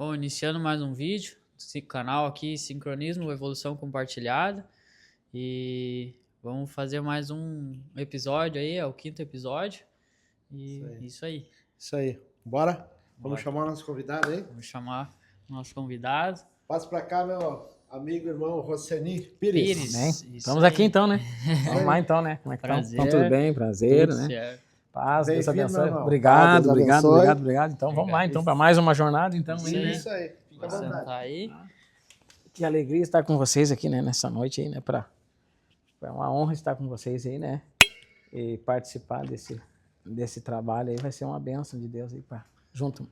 Bom, iniciando mais um vídeo, esse canal aqui, Sincronismo, Evolução Compartilhada. E vamos fazer mais um episódio aí, é o 5º episódio. E isso aí. Isso aí. Bora? Vamos chamar o nosso convidado aí? Vamos chamar o nosso convidado. Passa pra cá, meu amigo, irmão, Roseni Pires. Estamos aqui então, né? Vamos lá então, né? Como é que estão? Então, tudo bem? Prazer, Tudo né? certo. Paz, Deus Bem-vindo, abençoe. irmão. Obrigado, Deus obrigado, abençoe. obrigado. Então vamos lá então para mais uma jornada então, Sim. né? Isso aí. Fica à Vamos vontade. sentar aí. Que alegria estar com vocês aqui, né, nessa noite aí, né, é uma honra estar com vocês aí, né? E participar desse trabalho aí vai ser uma bênção de Deus aí junto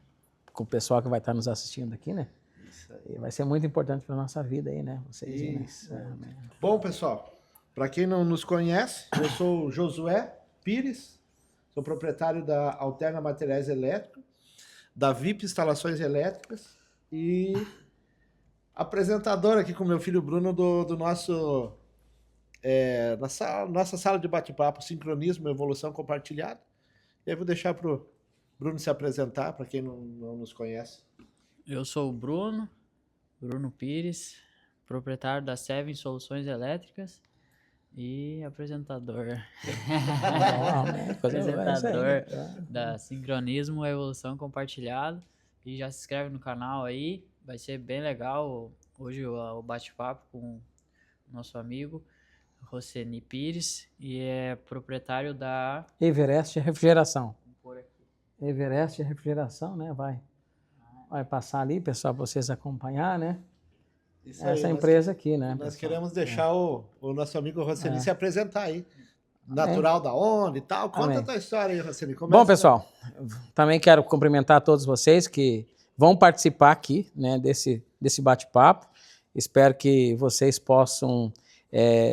com o pessoal que vai estar nos assistindo aqui, né? E vai ser muito importante para nossa vida aí, né? Vocês aí, né? Isso. Bom, pessoal, para quem não nos conhece, eu sou o Josué Pires, sou proprietário da Alterna Materiais Elétricos, da VIP Instalações Elétricas e apresentador aqui com meu filho Bruno do nosso nossa sala de bate-papo Sincronismo, Evolução Compartilhada. E aí vou deixar para o Bruno se apresentar, para quem não nos conhece. Eu sou o Bruno Pires, proprietário da Seven Soluções Elétricas e apresentador. Apresentador da Sincronismo Evolução Compartilhada. E já se inscreve no canal aí, vai ser bem legal hoje o bate-papo com o nosso amigo Roseni Pires e é proprietário da Everest Refrigeração. Por aqui. Everest Refrigeração, né? Vai passar ali, pessoal, para vocês acompanhar, né? Isso aí, Essa empresa aqui, né? Nós pessoal? queremos deixar o nosso amigo Roseni se apresentar aí. Natural da onde e tal. Conta a tua história aí, Roseni. Bom, pessoal, também quero cumprimentar todos vocês que vão participar aqui, né, desse bate-papo. Espero que vocês possam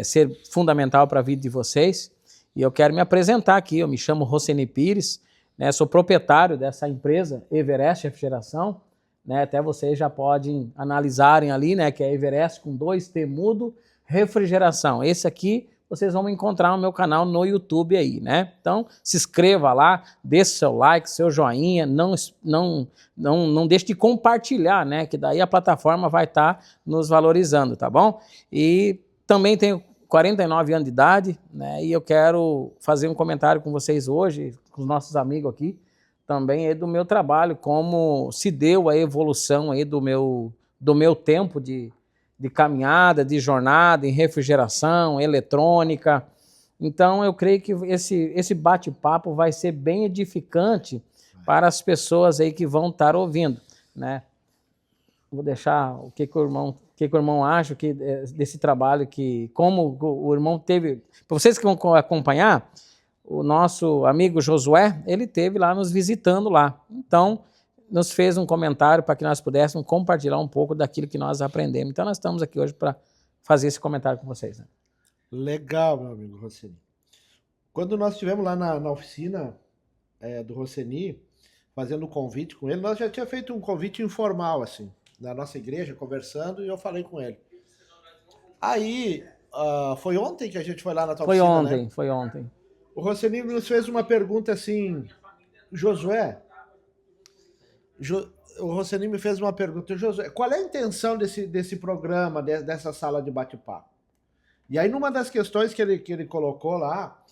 ser fundamental para a vida de vocês. E eu quero me apresentar aqui. Eu me chamo Roseni Pires, né, sou proprietário dessa empresa Everest Refrigeração. Né, até vocês já podem analisarem ali, né, que é Everest com 2T mudo, refrigeração. Esse aqui vocês vão encontrar no meu canal no YouTube aí, né? Então, se inscreva lá, deixe seu like, seu joinha, não deixe de compartilhar, né? Que daí a plataforma vai estar nos valorizando, tá bom? E também tenho 49 anos de idade, né? E eu quero fazer um comentário com vocês hoje, com os nossos amigos aqui, também aí do meu trabalho, como se deu a evolução aí do meu tempo de caminhada, de jornada em refrigeração, eletrônica. Então, eu creio que esse bate-papo vai ser bem edificante para as pessoas aí que vão estar ouvindo, né? Vou deixar o que o irmão acha desse trabalho, como o irmão teve... Para vocês que vão acompanhar, o nosso amigo Josué, ele teve lá nos visitando lá. Então, nos fez um comentário para que nós pudéssemos compartilhar um pouco daquilo que nós aprendemos. Então, nós estamos aqui hoje para fazer esse comentário com vocês. Né? Legal, meu amigo Roseni. Quando nós estivemos lá na oficina do Roseni, fazendo um convite com ele, nós já tínhamos feito um convite informal, assim, na nossa igreja, conversando, e eu falei com ele. Aí, foi ontem que a gente foi lá na tua oficina, né? Foi ontem. O Roseni nos fez uma pergunta assim, Josué... O Roseni me fez uma pergunta, Josué, qual é a intenção desse programa, dessa sala de bate-papo? E aí, numa das questões que ele colocou lá,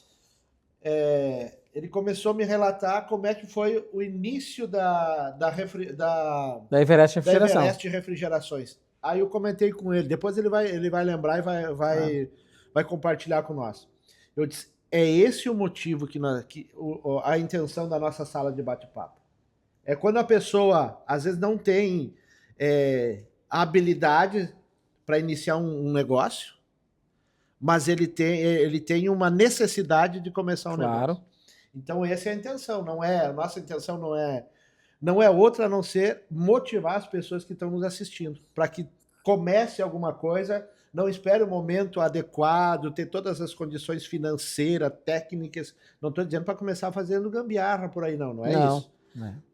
ele começou a me relatar como é que foi o início da Everest Refrigeração. Da Everest Refrigerações. Aí eu comentei com ele, depois ele vai lembrar e vai compartilhar com nós. Eu disse, é esse o motivo, a intenção da nossa sala de bate-papo. É quando a pessoa, às vezes, não tem a habilidade para iniciar um negócio, mas ele tem uma necessidade de começar um negócio. Então, essa é a intenção. A nossa intenção não é outra a não ser motivar as pessoas que estão nos assistindo, para que comece alguma coisa, não espere o momento adequado, ter todas as condições financeiras, técnicas. Não estou dizendo para começar fazendo gambiarra por aí, não é isso.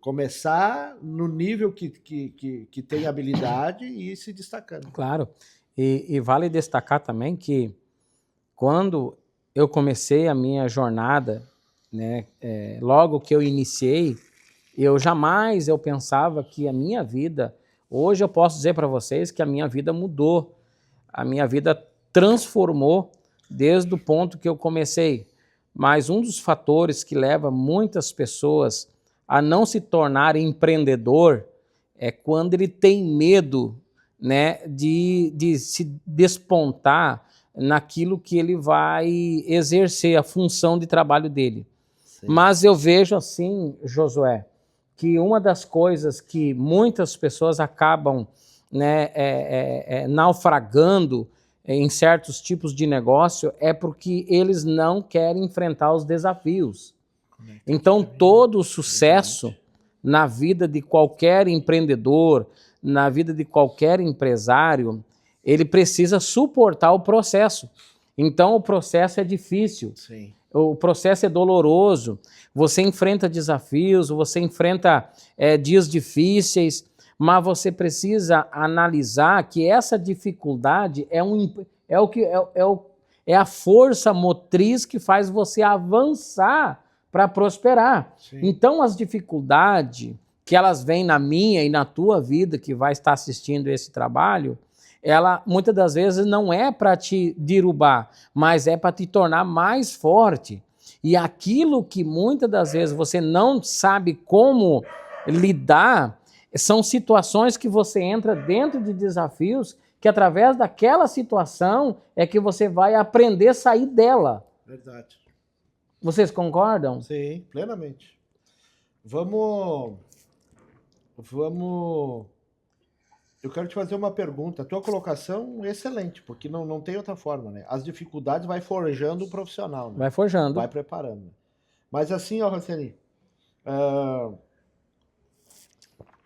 Começar no nível que tem habilidade e ir se destacando. Claro. E vale destacar também que quando eu comecei a minha jornada, né, logo que eu iniciei, eu jamais pensava que a minha vida Hoje eu posso dizer para vocês que a minha vida mudou, a minha vida transformou desde o ponto que eu comecei. Mas um dos fatores que leva muitas pessoas a não se tornar empreendedor é quando ele tem medo, né, de se despontar naquilo que ele vai exercer, a função de trabalho dele. Sim. Mas eu vejo assim, Josué, que uma das coisas que muitas pessoas acabam, né, naufragando em certos tipos de negócio é porque eles não querem enfrentar os desafios. Então, todo o sucesso na vida de qualquer empreendedor, na vida de qualquer empresário, ele precisa suportar o processo. Então, o processo é difícil. Sim. O processo é doloroso, você enfrenta desafios, você enfrenta dias difíceis, mas você precisa analisar que essa dificuldade é a força motriz que faz você avançar para prosperar. Sim. Então, as dificuldades que elas vêm na minha e na tua vida, que vai estar assistindo esse trabalho, ela muitas das vezes não é para te derrubar, mas é para te tornar mais forte. E aquilo que muitas das vezes você não sabe como lidar, são situações que você entra dentro de desafios que através daquela situação é que você vai aprender a sair dela. Verdade. Vocês concordam? Sim, plenamente. Vamos... Eu quero te fazer uma pergunta. A tua colocação é excelente, porque não tem outra forma, né? As dificuldades vai forjando o profissional, né? Vai forjando. Vai preparando. Mas assim, ó, Roseli,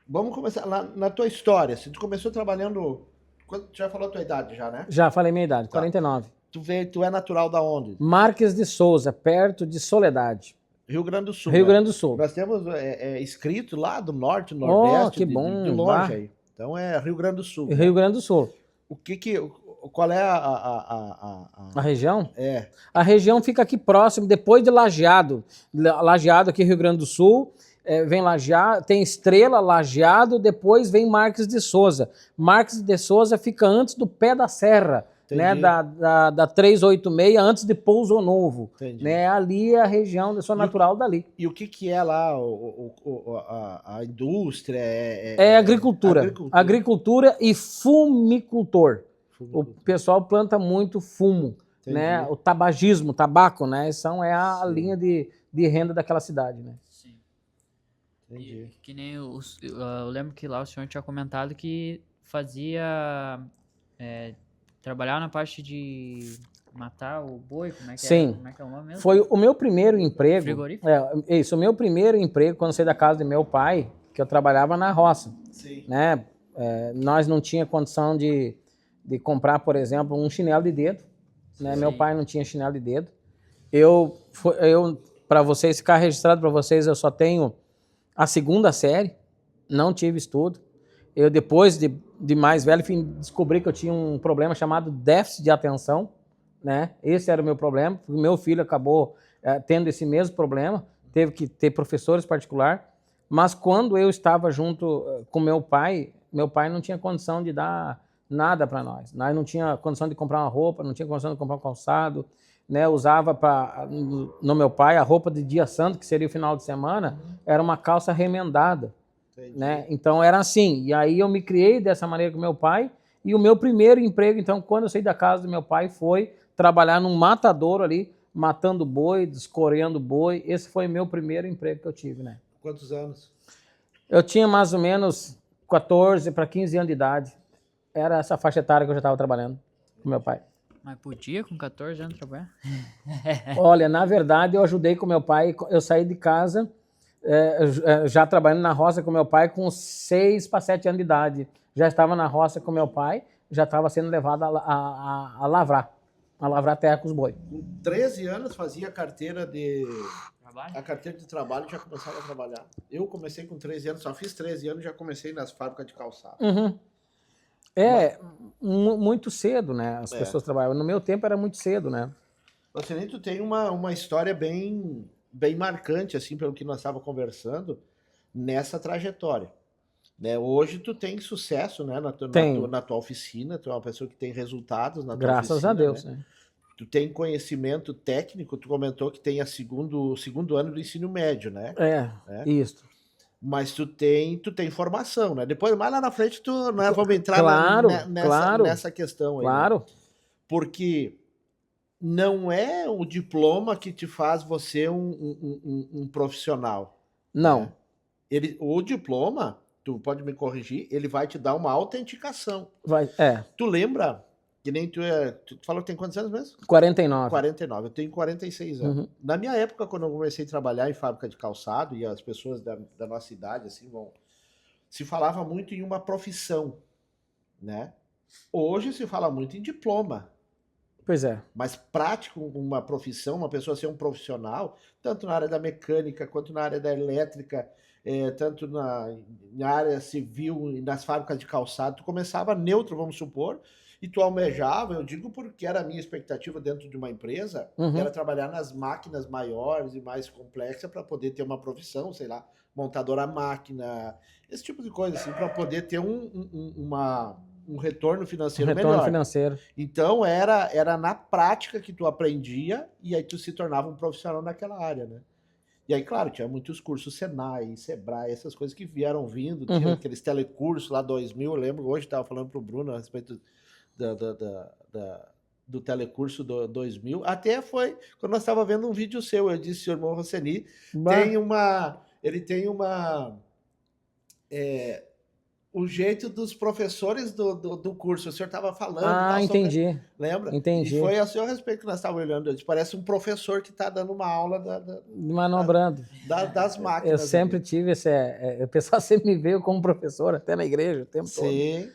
vamos começar na tua história. Se tu começou trabalhando... Tu já falou a tua idade já, né? Já falei minha idade, Tá. 49. Tu é natural da onde? Marques de Souza, perto de Soledade. Rio Grande do Sul. Rio né? Grande do Sul. Nós temos escrito lá do norte, nordeste, que bom, de longe lá. aí. Então é Rio Grande do Sul. Rio Grande do Sul. Qual é A região? É. A região fica aqui próximo, depois de Lajeado. Lajeado aqui, Rio Grande do Sul. Vem Lajeado, tem Estrela, Lajeado, depois vem Marques de Souza. Marques de Souza fica antes do pé da serra, né, da 386, antes de Pouso Novo. Né, ali é a região, eu sou natural dali. E o que é lá a indústria? Agricultura. Agricultura e fumicultor. O pessoal planta muito fumo. Né, o tabagismo, tabaco, né, é a linha de renda daquela cidade. Né? Sim. Entendi. Que nem eu lembro que lá o senhor tinha comentado que fazia... trabalhar na parte de matar o boi, como é que Sim. Como é que é o nome mesmo? Foi o meu primeiro emprego. Frigorífico? Isso, o meu primeiro emprego, quando saí da casa de meu pai, que eu trabalhava na roça. Sim. Né? Nós não tinha condição de comprar, por exemplo, um chinelo de dedo. Né? Meu pai não tinha chinelo de dedo. Para vocês, ficar registrado para vocês, eu só tenho a 2ª série, não tive estudo. Eu, depois de mais velho, descobri que eu tinha um problema chamado déficit de atenção, né? Esse era o meu problema. O meu filho acabou tendo esse mesmo problema, teve que ter professores particulares. Mas quando eu estava junto com meu pai não tinha condição de dar nada para nós. Nós não tinha condição de comprar uma roupa, não tinha condição de comprar um calçado, né? Usava no meu pai a roupa de dia santo, que seria o final de semana, era uma calça remendada. Né? Então era assim, e aí eu me criei dessa maneira com meu pai, e o meu primeiro emprego, então, quando eu saí da casa do meu pai, foi trabalhar num matadouro ali, matando boi, descoreando boi. Esse foi o meu primeiro emprego que eu tive, né? Quantos anos? Eu tinha mais ou menos 14 para 15 anos de idade. Era essa faixa etária que eu já estava trabalhando com meu pai. Mas podia com 14 anos trabalhar? Olha, na verdade, eu ajudei com meu pai, eu saí de casa já trabalhando na roça com meu pai com 6 para 7 anos de idade. Já estava na roça com meu pai, já estava sendo levado a lavrar terra com os boi. Com 13 anos fazia carteira de... Trabalho? A carteira de trabalho já começava a trabalhar. Eu comecei com 13 anos, só fiz 13 anos e já comecei nas fábricas de calçado. Uhum. Muito cedo, né? As pessoas trabalhavam. No meu tempo era muito cedo, né? Você tu tem uma história bem marcante, assim, pelo que nós estávamos conversando, nessa trajetória. né? Hoje tu tem sucesso, né, na tua oficina, tu é uma pessoa que tem resultados na tua Graças oficina, a Deus, né? né? Tu tem conhecimento técnico, tu comentou que tem o segundo ano do ensino médio, né? Isso. Mas tu tem formação, né? Depois, mais lá na frente, vamos entrar Claro, nessa questão aí. claro. Né? Porque não é o diploma que te faz você um profissional. Não. Né? O diploma, tu pode me corrigir, ele vai te dar uma autenticação. Tu lembra, que nem tu falou que tem quantos anos mesmo? 49. 49, eu tenho 46 anos. Uhum. Na minha época, quando eu comecei a trabalhar em fábrica de calçado, e as pessoas da nossa idade, assim, se falava muito em uma profissão, né? Hoje se fala muito em diploma. Pois é. Mas prático, uma profissão, uma pessoa ser um profissional, tanto na área da mecânica, quanto na área da elétrica, tanto na área civil e nas fábricas de calçado, tu começava neutro, vamos supor, e tu almejava, eu digo porque era a minha expectativa dentro de uma empresa, era trabalhar nas máquinas maiores e mais complexas para poder ter uma profissão, sei lá, montadora máquina, esse tipo de coisa, assim, para poder ter um retorno financeiro melhor. Financeiro. Então era na prática que tu aprendia e aí tu se tornava um profissional naquela área, né? E aí, claro, tinha muitos cursos Senai, Sebrae, essas coisas que vieram vindo, tinha aqueles telecursos lá 2000, eu lembro, hoje estava falando pro Bruno a respeito do telecurso 2000, até foi quando nós estávamos vendo um vídeo seu, eu disse, o irmão Rosseni, ele tem o jeito dos professores do curso, o senhor estava falando. Entendi. Lembra? Entendi. E foi a seu respeito que nós estávamos olhando, parece um professor que está dando uma aula manobrando. Das máquinas. Eu sempre tive o pessoal sempre me veio como professor, até na igreja, o tempo todo. Sim.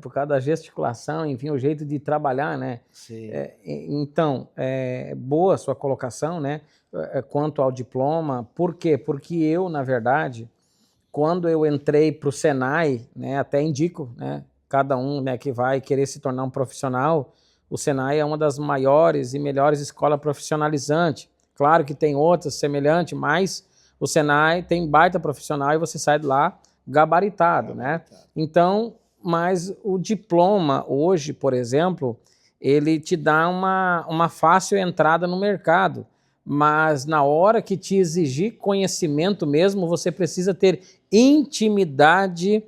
Por causa da gesticulação, enfim, o jeito de trabalhar, né? Sim. Então, boa a sua colocação, né? Quanto ao diploma. Por quê? Porque eu, na verdade, quando eu entrei para o Senai, né, até indico, né, cada um, né, que vai querer se tornar um profissional, o Senai é uma das maiores e melhores escolas profissionalizantes. Claro que tem outras semelhantes, mas o Senai tem baita profissional e você sai de lá gabaritado, né? Então, mas o diploma hoje, por exemplo, ele te dá uma fácil entrada no mercado, mas na hora que te exigir conhecimento mesmo, você precisa ter intimidade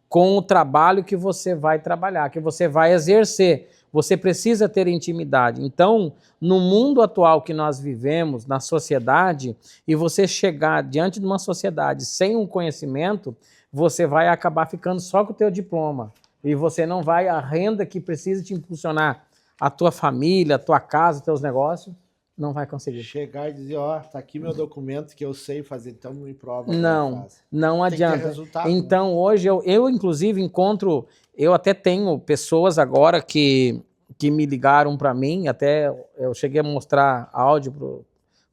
com o trabalho que você vai trabalhar, que você vai exercer. Você precisa ter intimidade. Então, no mundo atual que nós vivemos, na sociedade, e você chegar diante de uma sociedade sem um conhecimento, você vai acabar ficando só com o teu diploma. E você não vai, a renda que precisa te impulsionar, a tua família, a tua casa, os teus negócios, não vai conseguir. Chegar e dizer, tá aqui meu documento que eu sei fazer, então me prova. Não adianta. Então, hoje eu inclusive encontro, eu até tenho pessoas agora que me ligaram para mim, até eu cheguei a mostrar áudio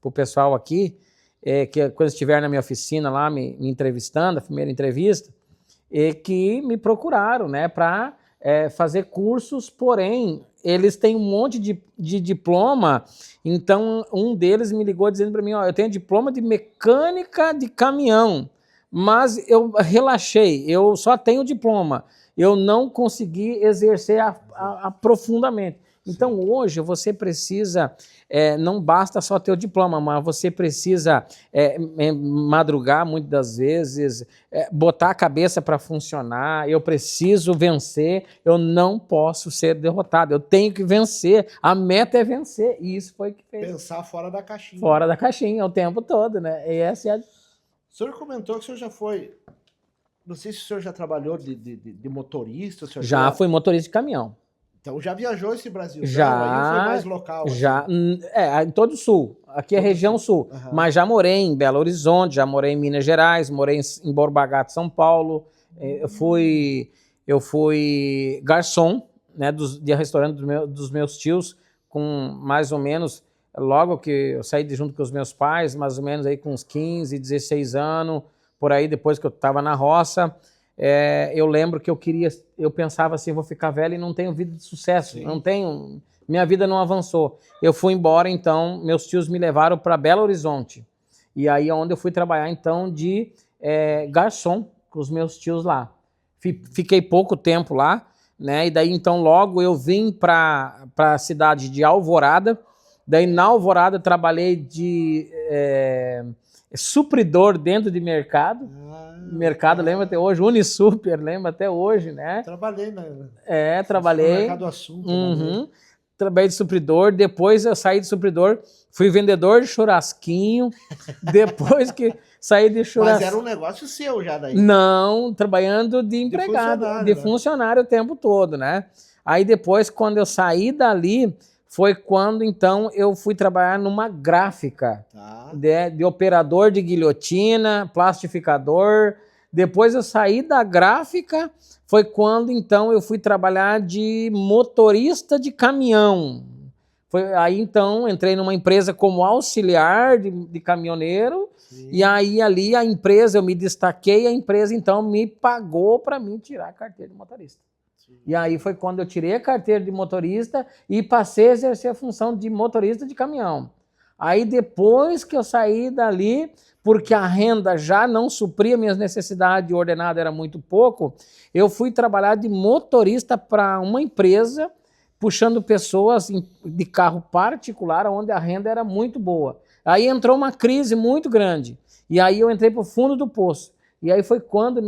pro pessoal aqui, que quando estiver na minha oficina lá me entrevistando, a primeira entrevista, que me procuraram, né, para fazer cursos, porém eles têm um monte de diploma. Então um deles me ligou dizendo para mim, eu tenho diploma de mecânica de caminhão, mas eu relaxei, eu só tenho diploma, eu não consegui exercer profundamente. Então, hoje, você precisa, não basta só ter o diploma, mas você precisa madrugar muitas das vezes, botar a cabeça para funcionar, eu preciso vencer, eu não posso ser derrotado, eu tenho que vencer, a meta é vencer, e isso foi o que fez. Pensar fora da caixinha. Fora da caixinha, o tempo todo, né? E essa é O senhor comentou que o senhor já foi, não sei se o senhor já trabalhou de motorista. Já fui motorista de caminhão. Então já viajou esse Brasil? Já. Aí foi mais local? Já, em todo o sul. Aqui é região sul. Mas já morei em Belo Horizonte, já morei em Minas Gerais, morei em Borba Gato, São Paulo. Eu fui garçom, né, de restaurante dos meus tios, com mais ou menos, logo que eu saí junto com os meus pais, mais ou menos aí com uns 15, 16 anos, por aí, depois que eu estava na roça. Eu lembro que eu pensava assim, vou ficar velho e não tenho vida de sucesso, minha vida não avançou. Eu fui embora, então, meus tios me levaram para Belo Horizonte, e aí é onde eu fui trabalhar, então, de garçom com os meus tios lá. Fiquei pouco tempo lá, né? E daí então logo eu vim para a cidade de Alvorada. Daí na Alvorada trabalhei de supridor dentro de mercado. Mercado, lembra até hoje, Unisuper, lembra até hoje, né? Trabalhei, né? Trabalhei. No mercado assunto. Uhum. Trabalhei de supridor, depois eu saí de supridor, fui vendedor de churrasquinho, depois que saí de churrasquinho... Mas era um negócio seu já daí? Não, trabalhando de empregado, de funcionário o tempo todo, né? Aí depois, quando eu saí dali, foi quando então eu fui trabalhar numa gráfica, de operador de guilhotina, plastificador. Depois eu saí da gráfica, foi quando então eu fui trabalhar de motorista de caminhão. Aí então entrei numa empresa como auxiliar de caminhoneiro. Sim. E aí ali a empresa, eu me destaquei, a empresa então me pagou para mim tirar a carteira de motorista. Sim. E aí foi quando eu tirei a carteira de motorista e passei a exercer a função de motorista de caminhão. Aí depois que eu saí dali, porque a renda já não supria minhas necessidades, o ordenado era muito pouco, eu fui trabalhar de motorista para uma empresa, puxando pessoas de carro particular, onde a renda era muito boa. Aí entrou uma crise muito grande, e aí eu entrei para o fundo do poço. E aí foi quando,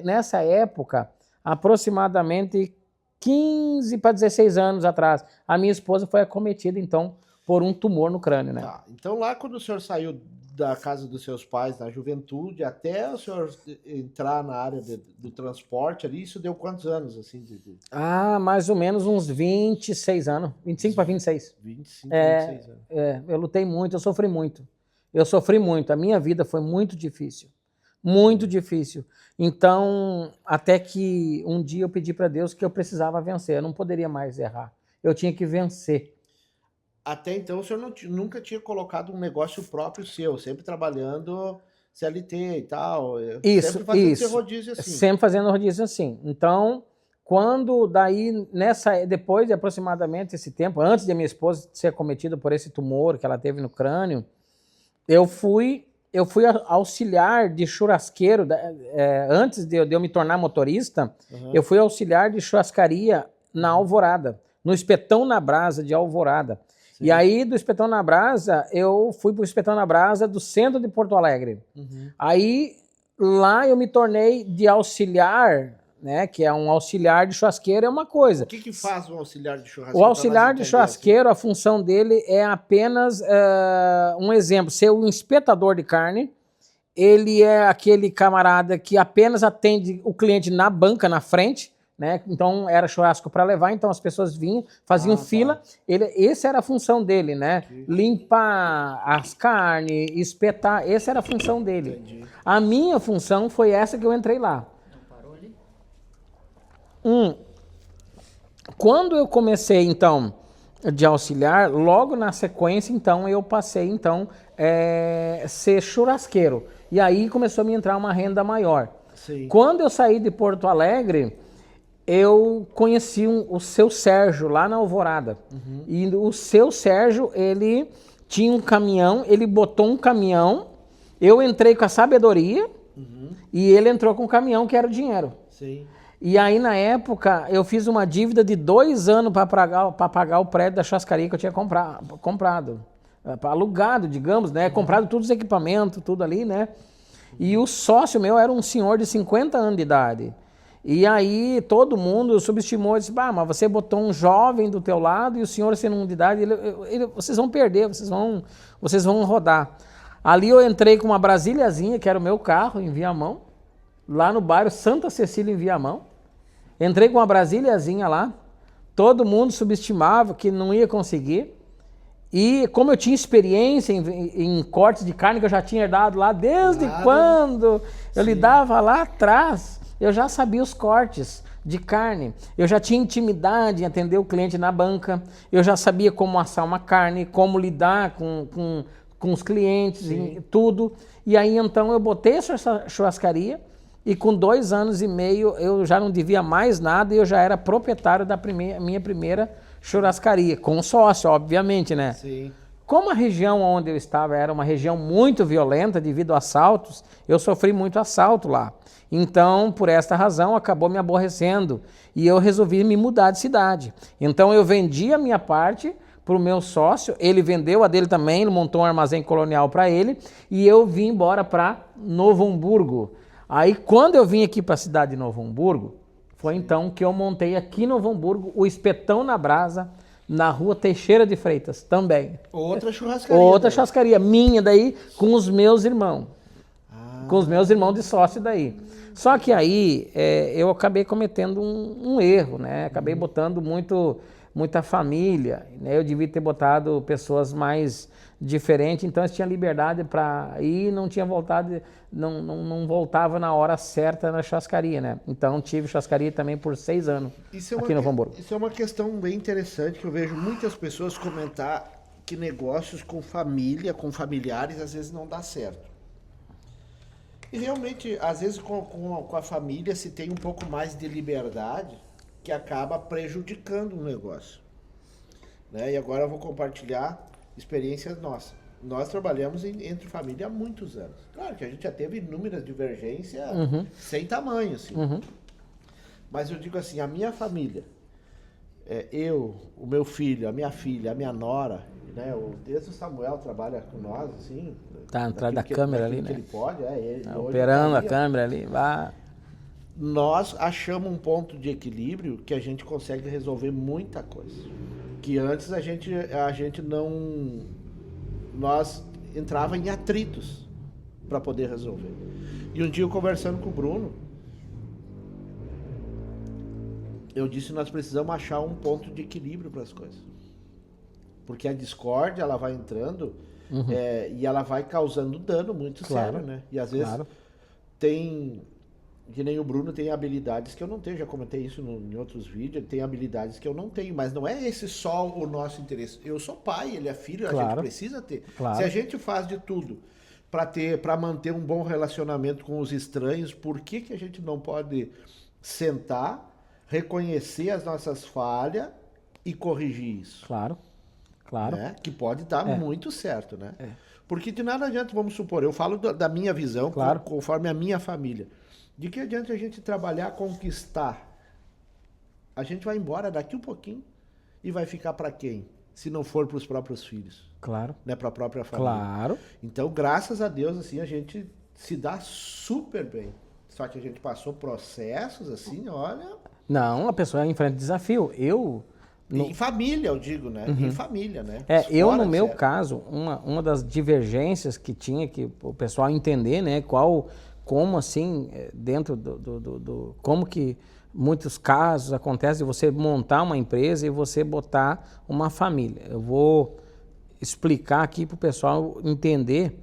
nessa época, aproximadamente 15 para 16 anos atrás, a minha esposa foi acometida, então, por um tumor no crânio, né? Tá. Então lá quando o senhor saiu da casa dos seus pais na juventude, até o senhor entrar na área do transporte ali, isso deu quantos anos, assim? Mais ou menos uns 26 anos, 25 para 26. 25, 26 anos. Eu lutei muito, eu sofri muito. A minha vida foi muito difícil. Muito difícil. Então, até que um dia eu pedi para Deus que eu precisava vencer, eu não poderia mais errar. Eu tinha que vencer. Até então o senhor nunca tinha colocado um negócio próprio seu, sempre trabalhando CLT e tal. Sempre fazendo rodízio assim. Sempre fazendo rodízio assim. Então, quando daí, depois de aproximadamente esse tempo, antes de a minha esposa ser acometida por esse tumor que ela teve no crânio, eu fui auxiliar de churrasqueiro, antes de eu me tornar motorista, eu fui auxiliar de churrascaria na Alvorada, no Espetão na Brasa de Alvorada. Sim. E aí, do Espetão na Brasa, eu fui para o Espetão na Brasa do centro de Porto Alegre. Aí, lá eu me tornei de auxiliar, né, que é um auxiliar de churrasqueiro, é uma coisa. O que faz um auxiliar de churrasqueiro? O auxiliar de churrasqueiro, a função dele é apenas, um exemplo, ser um espetador de carne. Ele é aquele camarada que apenas atende o cliente na banca, na frente, né? Então era churrasco para levar, então as pessoas vinham, faziam fila. Essa era a função dele, né? Limpar as carnes, espetar, essa era a função dele. Entendi. A minha função foi essa que eu entrei lá. Parou ali? Quando eu comecei, então, de auxiliar, logo na sequência, então, eu passei, então, ser churrasqueiro. E aí começou a me entrar uma renda maior. Sim. Quando eu saí de Porto Alegre, eu conheci o seu Sérgio lá na Alvorada. E o seu Sérgio, ele tinha um caminhão, ele botou um caminhão, eu entrei com a sabedoria e ele entrou com o caminhão, que era o dinheiro. Sim. E aí, na época, eu fiz uma dívida de 2 anos para pagar o prédio da churrascaria que eu tinha comprado. Alugado, digamos, né? Comprado todos os equipamentos, tudo ali, né? E o sócio meu era um senhor de 50 anos de idade. E aí todo mundo subestimou e disse, mas você botou um jovem do teu lado e o senhor sendo um de idade, vocês vão perder, vocês vão rodar. Ali eu entrei com uma Brasiliazinha, que era o meu carro, em Viamão, lá no bairro Santa Cecília, em Viamão. Entrei com uma Brasiliazinha lá, todo mundo subestimava que não ia conseguir. E como eu tinha experiência em cortes de carne, que eu já tinha herdado lá desde quando eu lidava lá atrás, eu já sabia os cortes de carne, eu já tinha intimidade em atender o cliente na banca, eu já sabia como assar uma carne, como lidar com os clientes, tudo. E aí então eu botei essa churrascaria e com 2 anos e meio eu já não devia mais nada e eu já era proprietário da minha primeira churrascaria, com sócio, obviamente, né? Sim. Como a região onde eu estava era uma região muito violenta devido a assaltos, eu sofri muito assalto lá. Então, por esta razão, acabou me aborrecendo e eu resolvi me mudar de cidade. Então, eu vendi a minha parte para o meu sócio, ele vendeu a dele também, ele montou um armazém colonial para ele e eu vim embora para Novo Hamburgo. Aí, quando eu vim aqui para a cidade de Novo Hamburgo, foi então que eu montei aqui em Novo Hamburgo o Espetão na Brasa, na rua Teixeira de Freitas, também. Outra churrascaria. Outra churrascaria, minha daí, com os meus irmãos. Com os meus irmãos de sócio daí. Só que aí eu acabei cometendo um erro, né? Acabei botando muita família, né? Eu devia ter botado pessoas mais diferentes, então eu tinha liberdade para ir, não tinha voltado, não voltava na hora certa na churrascaria, né? Então tive churrascaria também por 6 anos aqui no Novo Hamburgo. Isso é uma questão bem interessante que eu vejo muitas pessoas comentar que negócios com família, com familiares, às vezes não dá certo. E realmente, às vezes com a família se tem um pouco mais de liberdade que acaba prejudicando o negócio. Né? E agora eu vou compartilhar experiências nossas. Nós trabalhamos entre família há muitos anos. Claro que a gente já teve inúmeras divergências sem tamanho, assim. Mas eu digo assim, a minha família, eu, o meu filho, a minha filha, a minha nora, né? Desde o Samuel trabalha com nós, assim. Tá atrás da câmera ali, né? Ele pode, ele tá operando a câmera ali, vá. Nós achamos um ponto de equilíbrio que a gente consegue resolver muita coisa. Que antes a gente não... Nós entrava em atritos para poder resolver. E um dia eu conversando com o Bruno, eu disse que nós precisamos achar um ponto de equilíbrio para as coisas. Porque a discórdia, ela vai entrando e ela vai causando dano muito sério, né? E às vezes tem... Que nem o Bruno tem habilidades que eu não tenho, já comentei isso em outros vídeos, ele tem habilidades que eu não tenho, mas não é esse só o nosso interesse. Eu sou pai, ele é filho, a gente precisa ter. Se a gente faz de tudo para manter um bom relacionamento com os estranhos, por que a gente não pode sentar, reconhecer as nossas falhas e corrigir isso? Claro. Né? Que pode dar muito certo, né? Porque de nada adianta, vamos supor, eu falo da minha visão, conforme a minha família. De que adianta a gente trabalhar, conquistar? A gente vai embora daqui um pouquinho e vai ficar para quem? Se não for para os próprios filhos. Claro. Né? Para a própria família. Claro. Então, graças a Deus, assim, a gente se dá super bem. Só que a gente passou processos, assim, olha... Não, a pessoa enfrenta desafio. Em família, eu digo, né? Em família, né? Eu, no meu caso, uma das divergências que tinha, que o pessoal entender, né? Como assim, dentro como que muitos casos acontece de você montar uma empresa e você botar uma família. Eu vou explicar aqui para o pessoal entender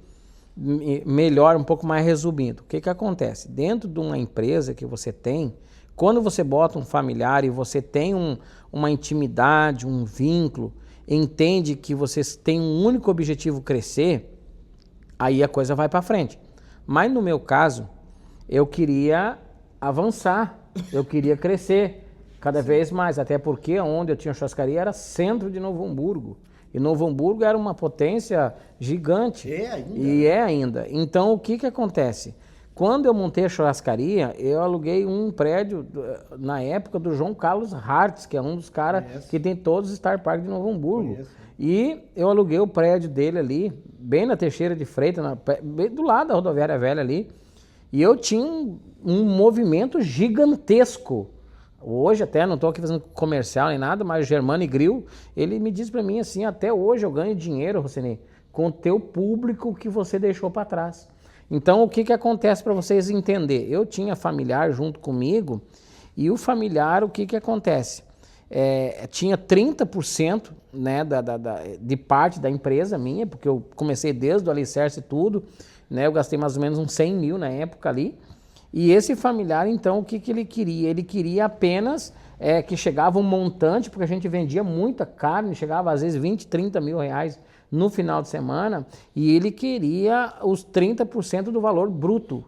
melhor, um pouco mais resumindo. O que acontece? Dentro de uma empresa que você tem, quando você bota um familiar e você tem uma intimidade, um vínculo, entende que vocês têm um único objetivo, crescer, aí a coisa vai para frente. Mas no meu caso, eu queria avançar, eu queria crescer cada vez mais, até porque onde eu tinha churrascaria era centro de Novo Hamburgo. E Novo Hamburgo era uma potência gigante. E é ainda. Então, o que acontece? Quando eu montei a churrascaria, eu aluguei um prédio na época do João Carlos Hartz, que é um dos caras que tem todos os Star Park de Novo Hamburgo. E eu aluguei o prédio dele ali, bem na Teixeira de Freitas, bem do lado da rodoviária velha ali. E eu tinha um movimento gigantesco. Hoje até, não estou aqui fazendo comercial nem nada, mas o Germano Grill, ele me diz para mim assim, até hoje eu ganho dinheiro, Rossini, com o teu público que você deixou para trás. Então, o que acontece para vocês entenderem? Eu tinha familiar junto comigo e o familiar, o que acontece? Tinha 30%, né, de parte da empresa minha, porque eu comecei desde o alicerce e tudo, né, eu gastei mais ou menos uns 100 mil na época ali. E esse familiar, então, o que ele queria? Ele queria apenas que chegava um montante, porque a gente vendia muita carne, chegava às vezes 20, 30 mil reais no final de semana, e ele queria os 30% do valor bruto.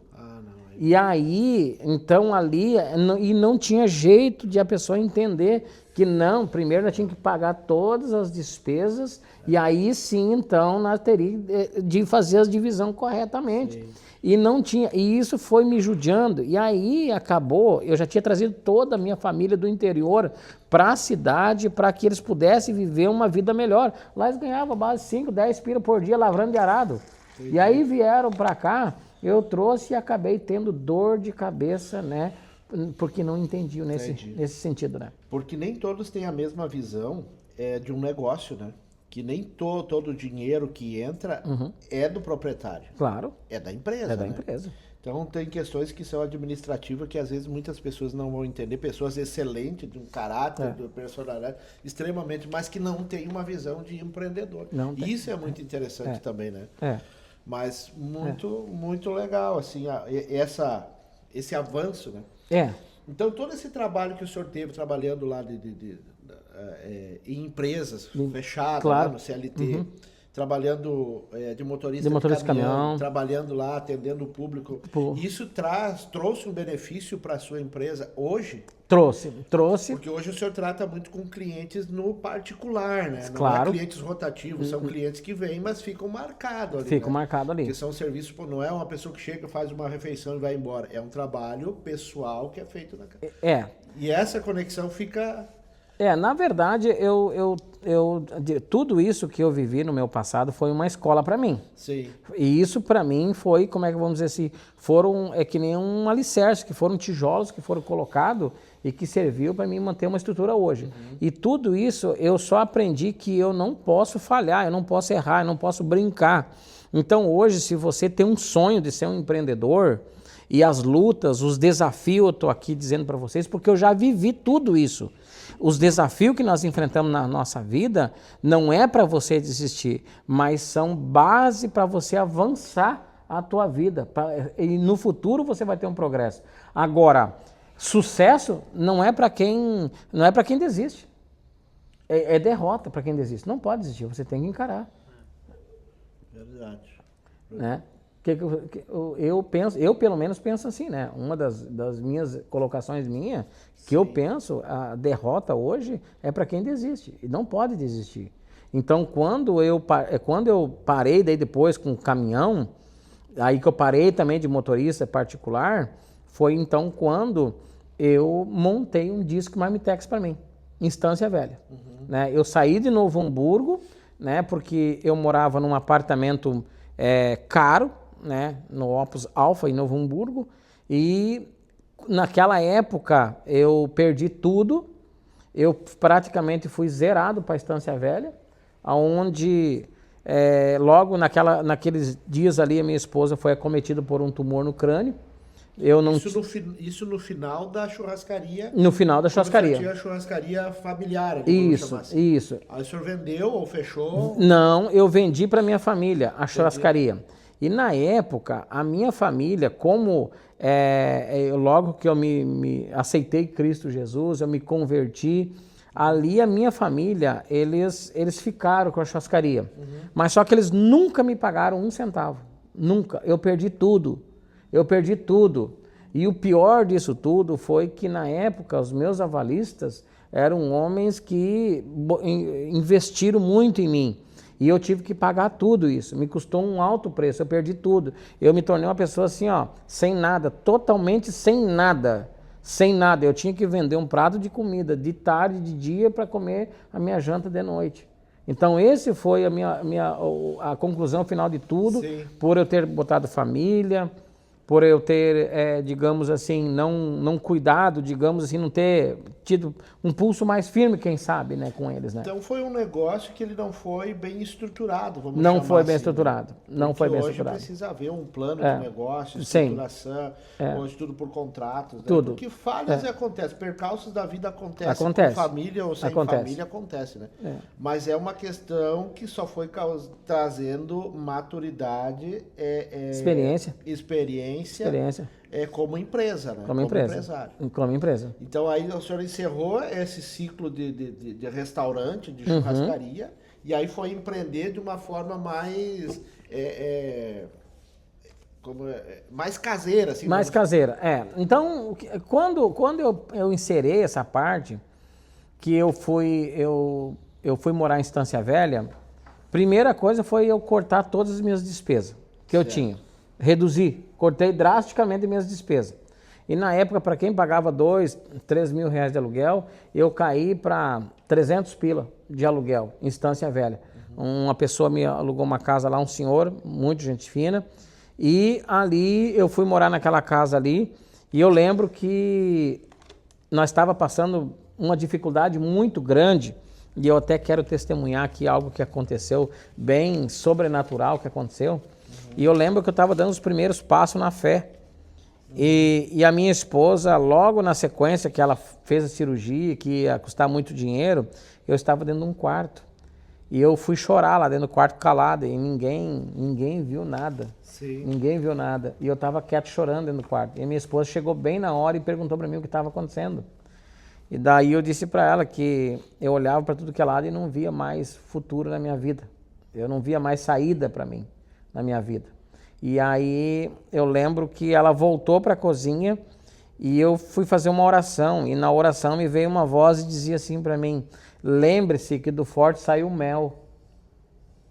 E aí, então ali, e não tinha jeito de a pessoa entender que não, primeiro nós tínhamos que pagar todas as despesas e aí sim, então, nós teríamos de fazer a divisão corretamente. Sim. E não tinha, e isso foi me judiando, e aí acabou, eu já tinha trazido toda a minha família do interior para a cidade, para que eles pudessem viver uma vida melhor. Lá eles ganhavam base 5, 10 pila por dia lavrando de arado. Sim. E aí vieram para cá, eu trouxe e acabei tendo dor de cabeça, né? Porque não entendiam nesse sentido, né? Porque nem todos têm a mesma visão de um negócio, né? Que nem todo o dinheiro que entra é do proprietário. Claro. É da empresa, É da empresa. Então tem questões que são administrativas que às vezes muitas pessoas não vão entender. Pessoas excelentes, de um caráter, de personalidade extremamente, mas que não têm uma visão de empreendedor. Não tem. Isso é muito interessante também, né? Mas muito legal, assim, esse avanço, né? Então, todo esse trabalho que o senhor teve trabalhando lá em empresas fechadas, lá no CLT, trabalhando de motorista de caminhão, trabalhando lá, atendendo o público, isso trouxe um benefício para a sua empresa hoje? Trouxe. Porque hoje o senhor trata muito com clientes no particular, né? Claro. Não é clientes rotativos, são clientes que vêm, mas ficam marcados ali. Ficam marcados ali. Porque são serviços, não é uma pessoa que chega, faz uma refeição e vai embora. É um trabalho pessoal que é feito na casa. E essa conexão fica... Na verdade, tudo isso que eu vivi no meu passado foi uma escola para mim. Sim. E isso para mim foi, como é que vamos dizer assim, é que nem um alicerce, que foram tijolos que foram colocados e que serviu para mim manter uma estrutura hoje. E tudo isso eu só aprendi que eu não posso falhar, eu não posso errar, eu não posso brincar. Então hoje, se você tem um sonho de ser um empreendedor, e as lutas, os desafios, eu estou aqui dizendo para vocês, porque eu já vivi tudo isso. Os desafios que nós enfrentamos na nossa vida não é para você desistir, mas são base para você avançar a tua vida. E no futuro você vai ter um progresso. Agora, sucesso não é para quem desiste. É derrota para quem desiste. Não pode desistir, você tem que encarar. Verdade. Né? Eu pelo menos penso assim, né? Uma das minhas colocações que eu penso, a derrota hoje é para quem desiste, e não pode desistir. Então, quando eu parei daí depois com o caminhão, aí que eu parei também de motorista particular, foi então quando eu montei um disco Marmitex para mim, Estância Velha. Né? Eu saí de Novo Hamburgo, né? Porque eu morava num apartamento caro, né, no Opus Alpha, em Novo Hamburgo, e naquela época eu perdi tudo, eu praticamente fui zerado para a Estância Velha, onde logo naqueles dias ali a minha esposa foi acometida por um tumor no crânio. Isso no final da churrascaria? No final da churrascaria. Tinha a churrascaria familiar. Ali, isso. Aí o senhor vendeu ou fechou? Não, eu vendi para minha família a churrascaria. E na época, a minha família, como logo que eu me aceitei Cristo Jesus, eu me converti, ali a minha família, eles ficaram com a churrascaria. Mas só que eles nunca me pagaram um centavo. Nunca. Eu perdi tudo. E o pior disso tudo foi que na época os meus avalistas eram homens que investiram muito em mim. E eu tive que pagar tudo isso. Me custou um alto preço, eu perdi tudo. Eu me tornei uma pessoa assim, sem nada, totalmente sem nada. Sem nada. Eu tinha que vender um prato de comida de tarde, de dia, para comer a minha janta de noite. Então, esse foi a conclusão final de tudo. Sim. Por eu ter botado família, por eu ter, digamos assim, não cuidado, digamos assim, não ter tido um pulso mais firme, quem sabe, né, com eles, né? Então foi um negócio que ele não foi bem estruturado, vamos chamar assim. Não foi bem estruturado. Hoje precisa haver um plano de negócio, estruturação, hoje tudo por contratos, né? Tudo. Porque falhas acontecem, percalços da vida acontecem. Com família ou sem família acontece, né? Mas é uma questão que só foi trazendo maturidade, experiência. Como empresa, né? Como empresário. Como empresa. Então aí o senhor encerrou esse ciclo de restaurante, de churrascaria, e aí foi empreender de uma forma mais mais caseira, assim. Mais caseira, Então, quando eu encerei essa parte, que eu fui morar em Estância Velha, primeira coisa foi eu cortar todas as minhas despesas que eu tinha. Reduzir, cortei drasticamente minhas despesas. E na época, para quem pagava 2, 3 mil reais de aluguel, eu caí para 300 pila de aluguel em Estância Velha. Uma pessoa me alugou uma casa lá, um senhor, muito gente fina, e ali eu fui morar naquela casa ali, e eu lembro que nós estávamos passando uma dificuldade muito grande, e eu até quero testemunhar aqui algo que aconteceu, bem sobrenatural que aconteceu, e eu lembro que eu estava dando os primeiros passos na fé, e a minha esposa, logo na sequência que ela fez a cirurgia, que ia custar muito dinheiro, eu estava dentro de um quarto. E eu fui chorar lá dentro do quarto calado e ninguém viu nada. Sim. Ninguém viu nada. E eu estava quieto chorando dentro do quarto. E a minha esposa chegou bem na hora e perguntou para mim o que estava acontecendo. E daí eu disse para ela que eu olhava para tudo que é lado e não via mais futuro na minha vida. Eu não via mais saída para mim na minha vida. E aí eu lembro que ela voltou para a cozinha e eu fui fazer uma oração. E na oração me veio uma voz e dizia assim para mim: lembre-se que do forte saiu mel.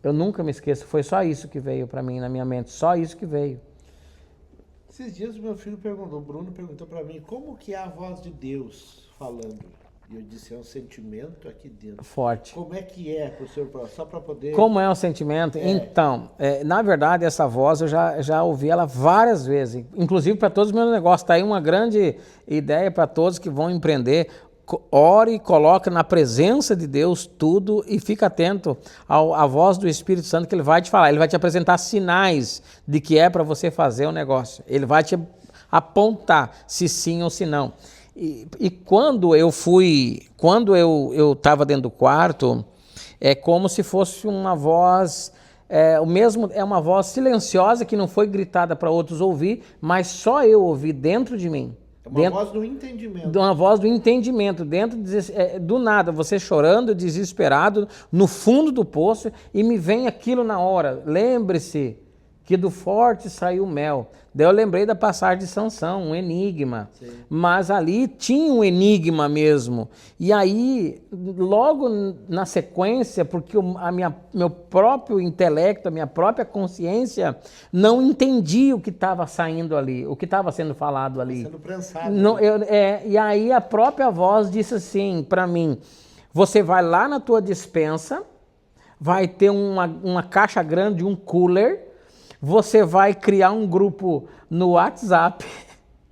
Eu nunca me esqueço, foi só isso que veio para mim na minha mente, só isso que veio. Esses dias o meu filho perguntou, o Bruno perguntou para mim, como que é a voz de Deus falando? E eu disse, é um sentimento aqui dentro. Forte. Como é que é, professor, só para poder... Como é o sentimento? Então, na verdade, essa voz eu já ouvi ela várias vezes, inclusive para todos os meus negócios. Está aí uma grande ideia para todos que vão empreender. Ore, coloque na presença de Deus tudo e fica atento à voz do Espírito Santo que ele vai te falar. Ele vai te apresentar sinais de que é para você fazer o negócio. Ele vai te apontar se sim ou se não. E quando eu estava dentro do quarto, é como se fosse uma voz, é uma voz silenciosa que não foi gritada para outros ouvir, mas só eu ouvi dentro de mim. Uma voz do entendimento. Uma voz do entendimento, do nada, você chorando, desesperado, no fundo do poço, e me vem aquilo na hora. Lembre-se que do forte saiu mel. Daí eu lembrei da passagem de Sansão, um enigma. Sim. Mas ali tinha um enigma mesmo. E aí, logo na sequência, porque meu próprio intelecto, a minha própria consciência não entendia o que estava saindo ali, o que estava sendo falado ali. Sendo prensado. Não, e aí a própria voz disse assim para mim, você vai lá na tua despensa, vai ter uma caixa grande, um cooler, você vai criar um grupo no WhatsApp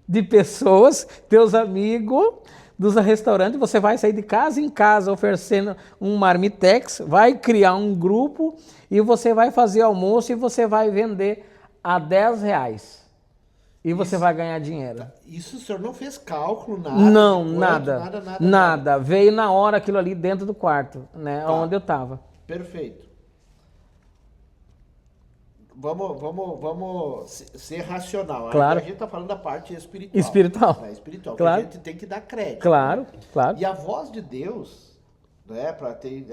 de pessoas, teus amigos dos restaurantes, você vai sair de casa em casa oferecendo um marmitex, vai criar um grupo e você vai fazer almoço e você vai vender a R$10. E você vai ganhar dinheiro. Isso o senhor não fez cálculo, nada? Não, Nada. Nada. Veio na hora aquilo ali dentro do quarto, né? Tá. Onde eu estava. Perfeito. Vamos ser racional. Claro. A gente está falando da parte espiritual. Espiritual. Claro. Que a gente tem que dar crédito. Claro. E a voz de Deus, né?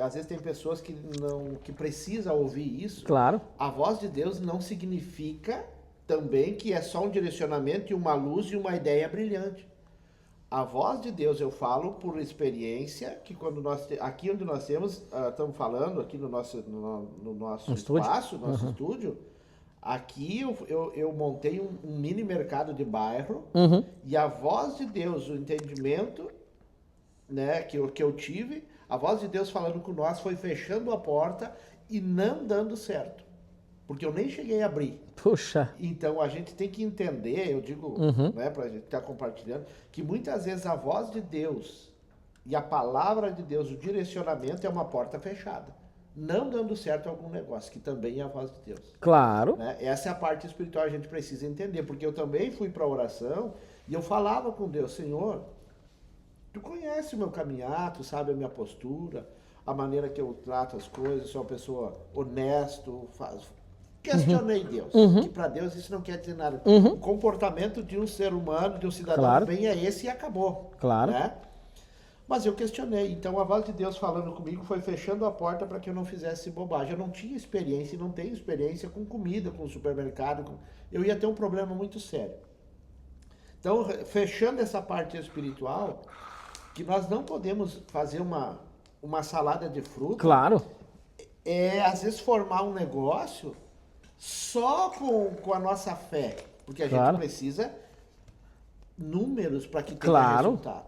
Às vezes tem pessoas que precisam ouvir isso. Claro. A voz de Deus não significa também que é só um direcionamento e uma luz e uma ideia brilhante. A voz de Deus, eu falo por experiência, que quando aqui onde nós estamos falando, aqui no nosso espaço, nosso estúdio, aqui eu montei um mini mercado de bairro, e a voz de Deus, o entendimento, né, que eu tive, a voz de Deus falando com nós foi fechando a porta e não dando certo. Porque eu nem cheguei a abrir. Puxa. Então a gente tem que entender, eu digo, né, pra gente estar compartilhando, que muitas vezes a voz de Deus e a palavra de Deus, o direcionamento é uma porta fechada. Não dando certo algum negócio, que também é a voz de Deus. Claro. Né? Essa é a parte espiritual que a gente precisa entender, porque eu também fui para a oração e eu falava com Deus, Senhor, tu conhece o meu caminhar, tu sabe a minha postura, a maneira que eu trato as coisas, sou uma pessoa honesto, questionei Deus, que para Deus isso não quer dizer nada. O comportamento de um ser humano, de um cidadão, bem é esse e acabou. Claro. Né? Mas eu questionei. Então a voz de Deus falando comigo foi fechando a porta para que eu não fizesse bobagem. Eu não tinha experiência e não tenho experiência com comida, com supermercado. Eu ia ter um problema muito sério. Então, fechando essa parte espiritual, que nós não podemos fazer uma salada de fruta. Claro. Às vezes formar um negócio só com a nossa fé, porque a gente precisa números para que tenha resultado.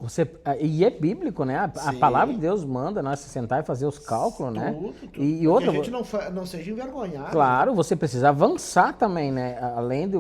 E é bíblico, né? A palavra de Deus manda nós se sentar e fazer os cálculos, né? Tudo. E outra, que a gente não seja envergonhado. Claro, você precisa avançar também, né? Além de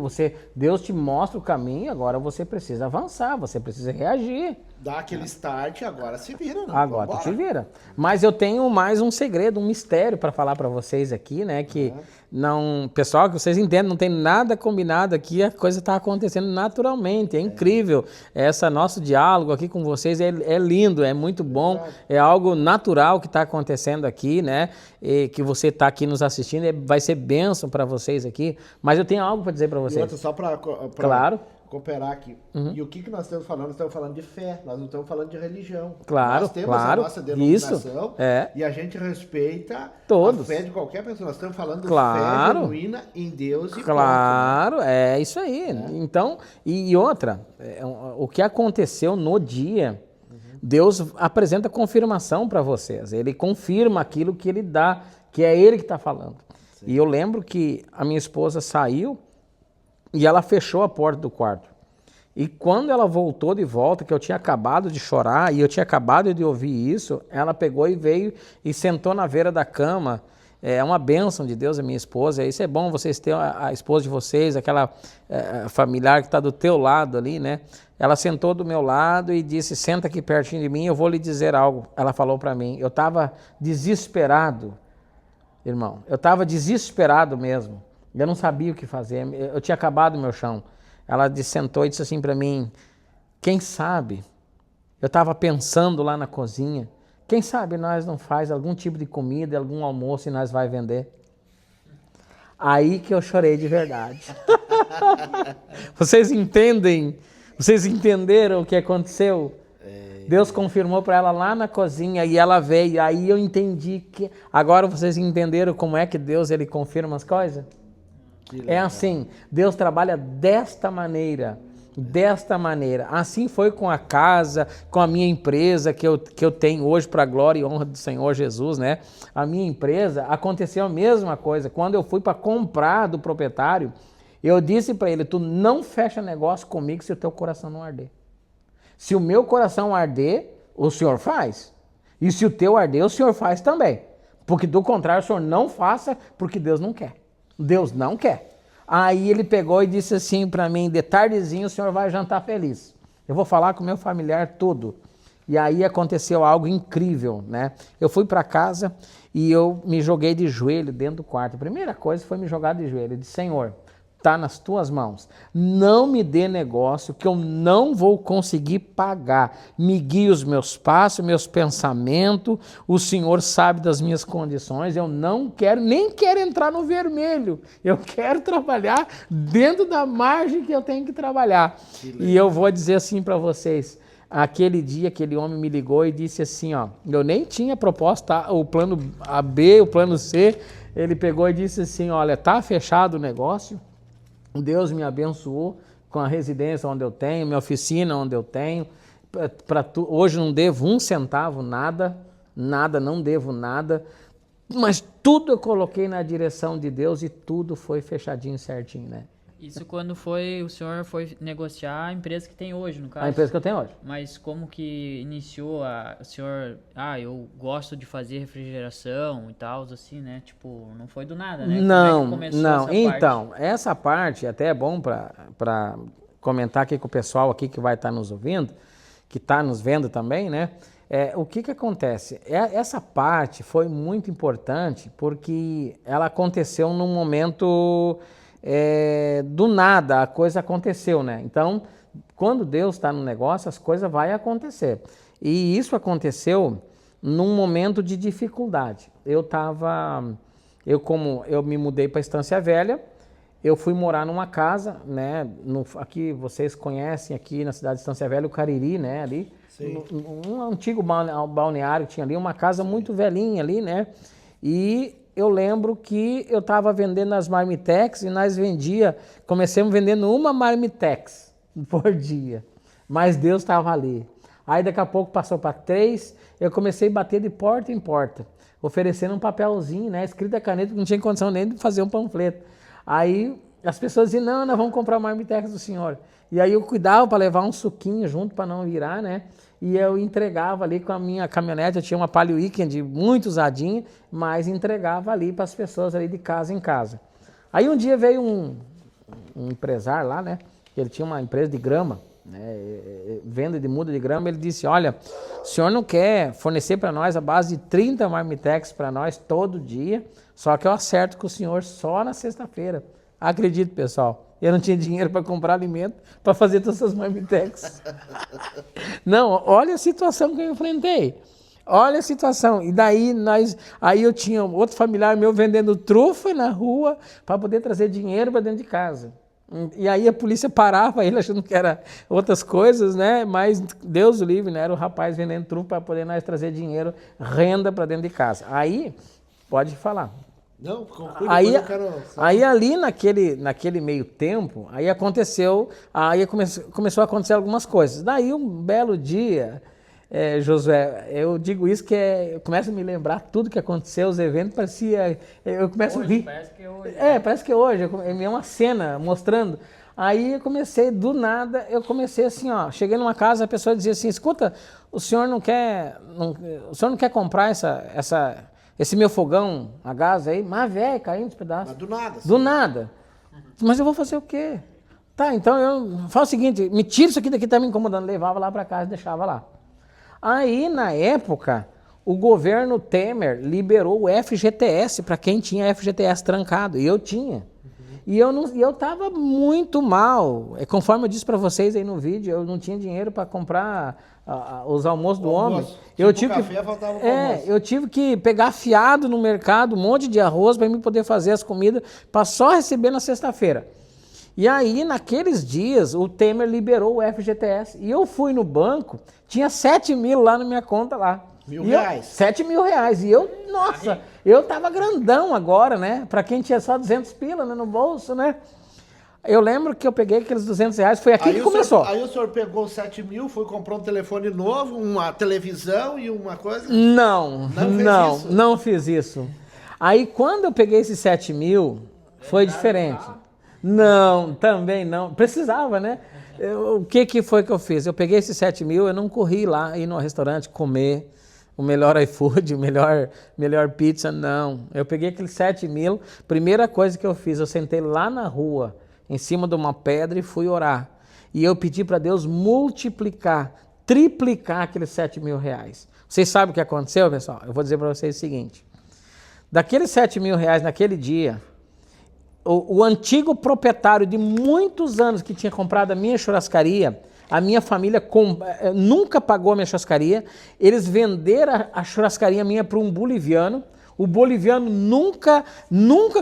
Deus te mostra o caminho, agora você precisa avançar, você precisa reagir. Dá aquele start, agora se vira, né? Agora tu te vira. Mas eu tenho mais um segredo, um mistério para falar para vocês aqui, né? Que não, pessoal, que vocês entendem, não tem nada combinado aqui, a coisa está acontecendo naturalmente, é incrível. Esse nosso diálogo aqui com vocês é lindo, é muito bom, é algo natural que está acontecendo aqui, né? E que você está aqui nos assistindo, vai ser bênção para vocês aqui. Mas eu tenho algo para dizer para vocês. E outra, só para claro. cooperar aqui. E o que nós estamos falando? Nós estamos falando de fé, nós não estamos falando de religião. Claro, nós temos a nossa denominação e a gente respeita todos. A fé de qualquer pessoa. Nós estamos falando de fé genuína em Deus e claro, ponto, né? É isso aí. Então, e outra, o que aconteceu no dia, Deus apresenta confirmação para vocês. Ele confirma aquilo que ele dá, que é ele que está falando. Sim. E eu lembro que a minha esposa saiu e ela fechou a porta do quarto. E quando ela voltou de volta, que eu tinha acabado de chorar e eu tinha acabado de ouvir isso, ela pegou e veio e sentou na beira da cama. É uma bênção de Deus, a minha esposa. Isso é bom vocês terem a esposa de vocês, aquela familiar que está do teu lado ali, né? Ela sentou do meu lado e disse, senta aqui pertinho de mim, eu vou lhe dizer algo. Ela falou para mim, eu estava desesperado, irmão. Eu estava desesperado mesmo. Eu não sabia o que fazer, eu tinha acabado o meu chão. Ela sentou e disse assim para mim, quem sabe, eu estava pensando lá na cozinha, quem sabe nós não faz algum tipo de comida, algum almoço e nós vai vender. Aí que eu chorei de verdade. Vocês entendem? Vocês entenderam o que aconteceu? Deus confirmou para ela lá na cozinha e ela veio. Aí eu entendi que... Agora vocês entenderam como é que Deus ele confirma as coisas? É assim, Deus trabalha desta maneira. Desta maneira. Assim foi com a casa, com a minha empresa que eu tenho hoje para a glória e honra do Senhor Jesus, né? A minha empresa, aconteceu a mesma coisa. Quando eu fui para comprar do proprietário, eu disse para ele, tu não fecha negócio comigo se o teu coração não arder. Se o meu coração arder, o senhor faz. E se o teu arder, o senhor faz também. Porque do contrário, o senhor não faça, porque Deus não quer. Deus não quer. Aí ele pegou e disse assim para mim, de tardezinho o senhor vai jantar feliz. Eu vou falar com o meu familiar todo. E aí aconteceu algo incrível, né? Eu fui para casa e eu me joguei de joelho dentro do quarto. A primeira coisa foi me jogar de joelho. Eu disse, Senhor, está nas tuas mãos. Não me dê negócio que eu não vou conseguir pagar. Me guie os meus passos, meus pensamentos. O Senhor sabe das minhas condições. Eu não quero, nem quero entrar no vermelho. Eu quero trabalhar dentro da margem que eu tenho que trabalhar. E eu vou dizer assim para vocês. Aquele dia, aquele homem me ligou e disse assim, ó, eu nem tinha proposto o plano A, B, o plano C. Ele pegou e disse assim, olha, tá fechado o negócio. Deus me abençoou com a residência onde eu tenho, minha oficina onde eu tenho. Hoje não devo um centavo, nada, não devo nada. Mas tudo eu coloquei na direção de Deus e tudo foi fechadinho, certinho, né? Isso quando o senhor foi negociar a empresa que tem hoje, no caso? A empresa que eu tenho hoje. Mas como que iniciou o senhor... eu gosto de fazer refrigeração e tal, assim, né? Tipo, não foi do nada, né? Não, como é que começou não. Essa Então, parte? Essa parte até é bom para comentar aqui com o pessoal aqui que vai estar nos ouvindo, que está nos vendo também, né? O que acontece? Essa parte foi muito importante porque ela aconteceu num momento... do nada a coisa aconteceu, né? Então, quando Deus está no negócio, as coisas vão acontecer. E isso aconteceu num momento de dificuldade. Como eu me mudei para a Estância Velha, eu fui morar numa casa, né? Aqui vocês conhecem aqui na cidade de Estância Velha o Cariri, né? Ali, um antigo balneário que tinha ali, uma casa muito velhinha ali, né? E eu lembro que eu estava vendendo as Marmitex e nós começamos vendendo uma Marmitex por dia. Mas Deus estava ali. Aí daqui a pouco passou para 3, eu comecei a bater de porta em porta, oferecendo um papelzinho, né, escrito a caneta, que não tinha condição nem de fazer um panfleto. Aí as pessoas diziam, não, nós vamos comprar uma marmitex do senhor. E aí eu cuidava para levar um suquinho junto para não virar, né? E eu entregava ali com a minha caminhonete, eu tinha uma Palio Weekend muito usadinha, mas entregava ali para as pessoas ali de casa em casa. Aí um dia veio um empresário lá, né? Ele tinha uma empresa de grama, né, venda de muda de grama. Ele disse, olha, o senhor não quer fornecer para nós a base de 30 marmitex para nós todo dia, só que eu acerto com o senhor só na sexta-feira. Acredito, pessoal, eu não tinha dinheiro para comprar alimento para fazer todas essas marmitex. Não, olha a situação que eu enfrentei. Olha a situação. E daí aí eu tinha outro familiar meu vendendo trufa na rua para poder trazer dinheiro para dentro de casa. E aí a polícia parava ele achando que era outras coisas, né? Mas Deus o livre, né? Era o rapaz vendendo trufa para poder nós trazer dinheiro, renda para dentro de casa. Aí, pode falar. Não, conclui, aí, eu quero... aí ali naquele meio tempo, aí começou a acontecer algumas coisas. Daí um belo dia, Josué, eu digo isso que eu começo a me lembrar tudo que aconteceu, os eventos, parecia, eu começo Hoje, a rir. parece que é hoje. Parece que é hoje, é uma cena mostrando. Aí eu comecei, do nada, assim, ó, cheguei numa casa, a pessoa dizia assim, escuta, o senhor não quer comprar esse meu fogão a gás aí? Mas, velho, caindo dos pedaços. Mas do nada. Do nada. Mas eu vou fazer o quê? Tá, então eu faço o seguinte, me tira isso aqui daqui, tá me incomodando. Levava lá para casa e deixava lá. Aí, na época, o governo Temer liberou o FGTS para quem tinha FGTS trancado. E eu tinha. E eu estava muito mal. Conforme eu disse para vocês aí no vídeo, eu não tinha dinheiro para comprar os almoços do homem. Eu tive que pegar fiado no mercado, um monte de arroz para mim poder fazer as comidas, para só receber na sexta-feira. E aí, naqueles dias, o Temer liberou o FGTS. E eu fui no banco, tinha 7 mil lá na minha conta lá. R$1.000? 7 mil reais. E eu, nossa, eu tava grandão agora, né? Para quem tinha só 200 pila, né, no bolso, né? Eu lembro que eu peguei aqueles 200 reais, foi aqui que começou. Aí o senhor pegou 7 mil, foi comprar um telefone novo, uma televisão e uma coisa? Não fiz isso. Aí quando eu peguei esses 7 mil, foi diferente. Não, também não. Precisava, né? O que foi que eu fiz? Eu peguei esses 7 mil, eu não corri lá, ir no restaurante, comer o melhor iFood, o melhor pizza, não. Eu peguei aqueles 7 mil, primeira coisa que eu fiz, eu sentei lá na rua, em cima de uma pedra e fui orar. E eu pedi para Deus multiplicar, triplicar aqueles 7 mil reais. Vocês sabem o que aconteceu, pessoal? Eu vou dizer para vocês o seguinte. Daqueles 7 mil reais naquele dia, o antigo proprietário de muitos anos que tinha comprado a minha churrascaria, a minha família nunca pagou a minha churrascaria, eles venderam a churrascaria minha para um boliviano. O boliviano nunca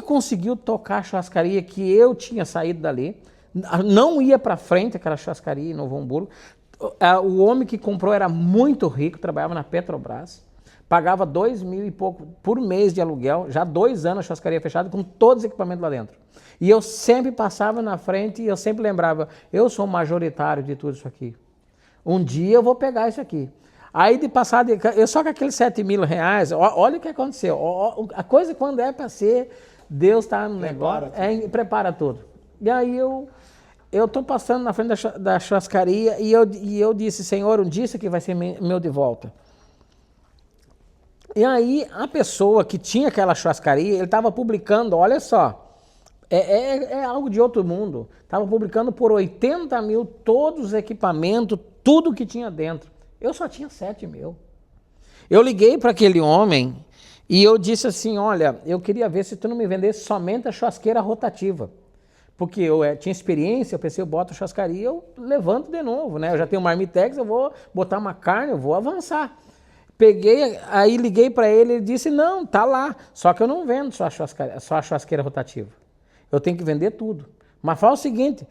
conseguiu tocar a churrascaria que eu tinha saído dali. Não ia para frente aquela churrascaria em Novo Hamburgo. O homem que comprou era muito rico, trabalhava na Petrobras. Pagava 2 mil e pouco por mês de aluguel, já 2 anos a churrascaria fechada, com todos os equipamentos lá dentro. E eu sempre passava na frente e eu sempre lembrava, eu sou majoritário de tudo isso aqui. Um dia eu vou pegar isso aqui. Aí de passar, só com aqueles 7 mil reais, olha o que aconteceu. A coisa quando é para ser, Deus está no negócio, prepara tudo. E aí eu estou passando na frente da churrascaria e eu disse, Senhor, um dia isso aqui vai ser meu de volta. E aí, a pessoa que tinha aquela churrascaria, ele estava publicando, olha só, é algo de outro mundo. Estava publicando por 80 mil todos os equipamentos, tudo que tinha dentro. Eu só tinha 7 mil. Eu liguei para aquele homem e eu disse assim, olha, eu queria ver se tu não me vendesse somente a churrasqueira rotativa. Porque eu tinha experiência, eu pensei, eu boto a churrascaria, eu levanto de novo, né? Eu já tenho Marmitex, eu vou botar uma carne, eu vou avançar. Peguei, aí liguei para ele, ele disse, não, tá lá, só que eu não vendo só a churrasqueira rotativa. Eu tenho que vender tudo. Mas fala o seguinte,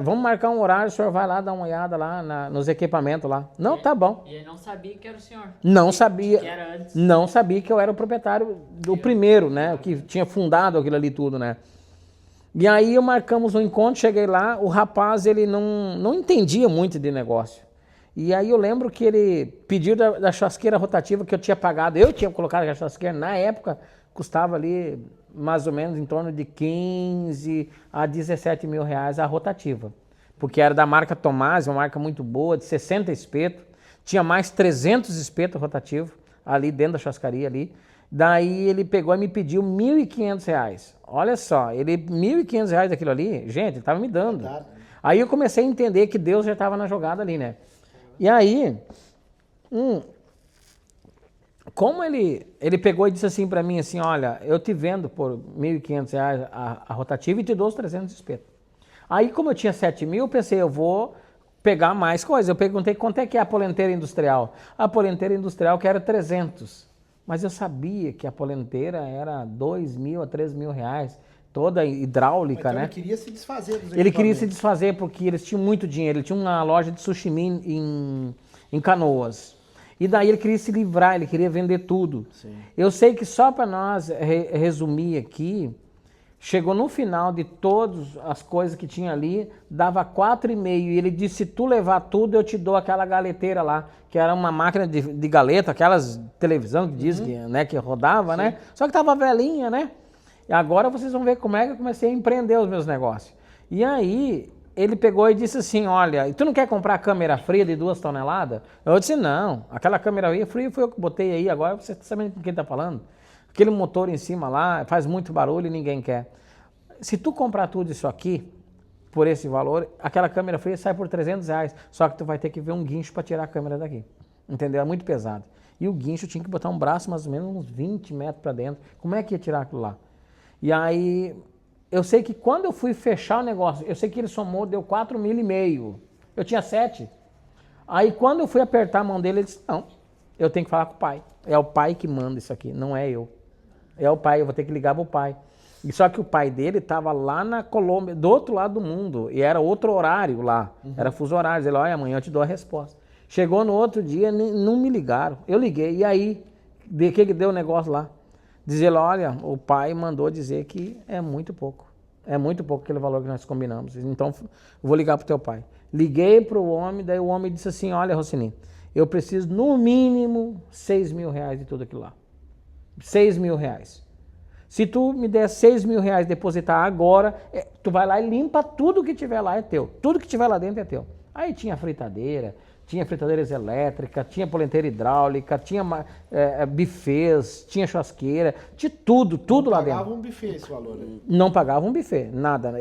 vamos marcar um horário, o senhor vai lá dar uma olhada lá nos equipamentos lá. Não, tá bom. E ele não sabia que era o senhor. Não sabia. Que era antes. Não sabia que eu era o proprietário do primeiro, né, que tinha fundado aquilo ali tudo, né. E aí marcamos um encontro, cheguei lá, o rapaz, ele não entendia muito de negócio. E aí eu lembro que ele pediu da churrasqueira rotativa que eu tinha pagado. Eu tinha colocado a churrasqueira, na época, custava ali mais ou menos em torno de 15 a 17 mil reais a rotativa. Porque era da marca Tomás, uma marca muito boa, de 60 espetos. Tinha mais 300 espetos rotativos ali dentro da churrascaria ali. Daí ele pegou e me pediu R$ 1.500. Olha só, ele R$ 1.500 daquilo ali, gente, ele estava me dando. Aí eu comecei a entender que Deus já estava na jogada ali, né? E aí, como ele pegou e disse assim para mim, assim, olha, eu te vendo por R$ 1.500 a rotativa e te dou os 300 espetos. Aí, como eu tinha 7 mil, eu pensei, eu vou pegar mais coisas. Eu perguntei quanto é que é a polenteira industrial. A polenteira industrial que era 300. Mas eu sabia que a polenteira era 2 mil a 3 mil reais, toda hidráulica, então, né? Ele queria se desfazer dos Ele queria se desfazer porque eles tinham muito dinheiro. Ele tinha uma loja de sushi em Canoas. E daí ele queria se livrar, ele queria vender tudo. Sim. Eu sei que só para nós resumir aqui, chegou no final de todas as coisas que tinha ali, dava 4,5. E ele disse, se tu levar tudo, eu te dou aquela galeteira lá, que era uma máquina de galeta, aquelas televisão que diz que, né, que rodava, né? Só que tava velhinha, né? E agora vocês vão ver como é que eu comecei a empreender os meus negócios. E aí, ele pegou e disse assim, olha, tu não quer comprar câmera fria de 2 toneladas? Eu disse, não, aquela câmera fria foi eu que botei aí, agora você está sabendo com quem está falando? Aquele motor em cima lá, faz muito barulho e ninguém quer. Se tu comprar tudo isso aqui, por esse valor, aquela câmera fria sai por R$300, só que tu vai ter que ver um guincho para tirar a câmera daqui. Entendeu? É muito pesado. E o guincho tinha que botar um braço mais ou menos uns 20 metros para dentro. Como é que ia tirar aquilo lá? E aí, eu sei que quando eu fui fechar o negócio, eu sei que ele somou, deu 4,5 mil. Eu tinha 7. Aí quando eu fui apertar a mão dele, ele disse, não, eu tenho que falar com o pai. É o pai que manda isso aqui, não é eu. É o pai, eu vou ter que ligar pro pai. E só que o pai dele estava lá na Colômbia, do outro lado do mundo, e era outro horário lá, era fuso horário. Ele, olha, amanhã eu te dou a resposta. Chegou no outro dia, não me ligaram. Eu liguei, e aí, de que deu o negócio lá? Diz ele, olha, o pai mandou dizer que é muito pouco. É muito pouco aquele valor que nós combinamos. Então, eu vou ligar pro teu pai. Liguei pro homem, daí o homem disse assim, olha, Rocini, eu preciso no mínimo 6 mil reais de tudo aquilo lá. 6 mil reais. Se tu me der 6 mil reais depositar agora, tu vai lá e limpa tudo que tiver lá, é teu. Tudo que tiver lá dentro é teu. Aí tinha fritadeira, tinha fritadeiras elétricas, tinha polenteira hidráulica, tinha bufês, tinha churrasqueira, tinha tudo lá dentro. Não pagava um buffet esse valor aí. Não pagava um buffet, nada.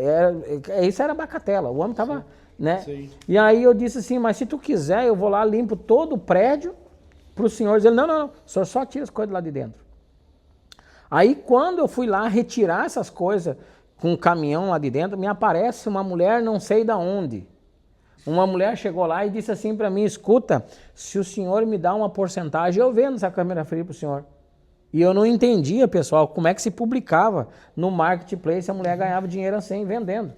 Isso era bacatela, o homem tava, né? Sim. E aí eu disse assim, mas se tu quiser, eu vou lá, limpo todo o prédio pro senhor. Ele, não, o senhor só tira as coisas lá de dentro. Aí quando eu fui lá retirar essas coisas com o caminhão lá de dentro, me aparece uma mulher não sei da onde. Uma mulher chegou lá e disse assim para mim, escuta, se o senhor me dá uma porcentagem, eu vendo essa câmera fria pro senhor. E eu não entendia, pessoal, como é que se publicava no marketplace, a mulher ganhava dinheiro assim vendendo.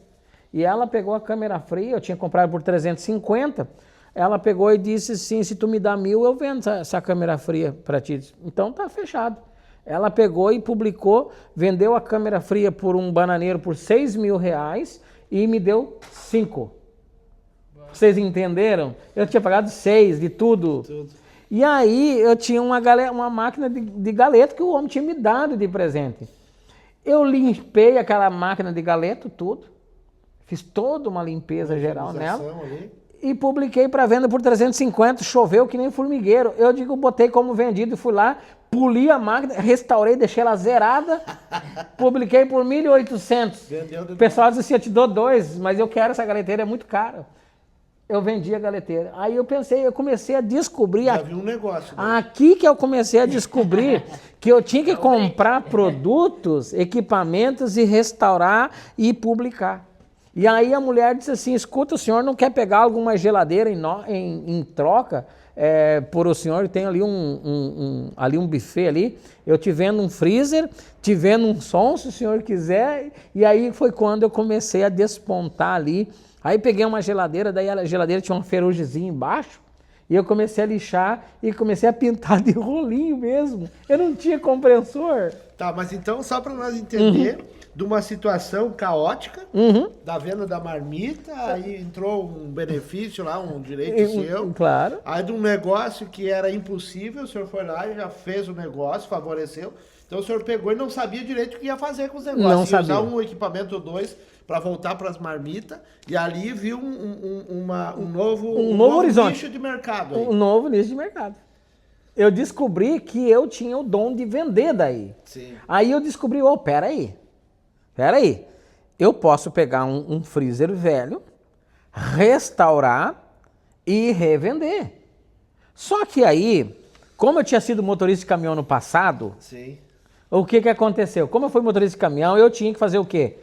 E ela pegou a câmera fria, eu tinha comprado por 350, ela pegou e disse assim, se tu me dá 1.000, eu vendo essa câmera fria para ti. Então tá fechado. Ela pegou e publicou, vendeu a câmera fria por um bananeiro por 6 mil reais e me deu 5. Vocês entenderam? Eu tinha pagado 6 de tudo. E aí eu tinha uma máquina de galeta que o homem tinha me dado de presente. Eu limpei aquela máquina de galeta, tudo. Fiz toda uma limpeza geral nela. Ali. E publiquei para venda por 350, choveu que nem formigueiro. Eu digo, botei como vendido e fui lá, poli a máquina, restaurei, deixei ela zerada, publiquei por 1.800. O pessoal disse assim, eu te dou 2, mas eu quero essa galeteira, é muito cara. Eu vendi a galeteira. Aí eu pensei, eu comecei a descobrir... Já vi um negócio. Né? Aqui que eu comecei a descobrir que eu tinha que comprar produtos, equipamentos e restaurar e publicar. E aí a mulher disse assim, escuta, o senhor não quer pegar alguma geladeira em troca? Por o senhor tem ali ali um buffet ali, eu te vendo um freezer, te vendo um som, se o senhor quiser. E aí foi quando eu comecei a despontar ali. Aí peguei uma geladeira, daí a geladeira tinha uma ferugezinha embaixo, e eu comecei a lixar e comecei a pintar de rolinho mesmo. Eu não tinha compressor. Tá, mas então só para nós entender, de uma situação caótica, Uhum. da venda da marmita, aí entrou um benefício lá, um direito seu. Claro. Aí de um negócio que era impossível, o senhor foi lá e já fez o negócio, favoreceu. Então o senhor pegou e não sabia direito o que ia fazer com os negócios. Não ia sabia. usar um equipamento ou dois para voltar para as marmitas, e ali viu um novo horizonte. nicho de mercado. Aí. Um novo nicho de mercado. Eu descobri que eu tinha o dom de vender daí. Sim. Aí eu descobri, peraí. Eu posso pegar um freezer velho, restaurar e revender. Só que aí, como eu tinha sido motorista de caminhão no passado, Sim. o que aconteceu? Como eu fui motorista de caminhão, eu tinha que fazer o quê?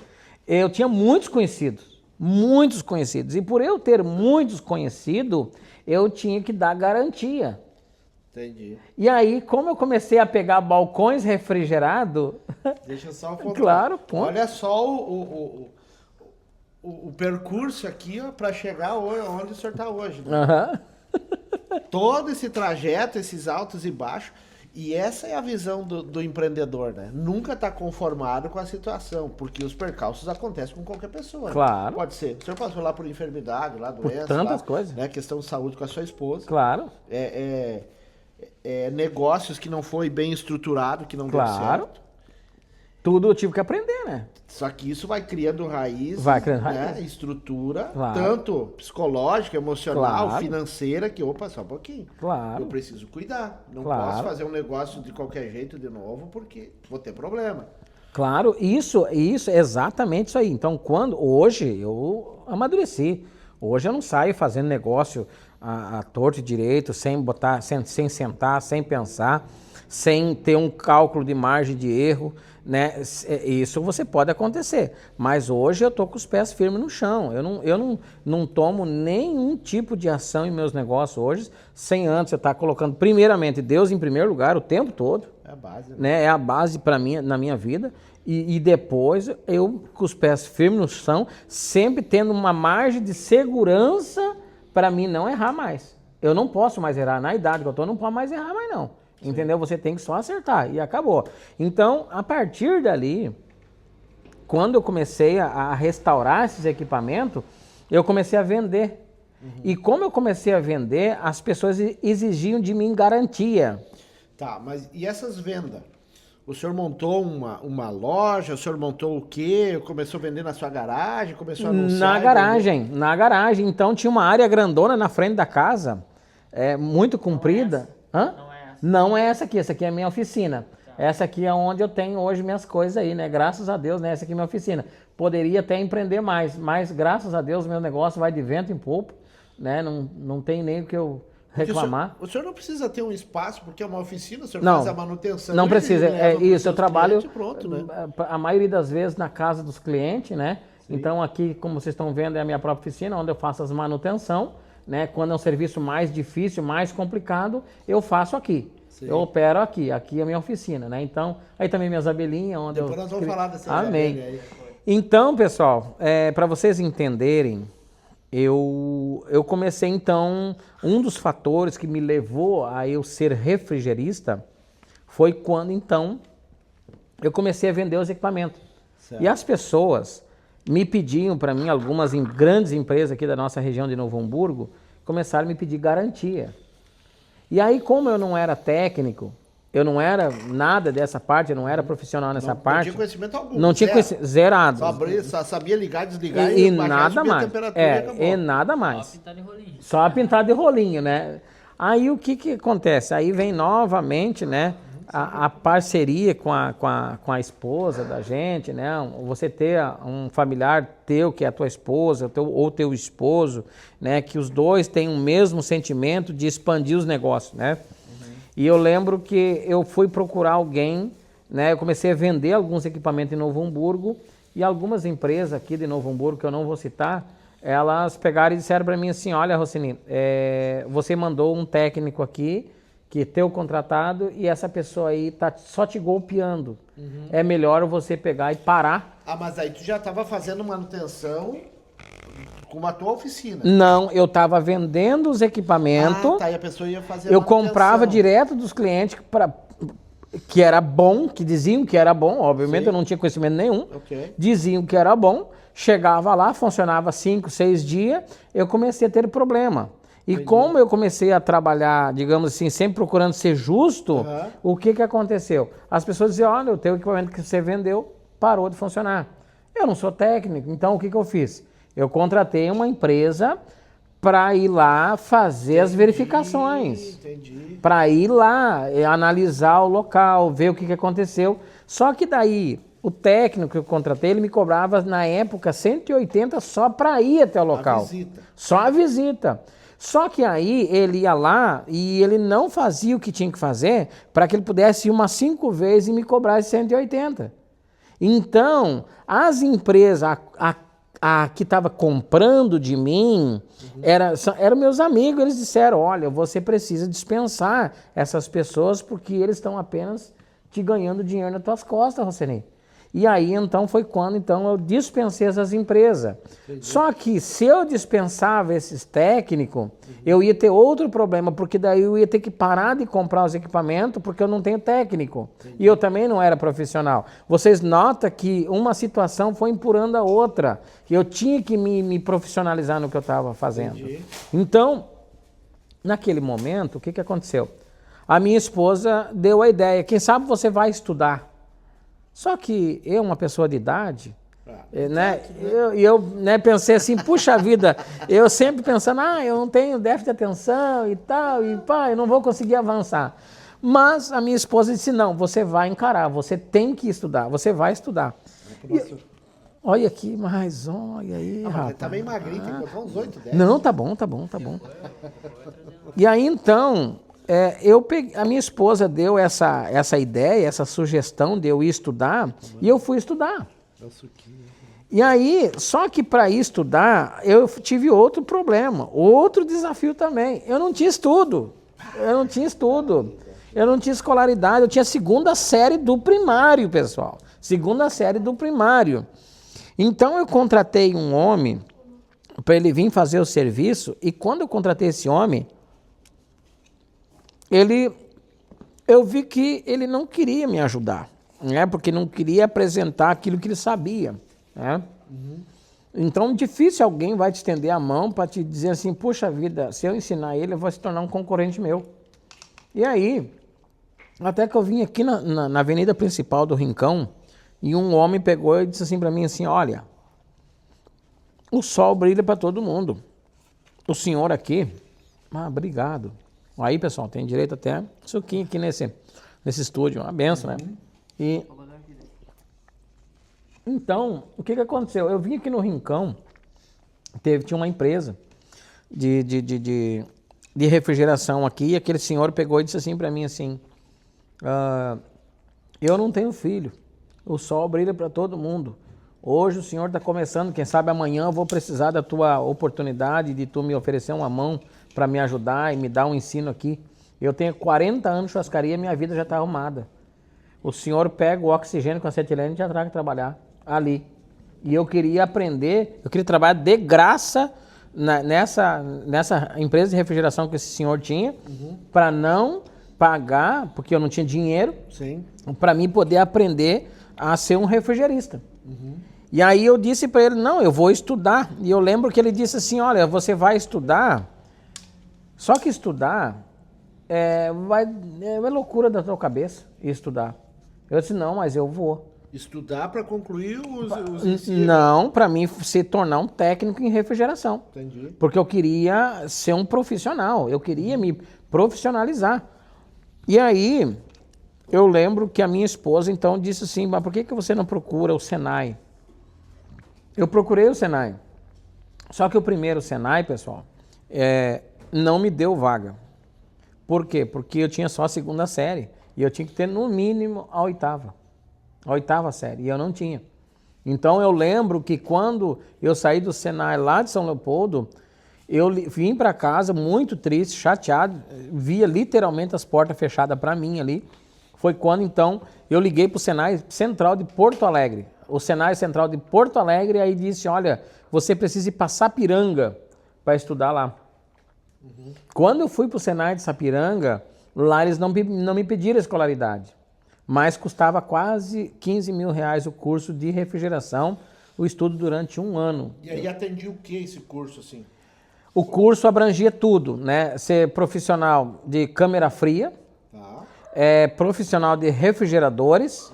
Eu tinha muitos conhecidos. E por eu ter muitos conhecidos, eu tinha que dar garantia. Entendi. E aí, como eu comecei a pegar balcões refrigerados... Deixa eu só apontar. Claro, ponto. Olha só o percurso aqui para chegar onde o senhor está hoje. Né? Aham. Todo esse trajeto, esses altos e baixos. E essa é a visão do empreendedor, né? Nunca está conformado com a situação, porque os percalços acontecem com qualquer pessoa. Né? Claro. Pode ser. O senhor passou lá por enfermidade, lá doença, tantas lá, coisas. Né? Questão de saúde com a sua esposa. Claro. Negócios que não foi bem estruturado, que não deu Claro. certo. Tudo eu tive que aprender, né? Só que isso vai criando raízes, Vai criando né? raiz. Estrutura, Claro. tanto psicológica, emocional, Claro. financeira, que, só um pouquinho. Claro. Eu preciso cuidar. Não Claro. posso fazer um negócio de qualquer jeito de novo, porque vou ter problema. Claro, isso, exatamente isso aí. Então, hoje eu amadureci. Hoje eu não saio fazendo negócio a torto e direito, sem sentar, sem pensar, sem ter um cálculo de margem de erro, né? Isso você pode acontecer. Mas hoje eu estou com os pés firmes no chão. Eu não tomo nenhum tipo de ação em meus negócios hoje, sem antes eu estar colocando primeiramente Deus em primeiro lugar o tempo todo. É a base, Né? É a base para mim, na minha vida. E depois eu, com os pés firmes no chão, sempre tendo uma margem de segurança para mim não errar mais. Eu não posso mais errar. Na idade que eu estou, não posso mais errar mais não. Sim. Entendeu? Você tem que só acertar e acabou. Então, a partir dali, quando eu comecei a restaurar esses equipamentos, eu comecei a vender. Uhum. E como eu comecei a vender, as pessoas exigiam de mim garantia. Tá, mas e essas vendas? O senhor montou uma loja, o senhor montou o quê? Começou a vender na sua garagem? Começou a anunciar? Na garagem. Então tinha uma área grandona na frente da casa, muito comprida. Hã? Não é essa aqui é a minha oficina. Tá. Essa aqui é onde eu tenho hoje minhas coisas aí, né? Graças a Deus, né? Essa aqui é minha oficina. Poderia até empreender mais, mas graças a Deus meu negócio vai de vento em popa, né? Não tem nem o que eu reclamar. O senhor não precisa ter um espaço, porque é uma oficina, o senhor não, faz a manutenção. Não precisa, isso, eu trabalho pronto, né? A maioria das vezes na casa dos clientes, né? Sim. Então aqui, como vocês estão vendo, é a minha própria oficina, onde eu faço as manutenção, né? Quando é um serviço mais difícil, mais complicado, eu faço aqui. Sim. Eu opero aqui é a minha oficina, né? Então, aí também minhas abelhinhas, onde Depois nós vamos falar dessa Amém. Abelha aí. Então, pessoal, para vocês entenderem, eu comecei então, um dos fatores que me levou a eu ser refrigerista foi quando então eu comecei a vender os equipamentos. Certo. E as pessoas me pediam para mim, algumas grandes empresas aqui da nossa região de Novo Hamburgo, começaram a me pedir garantia. E aí, como eu não era técnico, eu não era nada dessa parte, eu não era profissional nessa parte. Não tinha conhecimento algum. Não tinha conhecimento, zerado. Só sabia ligar, desligar e nada mais. A temperatura e acabou. E nada mais. Só pintar de rolinho. Só pintar de rolinho, né? Aí o que acontece? Aí vem novamente, né? A parceria com a esposa da gente, né? Você ter um familiar teu, que é a tua esposa, ou teu esposo, né? Que os dois têm o mesmo sentimento de expandir os negócios, né? E eu lembro que eu fui procurar alguém, né? Eu comecei a vender alguns equipamentos em Novo Hamburgo e algumas empresas aqui de Novo Hamburgo, que eu não vou citar, elas pegaram e disseram para mim assim, olha, Rocini, você mandou um técnico aqui, que teu contratado, e essa pessoa aí tá só te golpeando. Uhum. É melhor você pegar e parar. Ah, mas aí tu já estava fazendo manutenção com a tua oficina. Não, eu estava vendendo os equipamentos. Ah, tá, e a pessoa ia fazer eu comprava direto dos clientes que era bom, que diziam que era bom, obviamente Sim. eu não tinha conhecimento nenhum, Ok. diziam que era bom, chegava lá, funcionava 5, 6 dias, eu comecei a ter problema. E como eu comecei a trabalhar, digamos assim, sempre procurando ser justo, Aham. o que aconteceu? As pessoas diziam, olha, o teu equipamento que você vendeu parou de funcionar. Eu não sou técnico, então o que eu fiz? Eu contratei uma empresa para ir lá fazer as verificações. Entendi. Para ir lá, analisar o local, ver o que aconteceu. Só que daí, o técnico que eu contratei, ele me cobrava, na época, 180 só para ir até o local. visita. Só a visita. Só que aí ele ia lá e ele não fazia o que tinha que fazer para que ele pudesse ir umas 5 vezes e me cobrar esses 180. Então, as empresas, a que estava comprando de mim, eram meus amigos, eles disseram, olha, você precisa dispensar essas pessoas porque eles estão apenas te ganhando dinheiro nas tuas costas, Rocinei. E aí, então, foi quando então, eu dispensei essas empresas. Só que se eu dispensava esses técnicos, eu ia ter outro problema, porque daí eu ia ter que parar de comprar os equipamentos, porque eu não tenho técnico. E eu também não era profissional. Vocês notam que uma situação foi empurrando a outra. Eu tinha que me profissionalizar no que eu estava fazendo. Então, naquele momento, o que aconteceu? A minha esposa deu a ideia, quem sabe você vai estudar. Só que eu, uma pessoa de idade, né, eu pensei assim, puxa vida, eu sempre pensando, eu não tenho déficit de atenção e tal, e pá, eu não vou conseguir avançar. Mas a minha esposa disse, não, você vai encarar, você tem que estudar, você vai estudar. Olha aqui, mas olha aí, rapaz. Ele tá bem magrinho, tem que botar uns 8, 10. Não, tá bom. E aí, então, a minha esposa deu essa ideia, essa sugestão de eu ir estudar, e eu fui estudar. E aí, só que para ir estudar, eu tive outro problema, outro desafio também. Eu não tinha estudo, eu não tinha escolaridade, eu tinha 2ª série do primário, pessoal. 2ª série do primário. Então, eu contratei um homem para ele vir fazer o serviço, e quando eu contratei esse homem, eu vi que ele não queria me ajudar, né? Porque não queria apresentar aquilo que ele sabia, né? Então, difícil alguém vai te estender a mão para te dizer assim, puxa vida, se eu ensinar ele, eu vou se tornar um concorrente meu. E aí, até que eu vim aqui na avenida principal do Rincão, e um homem pegou e disse assim para mim assim, olha, o sol brilha para todo mundo. O senhor aqui, obrigado. Aí, pessoal, tem direito até suquinho aqui nesse estúdio, uma benção, né? E então, o que aconteceu? Eu vim aqui no Rincão, tinha uma empresa de refrigeração aqui, e aquele senhor pegou e disse assim para mim assim, eu não tenho filho, o sol brilha para todo mundo. Hoje o senhor está começando, quem sabe amanhã eu vou precisar da tua oportunidade de tu me oferecer uma mão para me ajudar e me dar um ensino aqui. Eu tenho 40 anos de churrascaria e minha vida já está arrumada. O senhor pega o oxigênio com acetilene e já traga trabalhar ali. E eu queria aprender, eu queria trabalhar de graça nessa empresa de refrigeração que esse senhor tinha, para não pagar, porque eu não tinha dinheiro, para mim poder aprender a ser um refrigerista. E aí eu disse para ele, não, eu vou estudar. E eu lembro que ele disse assim, olha, você vai estudar, só que estudar é loucura da tua cabeça, estudar. Eu disse, não, mas eu vou. Estudar para concluir os ensinos? Não, para mim se tornar um técnico em refrigeração. Entendi. Porque eu queria ser um profissional, eu queria me profissionalizar. E aí, eu lembro que a minha esposa então disse assim, mas por que você não procura o Senai? Eu procurei o Senai. Só que o primeiro Senai, pessoal, não me deu vaga. Por quê? Porque eu tinha só a 2ª série. E eu tinha que ter no mínimo a 8ª. A 8ª série. E eu não tinha. Então eu lembro que quando eu saí do Senai lá de São Leopoldo, eu vim para casa muito triste, chateado, via literalmente as portas fechadas para mim ali. Foi quando então eu liguei para o Senai Central de Porto Alegre. O Senai Central de Porto Alegre aí disse, olha, você precisa ir para Sapiranga para estudar lá. Quando eu fui para o Senai de Sapiranga, lá eles não me pediram escolaridade. mas custava quase 15 mil reais o curso de refrigeração, o estudo durante 1 ano. E aí atendia o que esse curso, assim? O curso abrangia tudo, né? Ser profissional de câmera fria, Tá. Profissional de refrigeradores,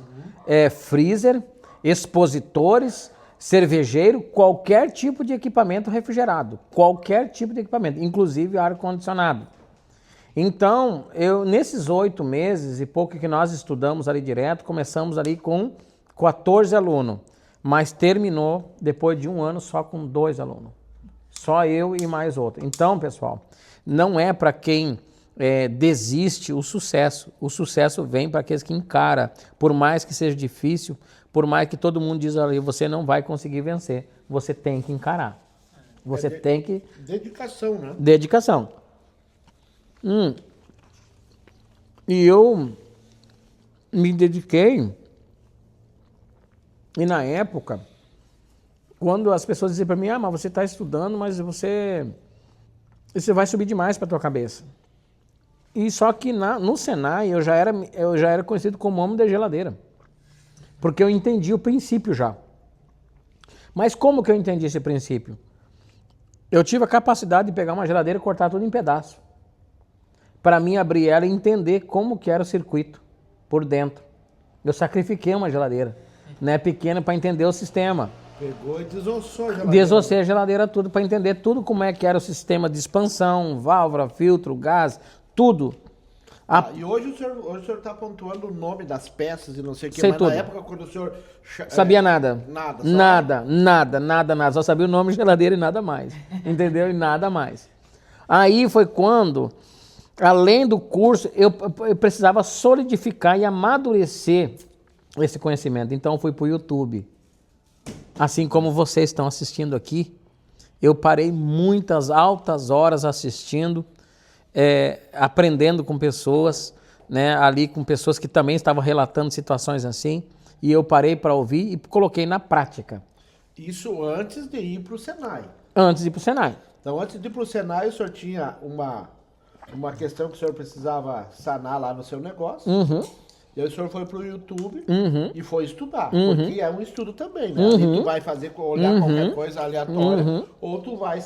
freezer, expositores, cervejeiro, qualquer tipo de equipamento refrigerado, qualquer tipo de equipamento, inclusive ar-condicionado. Então, nesses 8 meses e pouco que nós estudamos ali direto, começamos ali com 14 alunos, mas terminou depois de 1 ano só com 2 alunos. Só eu e mais outro. Então, pessoal, não é para quem desiste o sucesso. O sucesso vem para aqueles que encaram. Por mais que seja difícil, por mais que todo mundo diz ali, você não vai conseguir vencer. Você tem que encarar. Você tem que... Dedicação, né? Dedicação. E eu me dediquei, e na época, quando as pessoas diziam para mim, mas você está estudando, mas você vai subir demais para a tua cabeça. E só que no Senai eu já era conhecido como homem da geladeira, porque eu entendi o princípio já. Mas como que eu entendi esse princípio? Eu tive a capacidade de pegar uma geladeira e cortar tudo em pedaços, para mim abrir ela e entender como que era o circuito por dentro. Eu sacrifiquei uma geladeira, né, pequena, para entender o sistema. Pegou e desossou a geladeira. Desossei a geladeira tudo para entender tudo como é que era o sistema de expansão, válvula, filtro, gás, tudo. E hoje o senhor está pontuando o nome das peças e não sei o que, Sei mas tudo. na época quando o senhor... Sabia nada. Nada. Nada. Só sabia o nome de geladeira e nada mais. Entendeu? E nada mais. Aí foi quando, além do curso, eu precisava solidificar e amadurecer esse conhecimento. Então eu fui para o YouTube. Assim como vocês estão assistindo aqui, eu parei muitas altas horas assistindo, aprendendo com pessoas, né, ali com pessoas que também estavam relatando situações assim, e eu parei para ouvir e coloquei na prática. Isso antes de ir para o Senai. Antes de ir para o Senai. Então, antes de ir para o Senai, o senhor tinha uma questão que o senhor precisava sanar lá no seu negócio. Uhum. E aí o senhor foi pro YouTube e foi estudar, Uhum. porque é um estudo também, né? Ali tu vai olhar qualquer coisa aleatória, ou tu vai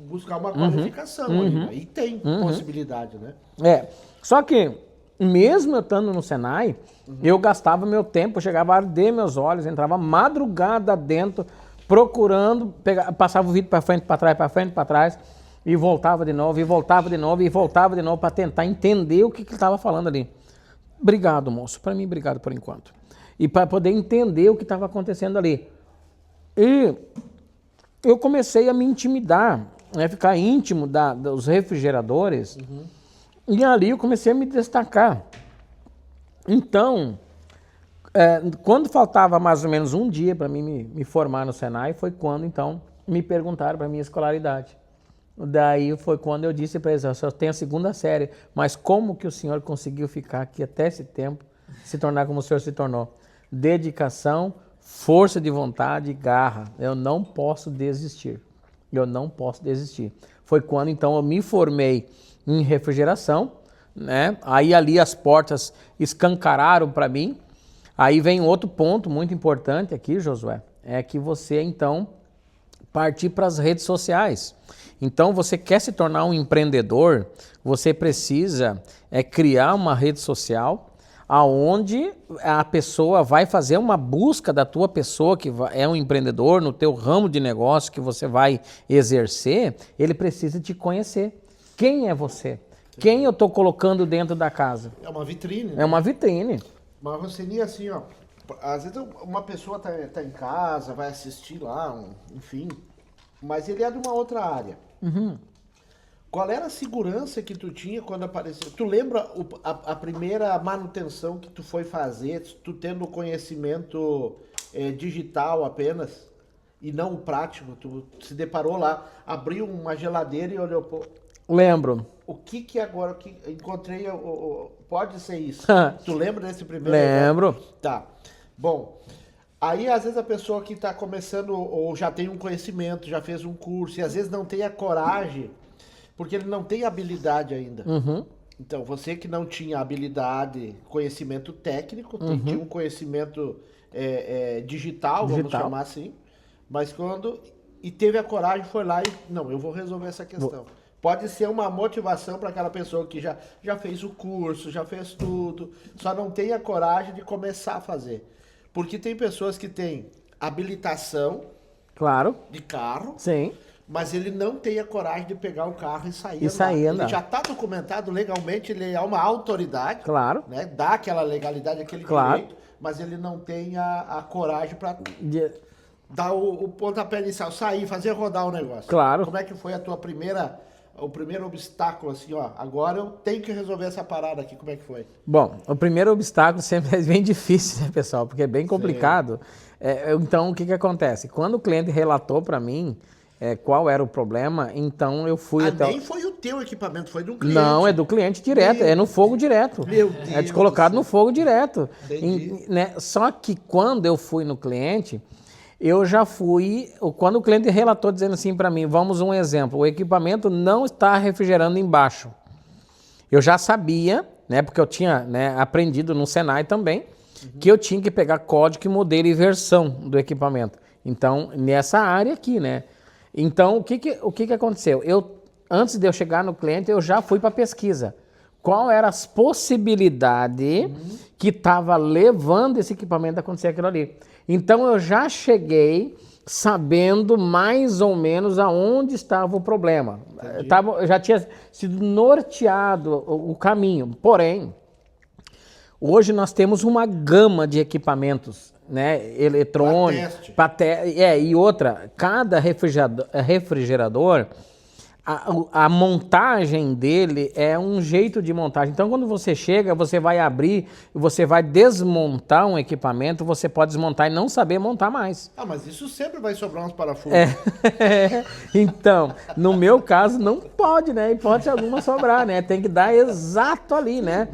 buscar uma qualificação ali, né? E tem possibilidade, né? Só que, mesmo eu estando no Senai, eu gastava meu tempo, chegava a arder meus olhos, entrava madrugada dentro, procurando, passava o vídeo para frente, para trás, e voltava de novo, para tentar entender o que ele estava falando ali. Obrigado, moço. Para mim, obrigado por enquanto. E para poder entender o que estava acontecendo ali. E eu comecei a me intimidar, né, ficar íntimo dos refrigeradores. E ali eu comecei a me destacar. Então, quando faltava mais ou menos um dia para mim me formar no Senai, foi quando, então, me perguntaram para a minha escolaridade. Daí foi quando eu disse para eles, eu só tenho a 2ª série, mas como que o senhor conseguiu ficar aqui até esse tempo, se tornar como o senhor se tornou? Dedicação, força de vontade e garra. Eu não posso desistir. Foi quando então eu me formei em refrigeração, né? Aí ali as portas escancararam para mim. Aí vem outro ponto muito importante aqui, Josué, é que você então partir para as redes sociais. Então, você quer se tornar um empreendedor, você precisa criar uma rede social aonde a pessoa vai fazer uma busca da tua pessoa que é um empreendedor no teu ramo de negócio que você vai exercer, ele precisa te conhecer. Quem é você? Quem eu estou colocando dentro da casa? É uma vitrine. É uma vitrine. Mas você seria assim, ó, às vezes uma pessoa tá em casa, vai assistir lá, enfim, mas ele é de uma outra área. Qual era a segurança que tu tinha quando apareceu? Tu lembra a primeira manutenção que tu foi fazer, tu tendo o conhecimento digital apenas e não o prático? Tu se deparou lá, abriu uma geladeira e olhou, pô, lembro. O que agora que encontrei, pode ser isso? Tu lembra desse primeiro? Lembro. Tá. Bom, aí às vezes a pessoa que está começando ou já tem um conhecimento, já fez um curso e às vezes não tem a coragem, porque ele não tem habilidade ainda. Então, você que não tinha habilidade, conhecimento técnico, tinha um conhecimento digital, vamos chamar assim, mas quando... E teve a coragem, foi lá e... Não, eu vou resolver essa questão. Pode ser uma motivação para aquela pessoa que já fez o curso, já fez tudo, só não tem a coragem de começar a fazer. Porque tem pessoas que têm habilitação Claro. de carro, Sim. mas ele não tem a coragem de pegar o carro e sair E sair andar. Ele já está documentado legalmente, ele é uma autoridade, Claro. né? Dá aquela legalidade, aquele Claro. direito, mas ele não tem a coragem para De- dar o pontapé inicial, sair, fazer rodar o negócio. Claro. Como é que foi o primeiro obstáculo, assim, ó, agora eu tenho que resolver essa parada aqui, como é que foi? Bom, o primeiro obstáculo sempre é bem difícil, né, pessoal? Porque é bem complicado. Então, o que acontece? Quando o cliente relatou para mim qual era o problema, então eu fui até... Nem foi o teu equipamento, foi do cliente. Não, é do cliente direto, é no fogo direto. Meu Deus É colocado no fogo direto. Entendi. Né? Só que quando eu fui no cliente, eu já fui... Quando o cliente relatou dizendo assim para mim, vamos um exemplo, o equipamento não está refrigerando embaixo. Eu já sabia, né, porque eu tinha, né, aprendido no Senai também, que eu tinha que pegar código, modelo e versão do equipamento. Então, nessa área aqui, né? Então, o que aconteceu? Antes de eu chegar no cliente, eu já fui para pesquisa. Qual eram as possibilidades que estava levando esse equipamento a acontecer aquilo ali? Então, eu já cheguei sabendo mais ou menos aonde estava o problema. Já tinha sido norteado o caminho. Porém, hoje nós temos uma gama de equipamentos, né, eletrônicos, e outra, cada refrigerador, a montagem dele é um jeito de montagem. Então, quando você chega, você vai abrir, você vai desmontar um equipamento, você pode desmontar e não saber montar mais. Ah, mas isso sempre vai sobrar uns parafusos. Então, no meu caso, não pode, né? Hipótese alguma sobrar, né? Tem que dar exato ali, né?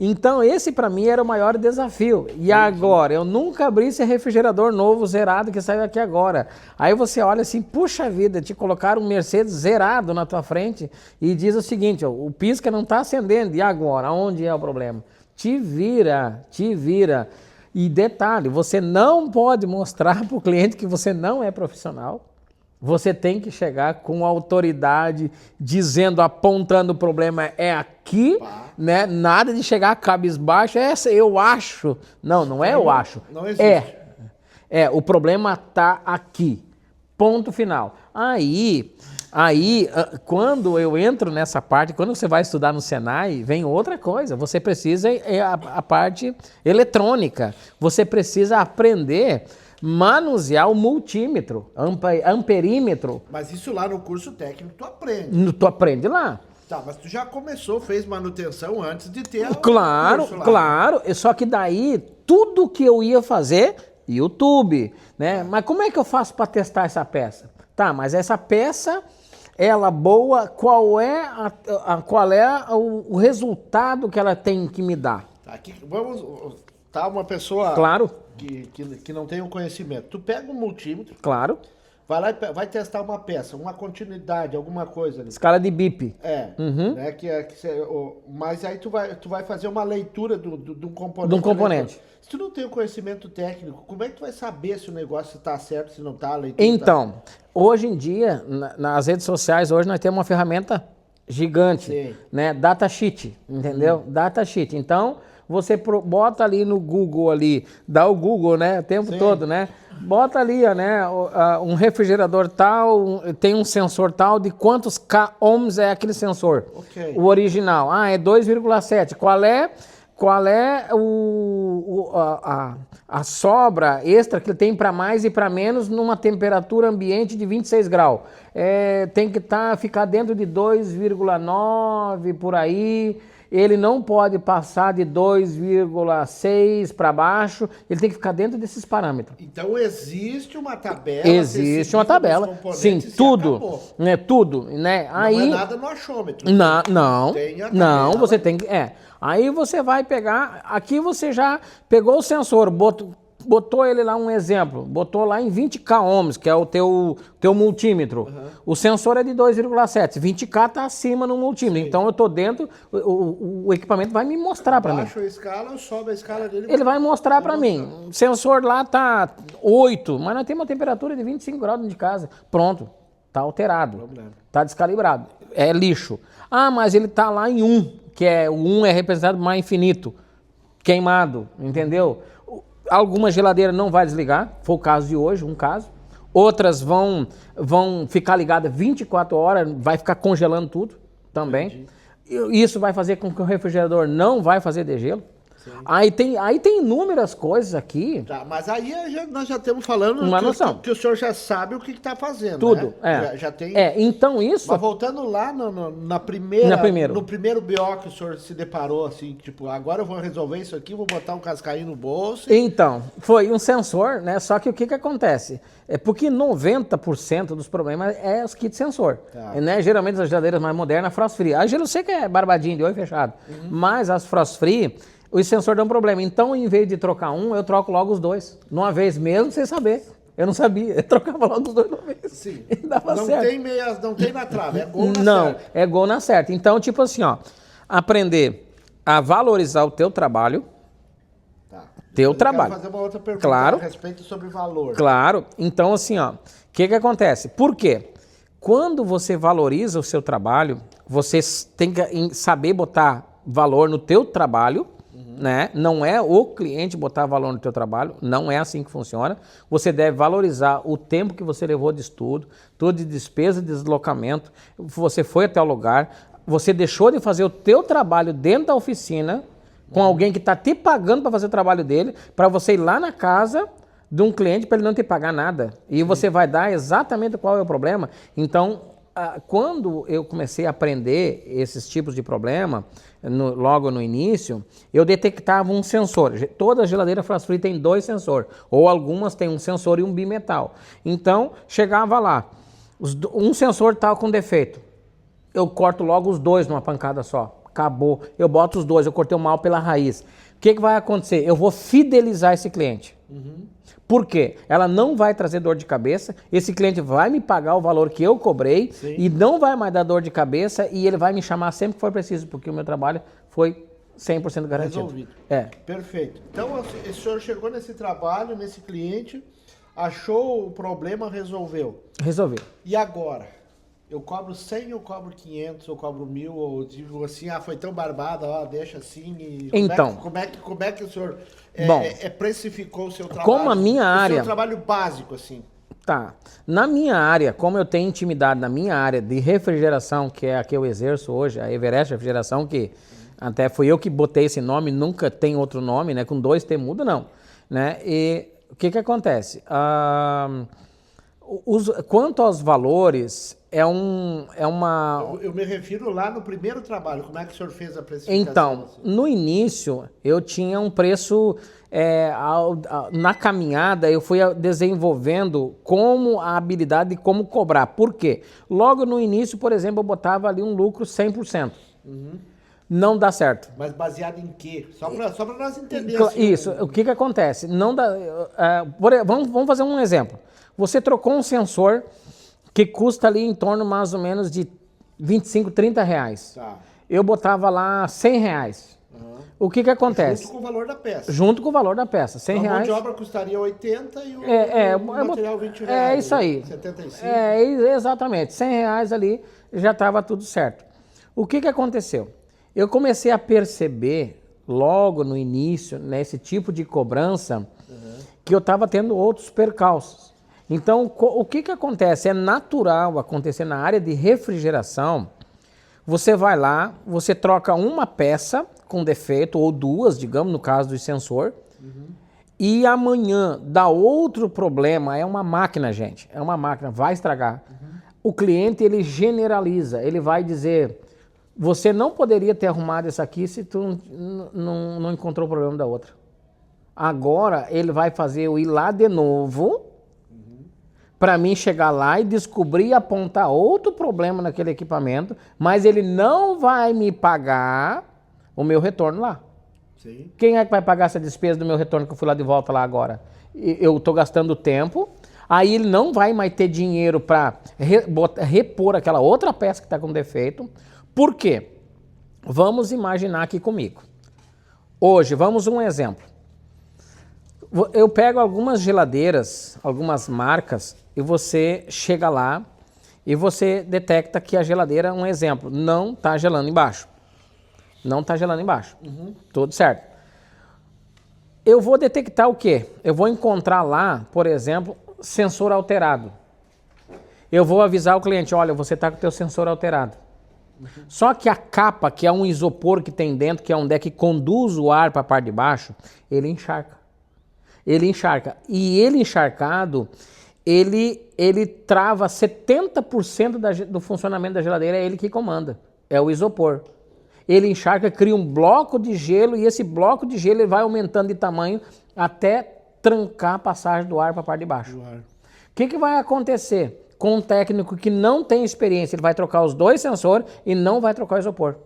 Então, esse para mim era o maior desafio. E agora, eu nunca abri esse refrigerador novo, zerado, que saiu aqui agora. Aí você olha assim, puxa vida, te colocaram um Mercedes zerado na tua frente e diz o seguinte, ó, o pisca não está acendendo, e agora? Onde é o problema? Te vira. E detalhe, você não pode mostrar para o cliente que você não é profissional. Você tem que chegar com autoridade, dizendo, apontando o problema é aqui, né? Nada de chegar cabisbaixo, essa eu acho. Não é eu acho. Não existe. O problema está aqui. Ponto final. Aí, quando eu entro nessa parte, quando você vai estudar no Senai, vem outra coisa. Você precisa, a parte eletrônica, você precisa aprender manusear o multímetro, amperímetro. Mas isso lá no curso técnico tu aprende. Tu aprende lá. Tá, mas tu já começou, fez manutenção antes de ter Claro, o curso lá. claro. Só que daí, tudo que eu ia fazer, YouTube, né? Mas como é que eu faço para testar essa peça? Tá, mas essa peça, ela boa, qual é o resultado que ela tem que me dar? Aqui, tá uma pessoa Claro, que não tem o conhecimento. Tu pega um multímetro, claro. vai lá e vai testar uma peça, uma continuidade, alguma coisa ali. Escala de BIP. Né, mas aí tu vai fazer uma leitura de um componente. De um componente. Se tu não tem o conhecimento técnico, como é que tu vai saber se o negócio está certo, se não está, a leitura Então, hoje em dia, nas redes sociais, hoje nós temos uma ferramenta gigante, Sim. né? Datasheet, entendeu? Datasheet. Então, você bota ali no Google ali, dá o Google, né? O tempo Sim. todo, né? Bota ali, né? Um refrigerador tal, tem um sensor tal, de quantos ohms é aquele sensor? Ok. O original. É 2,7. Qual é a sobra extra que ele tem para mais e para menos numa temperatura ambiente de 26 graus? Tem que ficar dentro de 2,9 por aí. Ele não pode passar de 2,6 para baixo. Ele tem que ficar dentro desses parâmetros. Então existe uma tabela. Existe uma tabela. Sim, tudo. Né, tudo. Né? Não é nada no achômetro. Não, você tem que... Aí você vai pegar... Aqui você já pegou o sensor, botou ele lá um exemplo, botou lá em 20K ohms, que é o teu multímetro. O sensor é de 2,7, 20K está acima no multímetro. Sim. Então eu estou dentro, o equipamento vai me mostrar para mim. Baixa a escala ou sobe a escala dele? Ele vai mostrar para mim. O sensor lá está 8, mas nós temos uma temperatura de 25 graus dentro de casa. Pronto, está alterado, está descalibrado, é lixo. Ah, mas ele está lá em 1, que é o 1 é representado mais infinito, queimado, entendeu? Algumas geladeiras não vai desligar, foi o caso de hoje, um caso. Outras vão ficar ligadas 24 horas, vai ficar congelando tudo também. Entendi. Isso vai fazer com que o refrigerador não vai fazer degelo. Aí tem inúmeras coisas aqui. Tá, mas aí nós já estamos falando uma noção. Que o senhor já sabe o que está fazendo. Tudo. Né? Já tem. Então isso. Mas voltando lá no primeiro BO que o senhor se deparou, assim, tipo, agora eu vou resolver isso aqui, vou botar um cascainho no bolso. Então, foi um sensor, né? Só que o que acontece? É porque 90% dos problemas é os kits sensor. Tá. Né? Geralmente as geladeiras mais modernas, frost free. A gelo seco é barbadinho de olho fechado. Mas as frost free, os sensores dão problema. Então, em vez de trocar um, eu troco logo os dois. Numa vez mesmo, sem saber. Eu não sabia. Eu trocava logo os dois de uma vez. Sim. Dava não certo. Não tem na trave, é gol na certa. Não, é gol na certa. Então, tipo assim, ó, aprender a valorizar o teu trabalho. Tá. Teu trabalho. Quero fazer uma outra pergunta a respeito sobre valor. Claro. Então, assim, ó, o que acontece? Por quê? Quando você valoriza o seu trabalho, você tem que saber botar valor no teu trabalho, né? Não é o cliente botar valor no teu trabalho, não é assim que funciona. Você deve valorizar o tempo que você levou de estudo, tudo de despesa de deslocamento, você foi até o lugar, você deixou de fazer o teu trabalho dentro da oficina, com alguém que está te pagando para fazer o trabalho dele, para você ir lá na casa de um cliente para ele não te pagar nada. E você vai dar exatamente qual é o problema. Então, quando eu comecei a aprender esses tipos de problema, logo no início, eu detectava um sensor. Toda geladeira frost free tem 2 sensores, ou algumas têm um sensor e um bimetal. Então, chegava lá, um sensor estava com defeito, eu corto logo os 2 numa pancada só. Acabou. Eu boto os 2, eu cortei o mal pela raiz. O que vai acontecer? Eu vou fidelizar esse cliente. Por quê? Ela não vai trazer dor de cabeça, esse cliente vai me pagar o valor que eu cobrei. Sim. E não vai mais dar dor de cabeça e ele vai me chamar sempre que for preciso, porque o meu trabalho foi 100% garantido. Resolvido. Perfeito. Então, o senhor chegou nesse trabalho, nesse cliente, achou o problema, resolveu. Resolveu. E agora? Eu cobro 100, eu cobro 500, eu cobro 1.000, ou digo assim, foi tão barbada, deixa assim. E então. Como é que o senhor precificou o seu trabalho? Como a minha área... O seu trabalho básico, assim. Tá. Na minha área, como eu tenho intimidade na minha área de refrigeração, que é a que eu exerço hoje, a Everest Refrigeração, que até fui eu que botei esse nome, nunca tem outro nome, né? Com 2 T muda, não. Né? E o que acontece? Quanto aos valores, Eu me refiro lá no primeiro trabalho, como é que o senhor fez a precificação? Então, assim? No início, eu tinha um preço, na caminhada, eu fui desenvolvendo como a habilidade de como cobrar. Por quê? Logo no início, por exemplo, eu botava ali um lucro 100%. Não dá certo. Mas baseado em quê? Só para nós entendermos. Assim, isso, o que acontece? Não dá, vamos fazer um exemplo. Você trocou um sensor que custa ali em torno mais ou menos de 25, 30 reais. Tá. Eu botava lá 100 reais. O que acontece? Junto com o valor da peça. Junto com o valor da peça, 100 reais. A mão de obra custaria 80 e o material 20 reais. É isso aí. 75. Exatamente. 100 reais ali já estava tudo certo. O que aconteceu? Eu comecei a perceber logo no início, nesse tipo de cobrança, que eu estava tendo outros percalços. Então, o que acontece? É natural acontecer na área de refrigeração. Você vai lá, você troca uma peça com defeito, ou 2, digamos, no caso do sensor, e amanhã dá outro problema. É uma máquina, gente. É uma máquina, vai estragar. O cliente, ele generaliza, ele vai dizer, você não poderia ter arrumado isso aqui se tu não encontrou o problema da outra. Agora, ele vai fazer eu ir lá de novo, para mim chegar lá e descobrir e apontar outro problema naquele equipamento, mas ele não vai me pagar o meu retorno lá. Sim. Quem é que vai pagar essa despesa do meu retorno que eu fui lá de volta lá agora? Eu estou gastando tempo, aí ele não vai mais ter dinheiro para repor aquela outra peça que está com defeito. Por quê? Vamos imaginar aqui comigo. Hoje, vamos um exemplo. Eu pego algumas geladeiras, algumas marcas, e você chega lá e você detecta que a geladeira, um exemplo, não está gelando embaixo. Não está gelando embaixo. Tudo certo. Eu vou detectar o quê? Eu vou encontrar lá, por exemplo, sensor alterado. Eu vou avisar o cliente, olha, você está com o teu sensor alterado. Só que a capa, que é um isopor que tem dentro, que é um deck que conduz o ar para a parte de baixo, ele encharca. Ele encharca. E ele encharcado, ele trava 70% do funcionamento da geladeira, é ele que comanda. É o isopor. Ele encharca, cria um bloco de gelo e esse bloco de gelo ele vai aumentando de tamanho até trancar a passagem do ar para a parte de baixo. O que vai acontecer com um técnico que não tem experiência? Ele vai trocar os dois sensores e não vai trocar o isopor.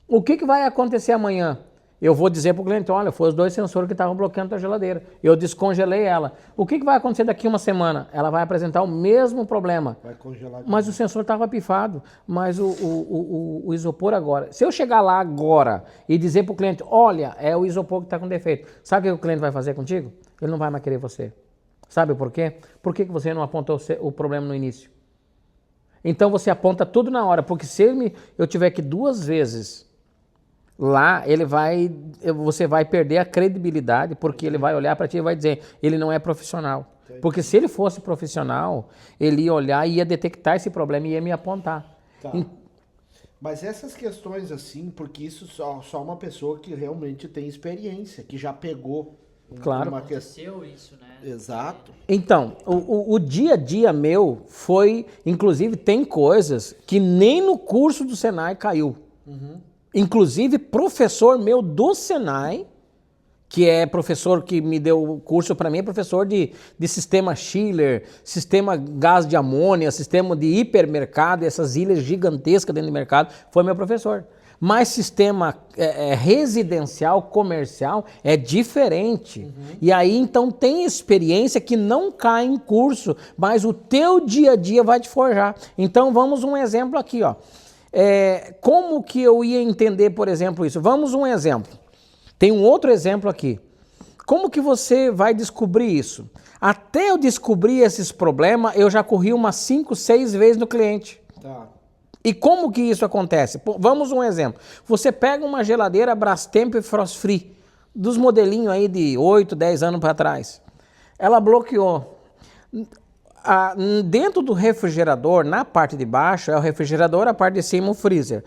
O que vai acontecer amanhã? Eu vou dizer para o cliente, olha, foi os dois sensores que estavam bloqueando a geladeira. Eu descongelei ela. O que vai acontecer daqui a uma semana? Ela vai apresentar o mesmo problema. Vai congelar. Mas o sensor estava pifado. Mas o isopor agora... Se eu chegar lá agora e dizer para o cliente, olha, é o isopor que está com defeito. Sabe o que o cliente vai fazer contigo? Ele não vai mais querer você. Sabe por quê? Por que você não apontou o problema no início? Então você aponta tudo na hora. Porque se eu tiver que 2 vezes... Lá você vai perder a credibilidade, porque ele vai olhar para ti e vai dizer, ele não é profissional. Entendi. Porque se ele fosse profissional, ele ia olhar e ia detectar esse problema e ia me apontar. Tá. Mas essas questões assim, porque isso só uma pessoa que realmente tem experiência, que já pegou claro. Uma questão. Isso, né? Exato. Então, o dia a dia meu foi, inclusive tem coisas que nem no curso do Senai caiu. Inclusive, professor meu do Senai, que é professor que me deu o curso para mim, é professor de sistema Schiller, sistema gás de amônia, sistema de hipermercado, essas ilhas gigantescas dentro do mercado, foi meu professor. Mas sistema residencial, comercial, é diferente. E aí, então, tem experiência que não cai em curso, mas o teu dia a dia vai te forjar. Então, vamos um exemplo aqui, ó. Como que eu ia entender, por exemplo, isso? Vamos um exemplo. Tem um outro exemplo aqui. Como que você vai descobrir isso? Até eu descobrir esses problemas, eu já corri umas 5, 6 vezes no cliente. Tá. E como que isso acontece? Vamos um exemplo. Você pega uma geladeira Brastemp Frost Free, dos modelinhos aí de 8, 10 anos para trás. Ela bloqueou. Dentro do refrigerador, na parte de baixo, é o refrigerador, a parte de cima o freezer.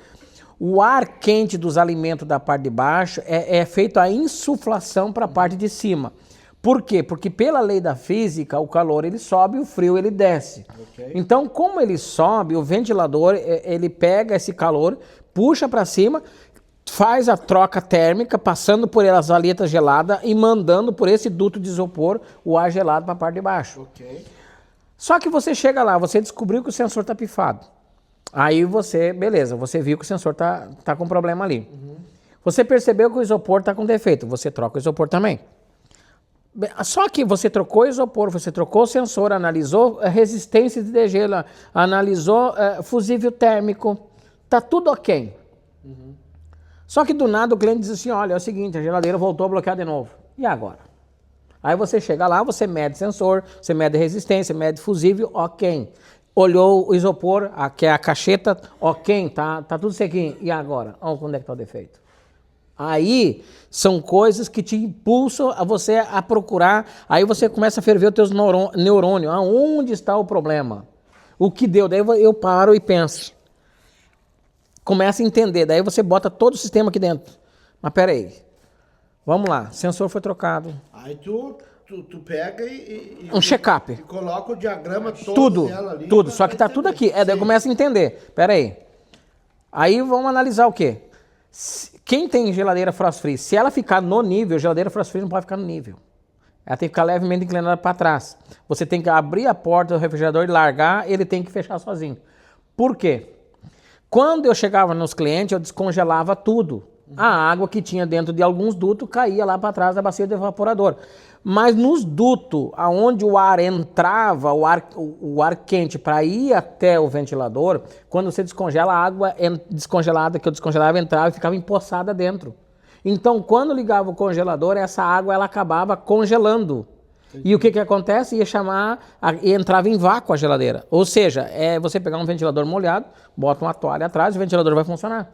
O ar quente dos alimentos da parte de baixo é feito a insuflação para a parte de cima. Por quê? Porque pela lei da física, o calor ele sobe e o frio ele desce. Okay. Então, como ele sobe, o ventilador ele pega esse calor, puxa para cima, faz a troca térmica, passando por as valetas geladas e mandando por esse duto de isopor o ar gelado para a parte de baixo. Okay. Só que você chega lá, você descobriu que o sensor está pifado. Aí beleza, você viu que o sensor tá com problema ali. Você percebeu que o isopor está com defeito, você troca o isopor também. Só que você trocou o isopor, você trocou o sensor, analisou a resistência de degelo, analisou fusível térmico, tá tudo ok. Só que do nada o cliente diz assim, olha, é o seguinte, a geladeira voltou a bloquear de novo. E agora? Aí você chega lá, você mede sensor, você mede resistência, mede fusível, ok. Olhou o isopor, que é a cacheta, ok, tá tudo sequinho. E agora? Onde é que está o defeito? Aí são coisas que te impulsam a você a procurar, aí você começa a ferver os teus neurônios. Aonde está o problema? O que deu? Daí eu paro e penso. Começa a entender, daí você bota todo o sistema aqui dentro. Mas peraí. Vamos lá, sensor foi trocado. Aí tu pega um check-up. E coloca o diagrama todo tudo, dela ali. Tudo, só que tá tudo aqui. Daí eu começo a entender. Pera aí. Aí vamos analisar o quê? Quem tem geladeira Frost Free, se ela ficar no nível, geladeira Frost Free não pode ficar no nível. Ela tem que ficar levemente inclinada para trás. Você tem que abrir a porta do refrigerador e largar, ele tem que fechar sozinho. Por quê? Quando eu chegava nos clientes, eu descongelava tudo. A água que tinha dentro de alguns dutos caía lá para trás da bacia do evaporador. Mas nos dutos, aonde o ar entrava, o ar quente para ir até o ventilador, quando você descongela, a água descongelada que eu descongelava entrava e ficava empoçada dentro. Então, quando ligava o congelador, essa água ela acabava congelando. E o que acontece? Entrava em vácuo a geladeira. Ou seja, é você pegar um ventilador molhado, bota uma toalha atrás e o ventilador vai funcionar.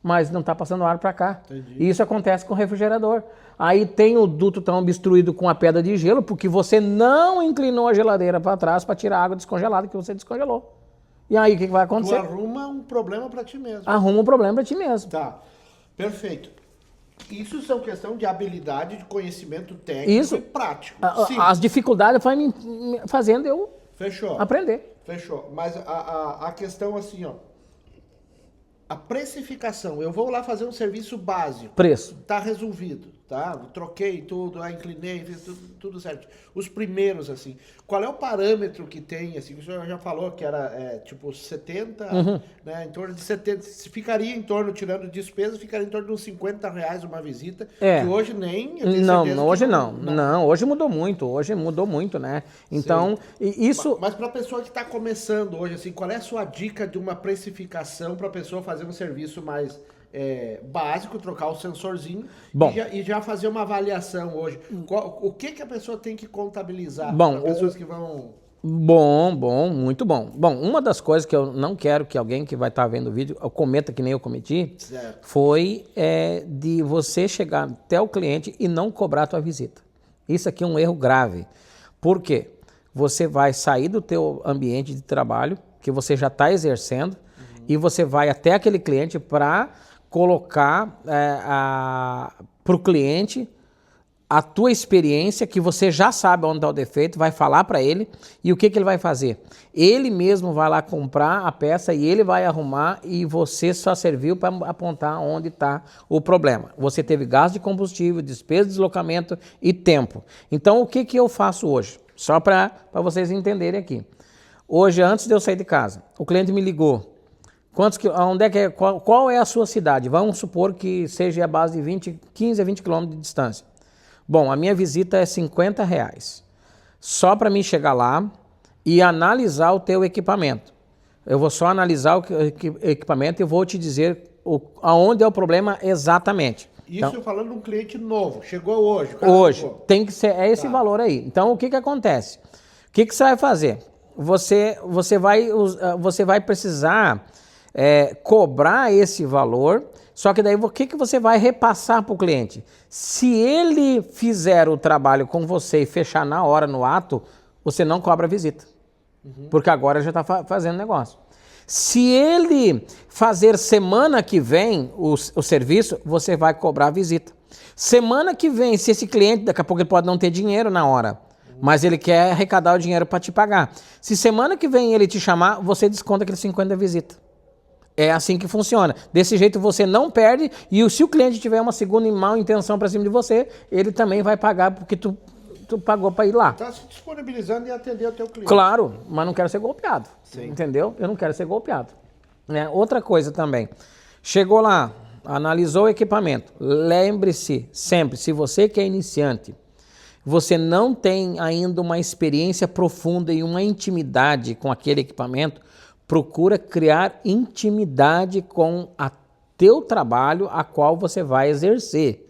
Mas não está passando ar para cá. Entendi. E isso acontece com o refrigerador. Aí tem o duto tão obstruído com a pedra de gelo, porque você não inclinou a geladeira para trás para tirar a água descongelada que você descongelou. E aí o que vai acontecer? Tu arruma um problema para ti mesmo. Arruma um problema para ti mesmo. Tá, perfeito. Isso são questão de habilidade, de conhecimento técnico e prático. As dificuldades foi me fazendo eu aprender. Fechou. Mas a questão assim, ó. A precificação, eu vou lá fazer um serviço básico. Preço. Tá resolvido, tá? Troquei tudo, inclinei, fiz tudo certo. Os primeiros, assim, qual é o parâmetro que tem, assim, o senhor já falou que era, tipo, 70, né, em torno de 70, ficaria em torno, tirando despesa, ficaria em torno de uns R$50 uma visita, que hoje nem... Hoje não, hoje mudou muito, né? Então, isso... Mas para a pessoa que está começando hoje, assim, qual é a sua dica de uma precificação para a pessoa fazer um serviço mais... básico, trocar o sensorzinho e já fazer uma avaliação hoje. O que a pessoa tem que contabilizar para pessoas que vão... Muito bom. Bom, uma das coisas que eu não quero que alguém que vai estar vendo o vídeo cometa que nem eu cometi, foi de você chegar até o cliente e não cobrar a tua visita. Isso aqui é um erro grave. Por quê? Você vai sair do teu ambiente de trabalho, que você já está exercendo, e você vai até aquele cliente para colocar para o cliente a tua experiência, que você já sabe onde está o defeito, vai falar para ele, e o que ele vai fazer? Ele mesmo vai lá comprar a peça e ele vai arrumar, e você só serviu para apontar onde está o problema. Você teve gasto de combustível, despesa de deslocamento e tempo. Então, o que eu faço hoje? Só para vocês entenderem aqui. Hoje, antes de eu sair de casa, o cliente me ligou. Qual é a sua cidade? Vamos supor que seja a base de 15 a 20 quilômetros de distância. Bom, a minha visita é R$50. Só para mim chegar lá e analisar o teu equipamento. Eu vou só analisar o equipamento e vou te dizer aonde é o problema exatamente. Isso então, falando de um cliente novo, chegou hoje. Hoje, tem que ser esse valor aí. Então, o que acontece? O que você vai fazer? Você vai precisar... cobrar esse valor, só que daí o que você vai repassar para o cliente? Se ele fizer o trabalho com você e fechar na hora, no ato, você não cobra a visita, porque agora já está fazendo negócio. Se ele fazer semana que vem o serviço, você vai cobrar a visita. Semana que vem, se esse cliente, daqui a pouco ele pode não ter dinheiro na hora, mas ele quer arrecadar o dinheiro para te pagar. Se semana que vem ele te chamar, você desconta aqueles 50 da visita. É assim que funciona. Desse jeito você não perde, e se o cliente tiver uma segunda má intenção para cima de você, ele também vai pagar porque tu pagou para ir lá. Está se disponibilizando em atender o teu cliente. Claro, mas não quero ser golpeado. Sim. Entendeu? Eu não quero ser golpeado. Outra coisa também. Chegou lá, analisou o equipamento. Lembre-se sempre, se você que é iniciante, você não tem ainda uma experiência profunda e uma intimidade com aquele equipamento, procura criar intimidade com o teu trabalho a qual você vai exercer.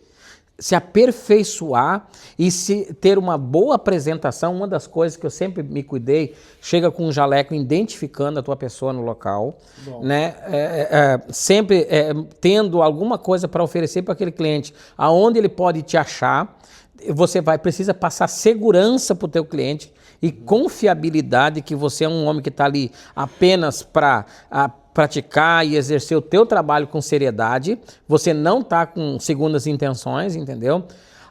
Se aperfeiçoar e se ter uma boa apresentação. Uma das coisas que eu sempre me cuidei, chega com um jaleco identificando a tua pessoa no local, né? Sempre tendo alguma coisa para oferecer para aquele cliente, aonde ele pode te achar. Você precisa passar segurança para o teu cliente e confiabilidade, que você é um homem que está ali apenas para praticar e exercer o teu trabalho com seriedade. Você não está com segundas intenções, entendeu?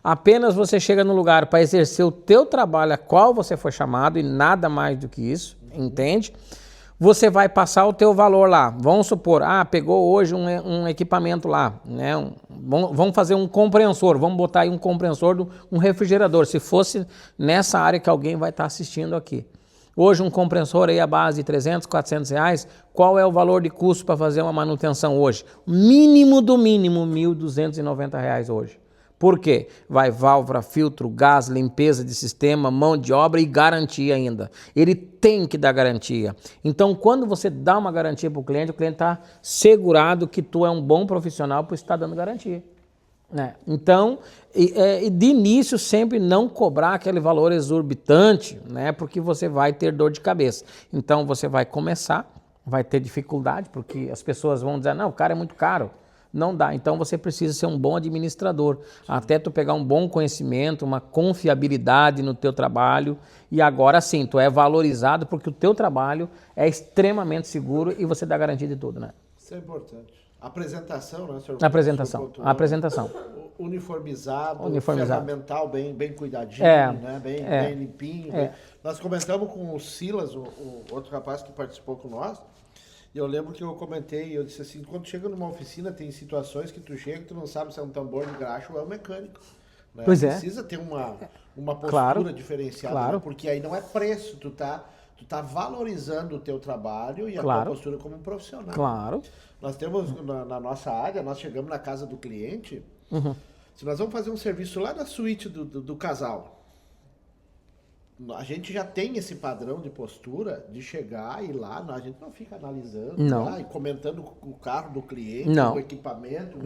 Apenas você chega no lugar para exercer o teu trabalho a qual você foi chamado e nada mais do que isso, entende? Você vai passar o teu valor lá. Vamos supor, pegou hoje um equipamento lá, né? Vamos fazer um compreensor, vamos botar aí um compreensor, um refrigerador, se fosse nessa área que alguém vai estar assistindo aqui. Hoje um compressor aí à base de 300, 400 reais, qual é o valor de custo para fazer uma manutenção hoje? Mínimo do mínimo, R$ 1.290 hoje. Por quê? Vai válvula, filtro, gás, limpeza de sistema, mão de obra e garantia ainda. Ele tem que dar garantia. Então, quando você dá uma garantia para o cliente está segurado que tu é um bom profissional por estar dando garantia. Né? Então, de início, sempre não cobrar aquele valor exorbitante, né? Porque você vai ter dor de cabeça. Então, você vai começar, vai ter dificuldade, porque as pessoas vão dizer, não, o cara é muito caro. Não dá. Então, você precisa ser um bom administrador, até tu pegar um bom conhecimento, uma confiabilidade no teu trabalho. E agora sim, tu é valorizado porque o teu trabalho é extremamente seguro e você dá garantia de tudo, né? Isso é importante. Apresentação, né, senhor? Apresentação. Uniformizado, ferramental bem cuidadinho, né? Bem limpinho. Nós comentamos com o Silas, o outro rapaz que participou com nós, e eu lembro que eu comentei, eu disse assim, quando chega numa oficina tem situações que tu chega e tu não sabe se é um tambor de graxa ou é um mecânico. Né? Pois é. Precisa ter uma postura diferenciada, né? Porque aí não é preço, tu tá valorizando o teu trabalho e a tua postura como um profissional. Claro. Nós temos, na nossa área, nós chegamos na casa do cliente, se nós vamos fazer um serviço lá na suíte do casal, a gente já tem esse padrão de postura de chegar e ir lá, a gente não fica analisando e comentando o carro do cliente, o equipamento,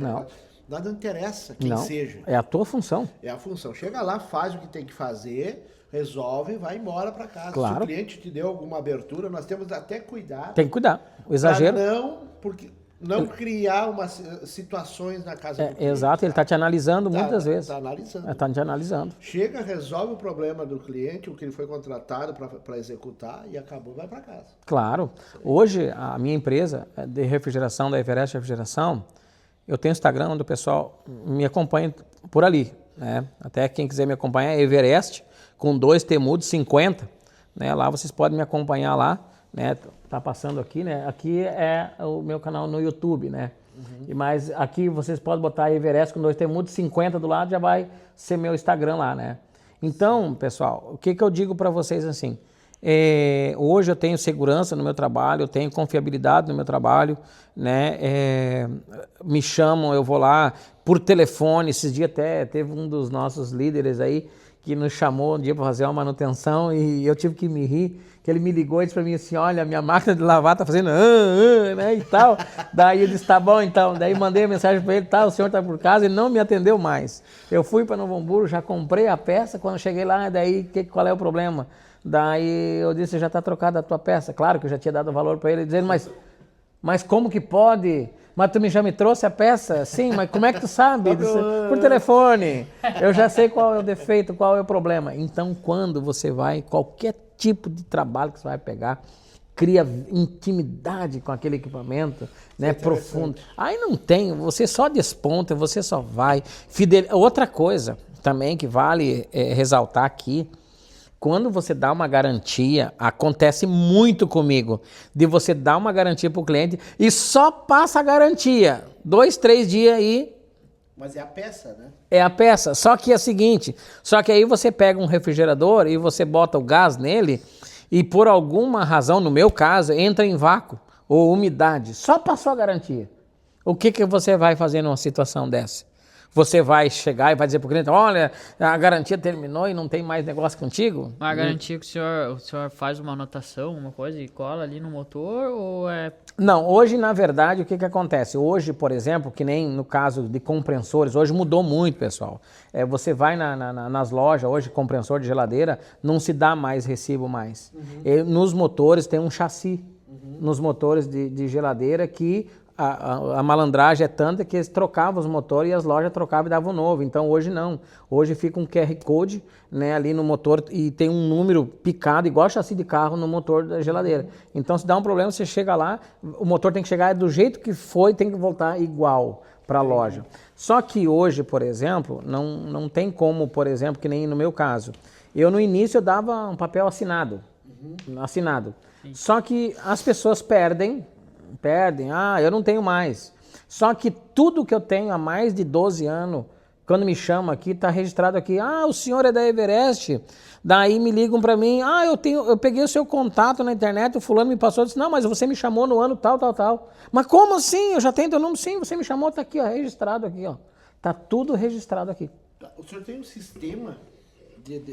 nada interessa quem seja. É a tua função. É a função. Chega lá, faz o que tem que fazer, resolve e vai embora para casa. Claro. Se o cliente te deu alguma abertura, nós temos até cuidado. Tem que cuidar. O exagero. Não criar situações na casa do cliente. Exato, ele está te analisando muitas vezes. Está analisando. Está te analisando. Chega, resolve o problema do cliente, o que ele foi contratado para executar e acabou, vai para casa. Claro. Hoje, a minha empresa de refrigeração, da Everest Refrigeração, eu tenho Instagram onde o pessoal me acompanha por ali. Né? Até quem quiser me acompanhar é Everest, com 2 temudos, 50. Né? Lá vocês podem me acompanhar lá. Né? Tá passando aqui, né? Aqui é o meu canal no YouTube, né? Mas aqui vocês podem botar Everest com 2 temudos, 50 do lado, já vai ser meu Instagram lá, né? Então, pessoal, o que eu digo para vocês assim? Hoje eu tenho segurança no meu trabalho, eu tenho confiabilidade no meu trabalho, né? Me chamam, eu vou lá por telefone. Esses dias até teve um dos nossos líderes aí que nos chamou um dia para fazer uma manutenção e eu tive que me rir, que ele me ligou e disse para mim assim, olha, minha máquina de lavar tá fazendo né, e tal. Daí eu disse, tá bom então. Daí mandei a mensagem para ele, tá, o senhor tá por casa, ele não me atendeu mais. Eu fui para Novo Hamburgo, já comprei a peça, quando cheguei lá, daí qual é o problema? Daí eu disse, já tá trocada a tua peça. Claro que eu já tinha dado valor para ele, dizendo, mas como que pode? Mas tu já me trouxe a peça? Sim, mas como é que tu sabe? Por telefone. Eu já sei qual é o defeito, qual é o problema. Então, quando você vai, qualquer tipo de trabalho que você vai pegar, cria intimidade com aquele equipamento, né, profundo. Aí não tem, você só desponta, você só vai. Outra coisa também que vale ressaltar aqui, quando você dá uma garantia, acontece muito comigo, de você dar uma garantia para o cliente e só passa a garantia, 2, 3 dias aí. Mas é a peça, né? É a peça, só que é o seguinte, só que aí você pega um refrigerador e você bota o gás nele e por alguma razão, no meu caso, entra em vácuo ou umidade, só passou a garantia. O que você vai fazer numa situação dessa? Você vai chegar e vai dizer para o cliente, olha, a garantia terminou e não tem mais negócio contigo? Mas a garantia que o senhor faz uma anotação, uma coisa e cola ali no motor ou é... Não, hoje na verdade o que acontece? Hoje, por exemplo, que nem no caso de compressores, hoje mudou muito, pessoal. Você vai nas lojas, hoje compressor de geladeira, não se dá mais recibo mais. Nos motores tem um chassi, nos motores de geladeira que... A malandragem é tanta que eles trocavam os motores e as lojas trocavam e davam novo. Então hoje não. Hoje fica um QR Code, né, ali no motor e tem um número picado, igual chassi de carro, no motor da geladeira. Então se dá um problema, você chega lá, o motor tem que chegar do jeito que foi, tem que voltar igual para a loja. Só que hoje, por exemplo, não tem como, por exemplo, que nem no meu caso. Eu no início eu dava um papel assinado. Sim. Só que as pessoas perdem, eu não tenho mais. Só que tudo que eu tenho há mais de 12 anos, quando me chamam aqui, tá registrado aqui, o senhor é da Everest, daí me ligam para mim, eu peguei o seu contato na internet, o fulano me passou, disse, não, mas você me chamou no ano tal. Mas como assim? Eu já tenho teu número? Sim, você me chamou, tá aqui, ó, registrado aqui, ó. Tá tudo registrado aqui. O senhor tem um sistema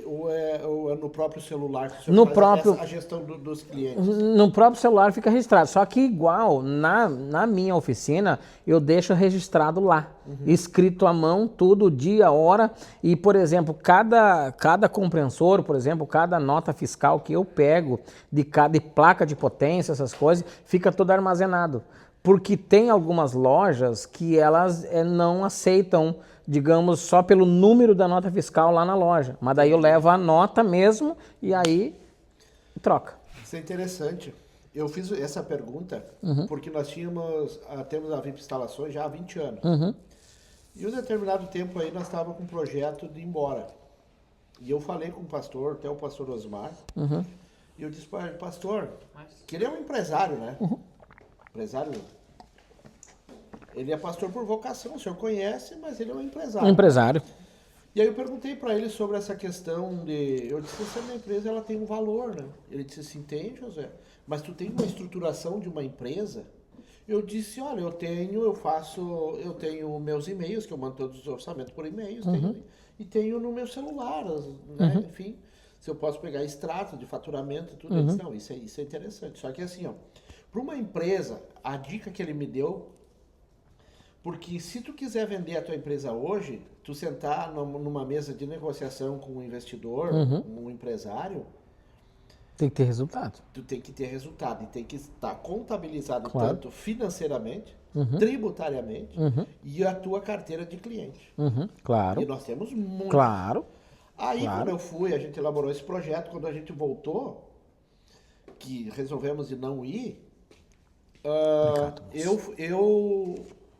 ou é no próprio celular que o senhor faz a gestão dos clientes? No próprio celular fica registrado. Só que igual, na minha oficina, eu deixo registrado lá. Escrito à mão, tudo, dia, hora. E, por exemplo, cada compreensor, por exemplo, cada nota fiscal que eu pego de placa de potência, essas coisas, fica tudo armazenado. Porque tem algumas lojas que elas não aceitam, digamos, só pelo número da nota fiscal lá na loja. Mas daí eu levo a nota mesmo e aí troca. Isso é interessante. Eu fiz essa pergunta porque nós temos a VIP Instalações já há 20 anos. E um determinado tempo aí nós estávamos com um projeto de ir embora. E eu falei com o pastor, até o pastor Osmar, e eu disse para ele, pastor, que ele é um empresário, né? Empresário. Ele é pastor por vocação, o senhor conhece, mas ele é um empresário. Empresário. E aí eu perguntei para ele sobre essa questão de... Eu disse, essa minha empresa ela tem um valor, né? Ele disse assim, tem, José, mas tu tem uma estruturação de uma empresa? Eu disse, olha, eu tenho meus e-mails, que eu mando todos os orçamentos por e-mails, e tenho no meu celular, né? Enfim, se eu posso pegar extrato de faturamento e tudo. Ele disse, não, isso é interessante. Só que assim, ó, para uma empresa, a dica que ele me deu, porque se tu quiser vender a tua empresa hoje, tu sentar numa mesa de negociação com um investidor, um empresário, tem que ter resultado. Tu tem que ter resultado e tem que estar contabilizado tanto financeiramente, tributariamente e a tua carteira de cliente. Claro. E nós temos muito. Claro. Aí quando eu fui, a gente elaborou esse projeto, quando a gente voltou, que resolvemos de não ir,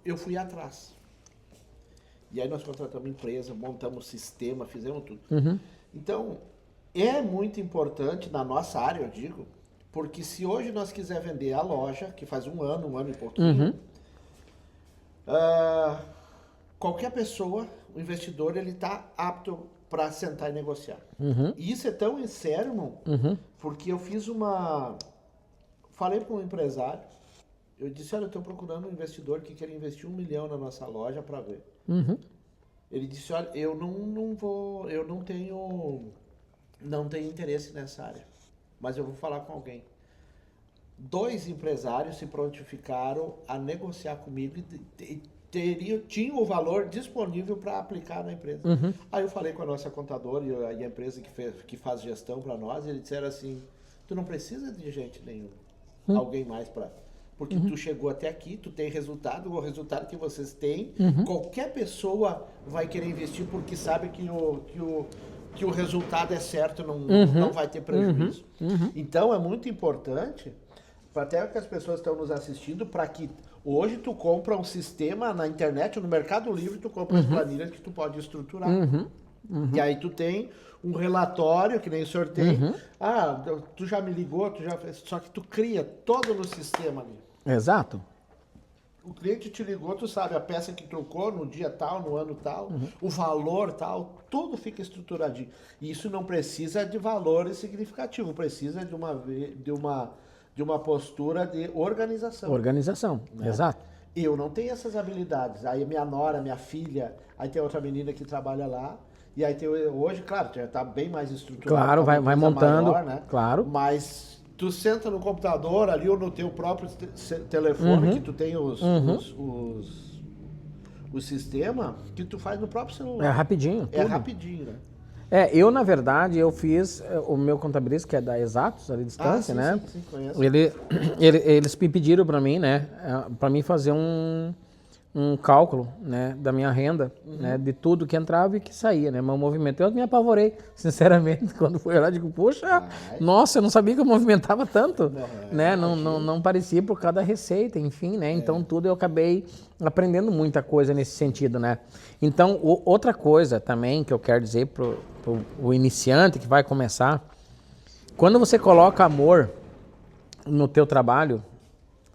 eu fui atrás. E aí nós contratamos empresa, montamos sistema, fizemos tudo. Então, é muito importante na nossa área, eu digo, porque se hoje nós quiser vender a loja, que faz um ano e pouquinho, qualquer pessoa, o investidor, ele está apto para sentar e negociar. E isso é tão sério, irmão, porque eu falei para um empresário, eu disse, olha, eu estou procurando um investidor que quer investir 1 milhão na nossa loja para ver. Ele disse, olha, eu não tenho interesse nessa área, mas eu vou falar com alguém. 2 empresários se prontificaram a negociar comigo e tinham o valor disponível para aplicar na empresa. Aí eu falei com a nossa contadora e a empresa que faz gestão para nós, e eles disseram assim, tu não precisa de gente nenhuma, alguém mais para... Porque tu chegou até aqui, tu tem resultado, o resultado que vocês têm, qualquer pessoa vai querer investir porque sabe que o resultado é certo, não vai ter prejuízo. Então é muito importante, até que as pessoas estão nos assistindo, para que hoje tu compra um sistema na internet, no Mercado Livre, tu compra as planilhas que tu pode estruturar. E aí tu tem um relatório, que nem o senhor tem. Tu já me ligou, só que tu cria todo no sistema ali. Exato. O cliente te ligou, tu sabe a peça que trocou no dia tal, no ano tal, o valor tal, tudo fica estruturadinho. E isso não precisa de valor significativo, precisa de uma postura de organização. Organização, né? Exato. Eu não tenho essas habilidades. Aí minha nora, minha filha, aí tem outra menina que trabalha lá. E aí hoje, claro, já está bem mais estruturado. Claro, vai montando, maior, né? Claro. Mas tu senta no computador ali ou no teu próprio telefone, que tu tem o sistema, que tu faz no próprio celular. É rapidinho. É rapidinho, né? Eu, na verdade, eu fiz o meu contabilista, que é da Exatos, ali à distância, sim, né? Sim, conheço. Eles me pediram para mim, né? Para mim fazer um cálculo, né, da minha renda, né, de tudo que entrava e que saía, né, meu movimento. Eu me apavorei, sinceramente, quando fui lá, digo, poxa, nossa, eu não sabia que eu movimentava tanto, né, não parecia por causa da receita, enfim, né, então tudo eu acabei aprendendo muita coisa nesse sentido, né. Então, outra coisa também que eu quero dizer pro iniciante que vai começar, quando você coloca amor no teu trabalho,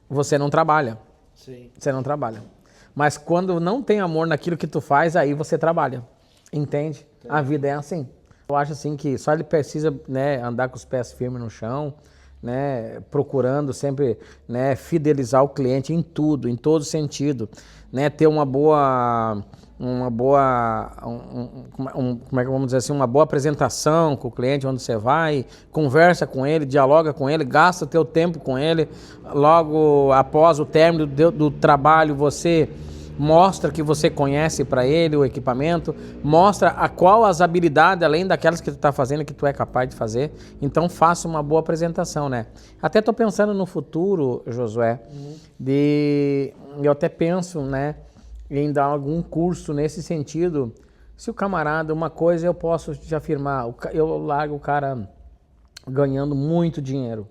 você não trabalha. Sim. Você não trabalha. Mas quando não tem amor naquilo que tu faz, aí você trabalha. Entende? A vida é assim. Eu acho assim que só ele precisa, né, andar com os pés firmes no chão, né, procurando sempre, né, fidelizar o cliente em tudo, em todo sentido, né, ter uma boa, como é que vamos dizer assim, uma boa apresentação com o cliente, onde você vai, conversa com ele, dialoga com ele, gasta teu tempo com ele. Logo após o término do trabalho, você mostra que você conhece para ele o equipamento, mostra a qual as habilidades, além daquelas que tu está fazendo, que tu é capaz de fazer. Então faça uma boa apresentação, né? Até estou pensando no futuro, Josué, eu até penso, né, em dar algum curso nesse sentido. Se o camarada, uma coisa eu posso te afirmar, eu largo o cara ganhando muito dinheiro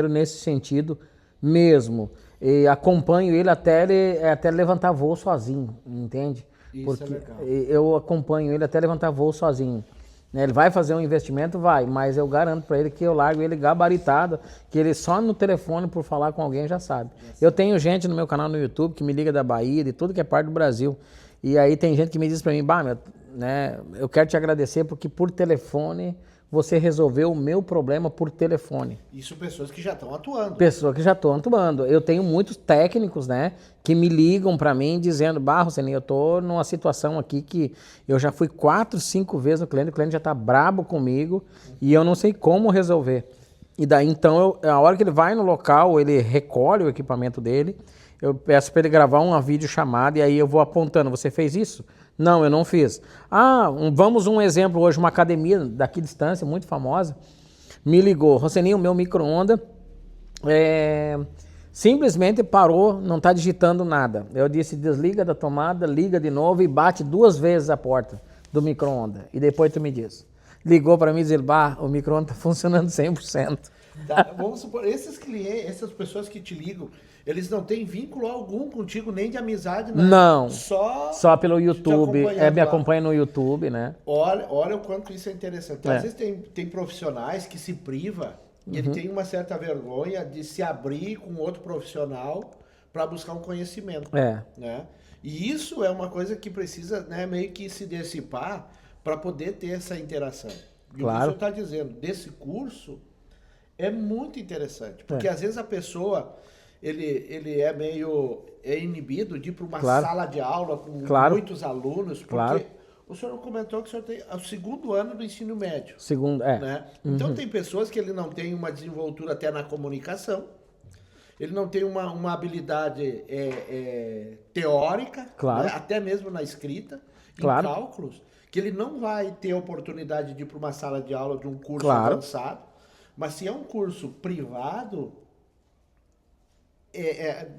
nesse sentido mesmo. E acompanho ele até levantar voo sozinho, entende? Isso porque é legal. eu acompanho ele até levantar voo sozinho. Né? Ele vai fazer um investimento? Vai, mas eu garanto para ele que eu largo ele gabaritado, que ele só no telefone por falar com alguém já sabe. Eu tenho gente no meu canal no YouTube que me liga da Bahia, de tudo que é parte do Brasil. E aí tem gente que me diz para mim, né, eu quero te agradecer porque por telefone você resolveu o meu problema por telefone. Isso pessoas que já estão atuando. Pessoas que já estão atuando. Eu tenho muitos técnicos, né, que me ligam para mim dizendo, Roseninho, eu tô numa situação aqui que eu já fui 4, 5 vezes no cliente, o cliente já tá brabo comigo e eu não sei como resolver. E daí, então, a hora que ele vai no local, ele recolhe o equipamento dele, eu peço para ele gravar uma videochamada e aí eu vou apontando, você fez isso? Não, eu não fiz. Vamos um exemplo hoje, uma academia daqui de distância, muito famosa, me ligou, Roseninho, meu micro-ondas simplesmente parou, não está digitando nada. Eu disse, desliga da tomada, liga de novo e bate 2 vezes a porta do micro-ondas. E depois tu me diz. Ligou para mim e disse, o micro-ondas está funcionando 100%. Tá, vamos supor, esses clientes, essas pessoas que te ligam, eles não têm vínculo algum contigo, nem de amizade, né? Não. Só pelo YouTube. Me acompanha no YouTube, né? Olha o quanto isso é interessante. Às vezes tem profissionais que se privam e ele tem uma certa vergonha de se abrir com outro profissional para buscar um conhecimento. Né? E isso é uma coisa que precisa, né, meio que se dissipar para poder ter essa interação. E o que o senhor está dizendo desse curso é muito interessante, porque às vezes a pessoa ele é meio inibido de ir para uma sala de aula com muitos alunos, porque o senhor comentou que o senhor tem o 2º ano do ensino médio. Né? Então tem pessoas que ele não tem uma desenvoltura até na comunicação, ele não tem uma habilidade teórica, né? Até mesmo na escrita, em cálculos, que ele não vai ter a oportunidade de ir para uma sala de aula de um curso avançado. Mas se é um curso privado,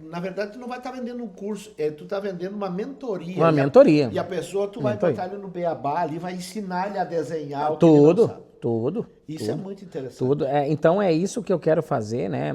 na verdade tu não vai estar vendendo um curso, tu está vendendo uma mentoria. Uma mentoria. E a pessoa, tu vai botar ele no beabá ali, vai ensinar ele a desenhar o que tudo, ele não sabe. Tudo. Isso é muito interessante. Tudo. Então é isso que eu quero fazer, né?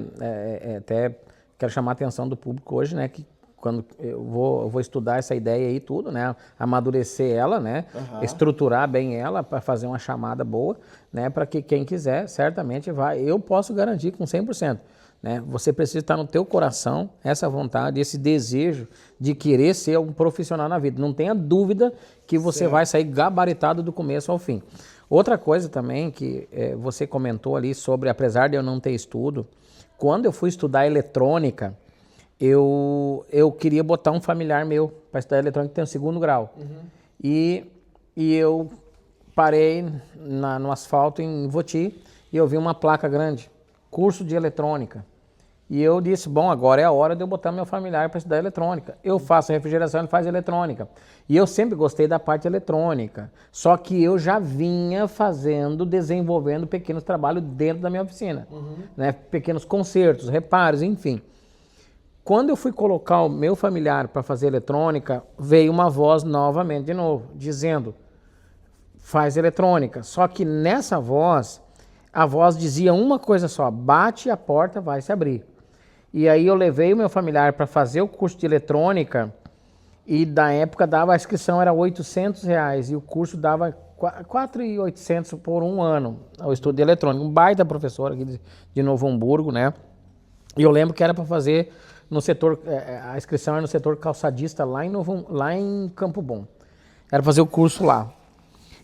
Até quero chamar a atenção do público hoje, né? Que quando eu vou estudar essa ideia aí tudo, né? Amadurecer ela, né? Estruturar bem ela para fazer uma chamada boa, né? Para que quem quiser, certamente vai. Eu posso garantir com 100%. Né? Você precisa estar no teu coração essa vontade, esse desejo de querer ser um profissional na vida. Não tenha dúvida que você vai sair gabaritado do começo ao fim. Outra coisa também que você comentou ali sobre, apesar de eu não ter estudo, quando eu fui estudar eletrônica, eu queria botar um familiar meu para estudar eletrônica, que tem o 2º grau. E eu parei no asfalto em Voti e eu vi uma placa grande, curso de eletrônica. E eu disse, agora é a hora de eu botar meu familiar para estudar eletrônica. Eu faço refrigeração, ele faz eletrônica. E eu sempre gostei da parte eletrônica. Só que eu já vinha desenvolvendo pequenos trabalhos dentro da minha oficina. Né? Pequenos consertos, reparos, enfim. Quando eu fui colocar o meu familiar para fazer eletrônica, veio uma voz novamente, de novo, dizendo, faz eletrônica. Só que nessa voz, a voz dizia uma coisa só, bate a porta, vai se abrir. E aí eu levei o meu familiar para fazer o curso de eletrônica e da época a inscrição era R$800 e o curso dava R$4.800 por um ano, o estudo de eletrônica. Um baita professor aqui de Novo Hamburgo, né? E eu lembro que era para fazer no setor, a inscrição era no setor calçadista lá em Campo Bom. Era fazer o curso lá.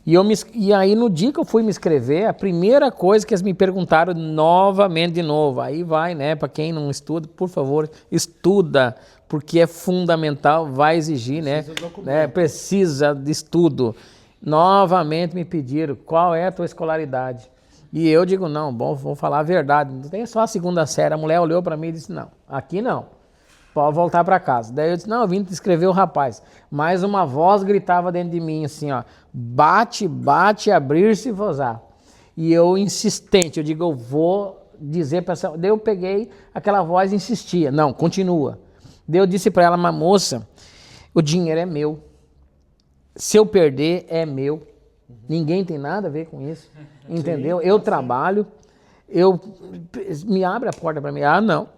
E aí no dia que eu fui me inscrever, a primeira coisa que eles me perguntaram novamente de novo, aí vai, né, para quem não estuda, por favor, estuda, porque é fundamental, vai exigir, precisa de estudo. Novamente me pediram, qual é a tua escolaridade? E eu digo, não, bom, vou falar a verdade, não tem só a segunda série. A mulher olhou para mim e disse, não, aqui não, pode voltar para casa. Daí eu disse, não, eu vim te inscrever o rapaz. Mas uma voz gritava dentro de mim assim, ó, bate, bate, abrir-se e vozar. E eu insistente, eu digo, eu vou dizer para essa... Daí eu peguei, aquela voz e insistia, não, continua. Daí eu disse para ela, mas moça, o dinheiro é meu. Se eu perder, é meu. Ninguém tem nada a ver com isso. Entendeu? Eu trabalho, me abre a porta para mim. Ah, não.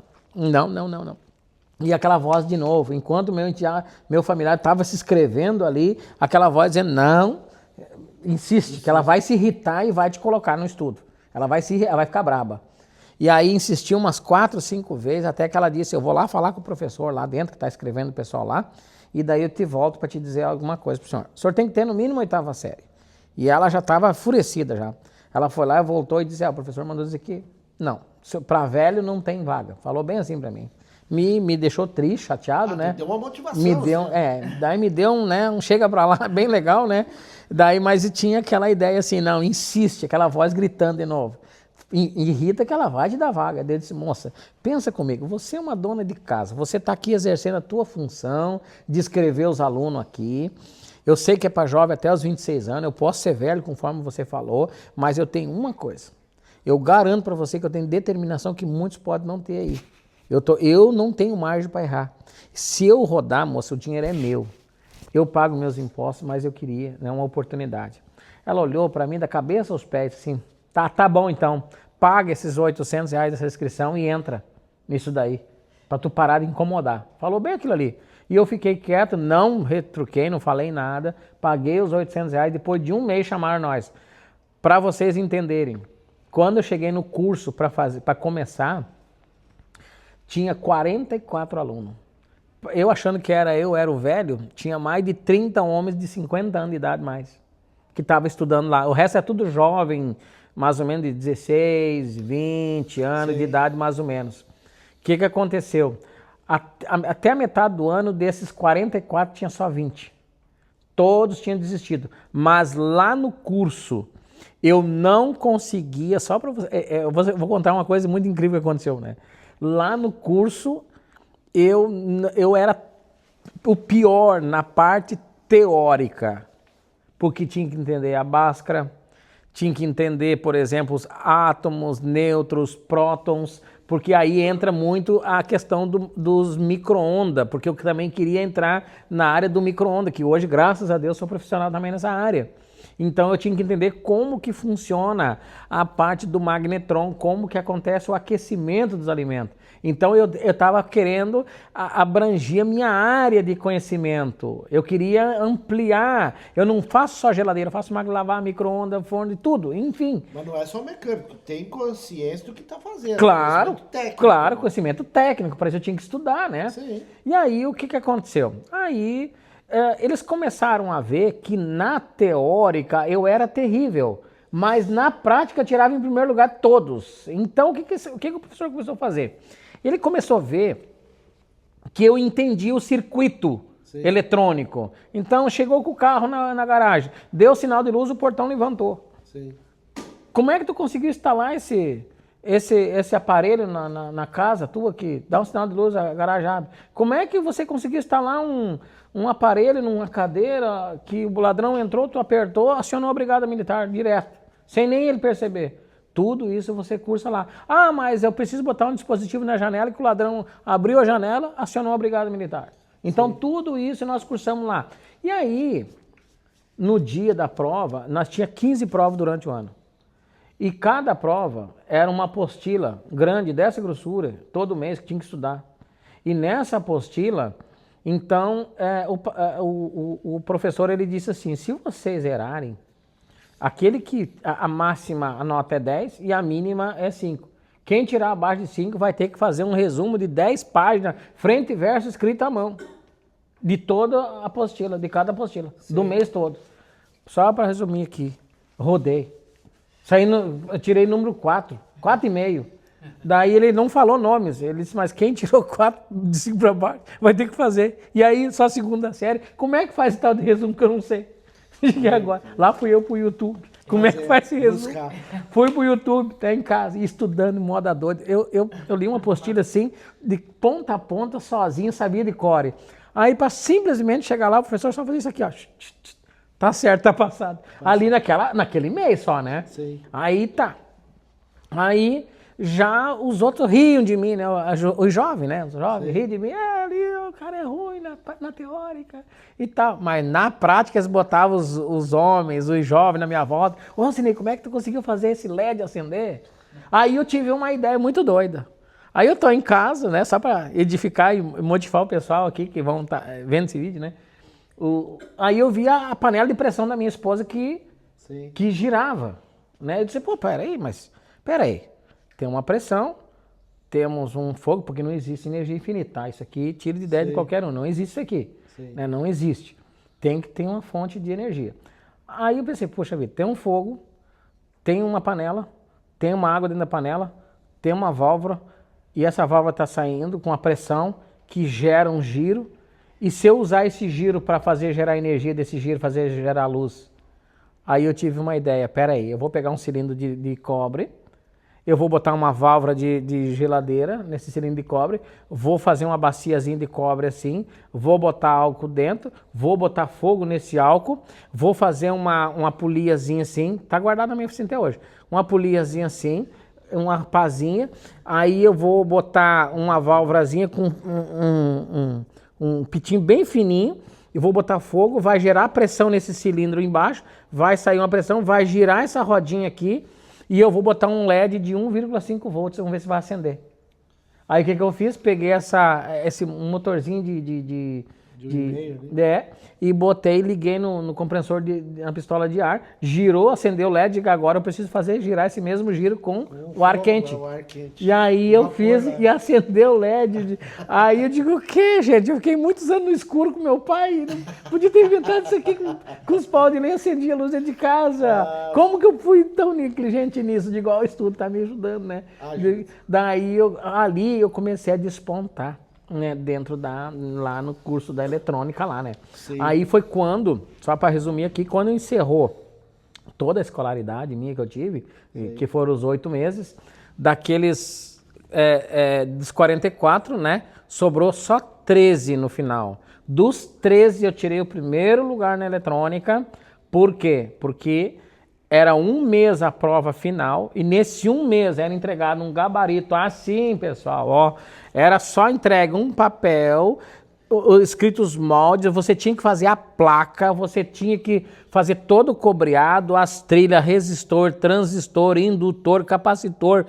E aquela voz de novo, enquanto meu familiar estava se inscrevendo ali, aquela voz dizendo, não, insiste, que ela vai se irritar e vai te colocar no estudo. Ela vai ficar braba. E aí insistiu umas 4, 5 vezes, até que ela disse, eu vou lá falar com o professor lá dentro, que está escrevendo o pessoal lá, e daí eu te volto para te dizer alguma coisa para o senhor. O senhor tem que ter no mínimo 8ª série. E ela já estava enfurecida já. Ela foi lá, voltou e disse, o professor mandou dizer que não, para velho não tem vaga. Falou bem assim para mim. Me deixou triste, chateado, né? Deu uma motivação. Daí me deu um chega para lá, bem legal, né? Daí, mas tinha aquela ideia assim, não, insiste, aquela voz gritando de novo. Irrita que ela vai te dar vaga. Daí eu disse, moça, pensa comigo, você é uma dona de casa, você está aqui exercendo a tua função de escrever os alunos aqui. Eu sei que é para jovem até os 26 anos, eu posso ser velho, conforme você falou, mas eu tenho uma coisa. Eu garanto para você que eu tenho determinação que muitos podem não ter aí. Eu não tenho margem para errar. Se eu rodar, moça, o dinheiro é meu. Eu pago meus impostos, mas eu queria, né, uma oportunidade. Ela olhou para mim da cabeça aos pés, assim, tá bom então, paga esses R$800 dessa inscrição e entra nisso daí, para tu parar de incomodar. Falou bem aquilo ali. E eu fiquei quieto, não retruquei, não falei nada, paguei os R$800, depois de um mês chamaram nós. Para vocês entenderem, quando eu cheguei no curso para começar, tinha 44 alunos. Eu achando que era o velho, tinha mais de 30 homens de 50 anos de idade mais, que estavam estudando lá. O resto é tudo jovem, mais ou menos de 16, 20 anos de idade, mais ou menos. O que aconteceu? Até a metade do ano, desses 44, tinha só 20. Todos tinham desistido. Mas lá no curso, eu não conseguia, só para você, eu vou contar uma coisa muito incrível que aconteceu, né? Lá no curso, eu era o pior na parte teórica, porque tinha que entender a Bhaskara, tinha que entender, por exemplo, os átomos, nêutrons, prótons, porque aí entra muito a questão dos micro-ondas, porque eu também queria entrar na área do micro-ondas, que hoje, graças a Deus, sou profissional também nessa área. Então eu tinha que entender como que funciona a parte do magnetron, como que acontece o aquecimento dos alimentos. Então eu estava querendo abranger a minha área de conhecimento. Eu queria ampliar. Eu não faço só geladeira, eu faço máquina de lavar, micro-ondas, forno, tudo, enfim. Mas não é só mecânico, tem consciência do que está fazendo. Claro, conhecimento técnico. Claro, conhecimento técnico, para isso eu tinha que estudar, né? Sim. E aí o que aconteceu? Aí eles começaram a ver que na teórica eu era terrível, mas na prática eu tirava em primeiro lugar todos. Então o que o professor começou a fazer? Ele começou a ver que eu entendia o circuito eletrônico. Então chegou com o carro na garagem, deu sinal de luz, o portão levantou. Sim. Como é que tu conseguiu instalar esse aparelho na casa tua que dá um sinal de luz, a garagem abre? Como é que você conseguiu instalar um aparelho numa cadeira que o ladrão entrou, tu apertou, acionou a brigada militar direto, sem nem ele perceber? Tudo isso você cursa lá. Ah, mas eu preciso botar um dispositivo na janela que o ladrão abriu a janela, acionou a brigada militar. Então tudo isso nós cursamos lá. E aí, no dia da prova, nós tínhamos 15 provas durante o ano. E cada prova era uma apostila grande, dessa grossura, todo mês que tinha que estudar. E nessa apostila, então, o professor ele disse assim, se vocês errarem, aquele que a máxima a nota é 10 e a mínima é 5. Quem tirar abaixo de 5 vai ter que fazer um resumo de 10 páginas, frente e verso, escrito à mão. De toda a apostila, de cada apostila, do mês todo. Só para resumir aqui, rodei. Eu tirei número 4,5. Daí ele não falou nomes, ele disse, mas quem tirou 4 de 5 para baixo vai ter que fazer. E aí, só a segunda série, como é que faz esse tal de resumo que eu não sei? E agora, lá fui eu pro YouTube. Como é que faz esse resumo? Fui pro YouTube, tá em casa, estudando, moda doida. Eu li uma apostila assim, de ponta a ponta, sozinho, sabia de core. Aí, para simplesmente chegar lá, o professor só fazia isso aqui, ó. Tá certo, tá passado. Ali naquele mês só, né? Sim. Aí tá. Aí já os outros riam de mim, né? Os jovens, né? Os jovens riam de mim. Ali o cara é ruim na teórica e tal. Mas na prática eles botavam os homens, os jovens na minha volta. Ô, Sinei, como é que tu conseguiu fazer esse LED acender? Aí eu tive uma ideia muito doida. Aí eu tô em casa, né, só para edificar e motivar o pessoal aqui que vão estar vendo esse vídeo, né? Aí eu vi a panela de pressão da minha esposa que girava, né? Eu disse, pô, peraí, tem uma pressão, temos um fogo, porque não existe energia infinita, tá? Isso aqui tira de ideia de qualquer um, não existe isso aqui, né? Não existe. Tem que ter uma fonte de energia. Aí eu pensei, poxa vida, tem um fogo, tem uma panela, tem uma água dentro da panela, tem uma válvula, e essa válvula está saindo com a pressão que gera um giro. E se eu usar esse giro para fazer gerar energia desse giro, fazer gerar luz? Aí eu tive uma ideia, peraí, eu vou pegar um cilindro de cobre, eu vou botar uma válvula de geladeira nesse cilindro de cobre, vou fazer uma baciazinha de cobre assim, vou botar álcool dentro, vou botar fogo nesse álcool, vou fazer uma poliazinha assim, tá guardado na minha oficina até hoje, uma poliazinha assim, uma pazinha, aí eu vou botar uma válvulazinha com um pitinho bem fininho, e vou botar fogo, vai gerar pressão nesse cilindro embaixo, vai sair uma pressão, vai girar essa rodinha aqui, e eu vou botar um LED de 1,5 volts, vamos ver se vai acender. Aí o que eu fiz? Peguei esse motorzinho e botei, liguei no compressor na pistola de ar, girou, acendeu o LED, e agora eu preciso girar esse mesmo giro com o ar quente. E aí eu fiz e acendeu o LED. Aí eu digo, o que, gente? Eu fiquei muitos anos no escuro com meu pai, não podia ter inventado isso aqui com os pau de lenha, acendia a luz dentro de casa. Como que eu fui tão negligente nisso? Digo, ó, o estudo tá me ajudando, né? Daí ali eu comecei a despontar. Né, lá no curso da eletrônica lá, né? Sim. Aí foi quando, só para resumir aqui, quando encerrou toda a escolaridade minha que eu tive, que foram os 8 meses, daqueles dos 44, né, sobrou só 13 no final. Dos 13 eu tirei o primeiro lugar na eletrônica. Por quê? Porque era 1 mês a prova final e nesse 1 mês era entregado um gabarito assim, pessoal, ó, era só entregue um papel, escrito os moldes, você tinha que fazer a placa, você tinha que fazer todo o cobreado, as trilhas, resistor, transistor, indutor, capacitor,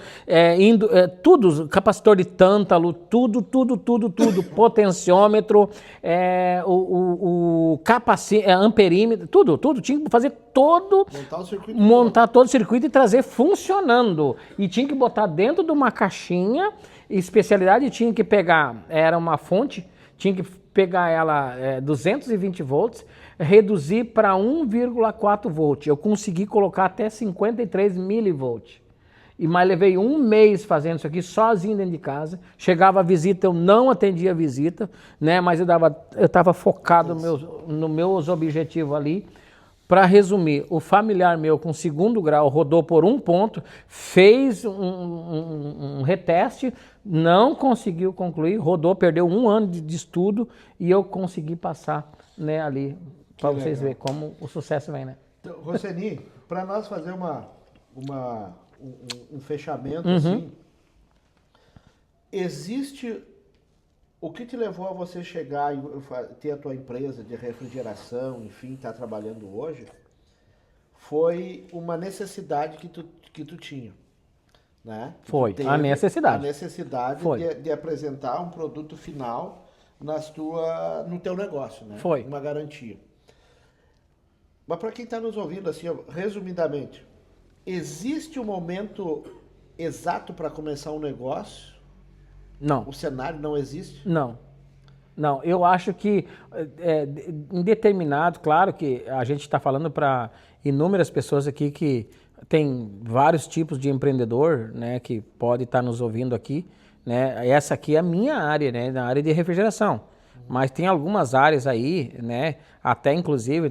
tudo, capacitor de tântalo, tudo, potenciômetro, amperímetro, tudo, tinha que fazer todo, montar todo o circuito e trazer funcionando, e tinha que botar dentro de uma caixinha, especialidade tinha que pegar, era uma fonte, tinha que pegar ela 220 volts, reduzir para 1,4 volt. Eu consegui colocar até 53 milivolts. Mas levei 1 mês fazendo isso aqui sozinho dentro de casa. Chegava a visita, eu não atendia a visita, né? Mas eu estava focado nos meus objetivos ali. Para resumir, o familiar meu com 2º grau rodou por 1 ponto, fez um reteste, não conseguiu concluir, rodou, perdeu 1 ano de estudo e eu consegui passar, né, ali, para vocês verem como o sucesso vem, né? Então, Roseni, para nós fazer um fechamento assim, existe... O que te levou a você chegar e ter a tua empresa de refrigeração, enfim, estar trabalhando hoje, foi uma necessidade que tu tinha, né? Foi, a necessidade. A necessidade de apresentar um produto final no teu negócio, né? Foi. Uma garantia. Mas para quem está nos ouvindo, assim, resumidamente, existe um momento exato para começar um negócio? Não. O cenário não existe? Não. Não, eu acho que em determinado, claro que a gente está falando para inúmeras pessoas aqui que tem vários tipos de empreendedor, né, que pode estar nos ouvindo aqui, né? Essa aqui é a minha área, né, na área de refrigeração. Mas tem algumas áreas aí, né, até inclusive,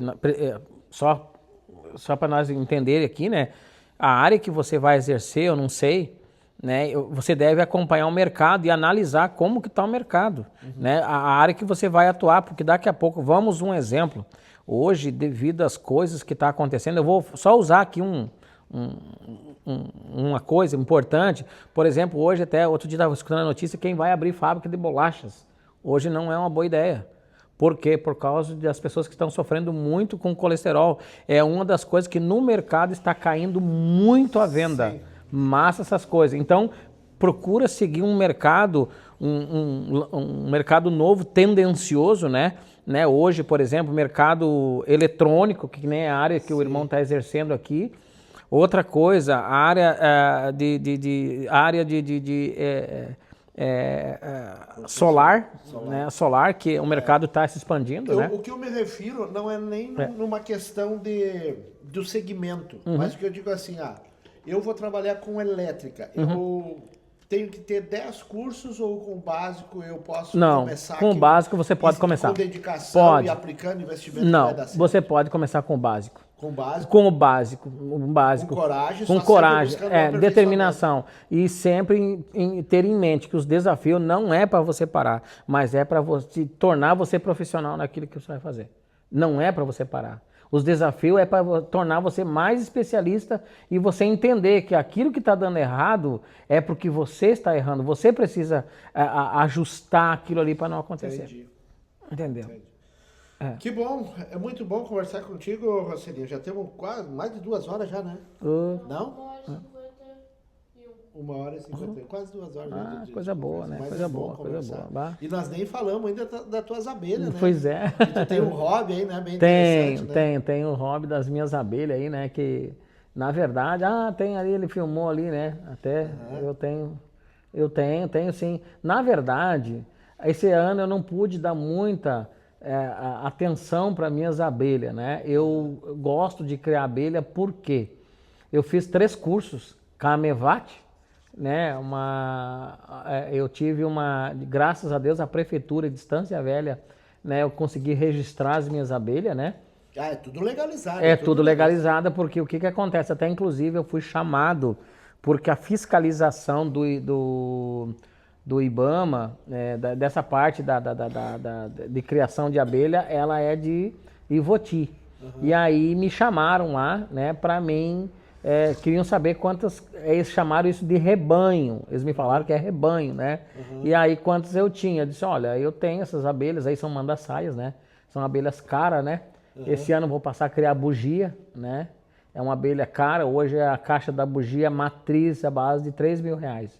só para nós entender aqui, né, a área que você vai exercer, eu não sei, né, você deve acompanhar o mercado e analisar como que está o mercado, né, a área que você vai atuar, porque daqui a pouco, vamos um exemplo, hoje, devido às coisas que está acontecendo, eu vou só usar aqui uma coisa importante, por exemplo, hoje até, outro dia estava escutando a notícia, quem vai abrir fábrica de bolachas, hoje não é uma boa ideia. Por quê? Por causa das pessoas que estão sofrendo muito com colesterol. É uma das coisas que no mercado está caindo muito à venda. Sim. Massa essas coisas. Então, procura seguir um mercado, um mercado novo, tendencioso, né? Hoje, por exemplo, mercado eletrônico, que nem é a área que o irmão está exercendo aqui. Outra coisa, a área solar, né? Solar, que o mercado está se expandindo, né? O que eu me refiro não é nem numa questão do segmento, mas o que eu digo assim, eu vou trabalhar com elétrica, eu tenho que ter 10 cursos ou com o básico eu posso começar? Não, com o básico você pode começar. Com dedicação e aplicando investimento vai dar certo? Você pode começar com o básico. Com o básico? Com o básico. Com coragem. Com coragem, determinação. E sempre ter em mente que os desafios não é para você parar, mas é para tornar você profissional naquilo que você vai fazer. Não é para você parar. Os desafios é para tornar você mais especialista e você entender que aquilo que está dando errado é porque você está errando. Você precisa ajustar aquilo ali para não acontecer. Entendi. Entendeu? Entendi. Que bom, é muito bom conversar contigo, Rocelinho. Já temos quase mais de 2 horas já, né? Não? 1h51, quase 2 horas. Coisa boa, né? Coisa boa. E nós nem falamos ainda das tuas abelhas, né? Pois é. Que tu tem um hobby aí, né? Bem interessante, né? Tem o hobby das minhas abelhas aí, né? Que, na verdade, tem ali, ele filmou ali, né? Até eu tenho sim. Na verdade, esse ano eu não pude dar muita atenção para minhas abelhas, né? Eu gosto de criar abelha porque eu fiz 3 cursos, Camevat, né? Eu tive graças a Deus, a prefeitura de Estância Velha, né? Eu consegui registrar as minhas abelhas, né? É tudo legalizado. É tudo legalizado, porque o que acontece? Até inclusive eu fui chamado, porque a fiscalização do IBAMA, dessa parte de criação de abelha, ela é de Ivoti. E aí me chamaram lá, né, para mim, queriam saber quantas, eles chamaram isso de rebanho, eles me falaram que é rebanho, né, e aí quantas eu tinha, eu disse, olha, eu tenho essas abelhas, aí são mandaçaias, né, são abelhas caras, né, esse ano eu vou passar a criar bugia, né, é uma abelha cara, hoje a caixa da bugia matriz a base de R$3.000.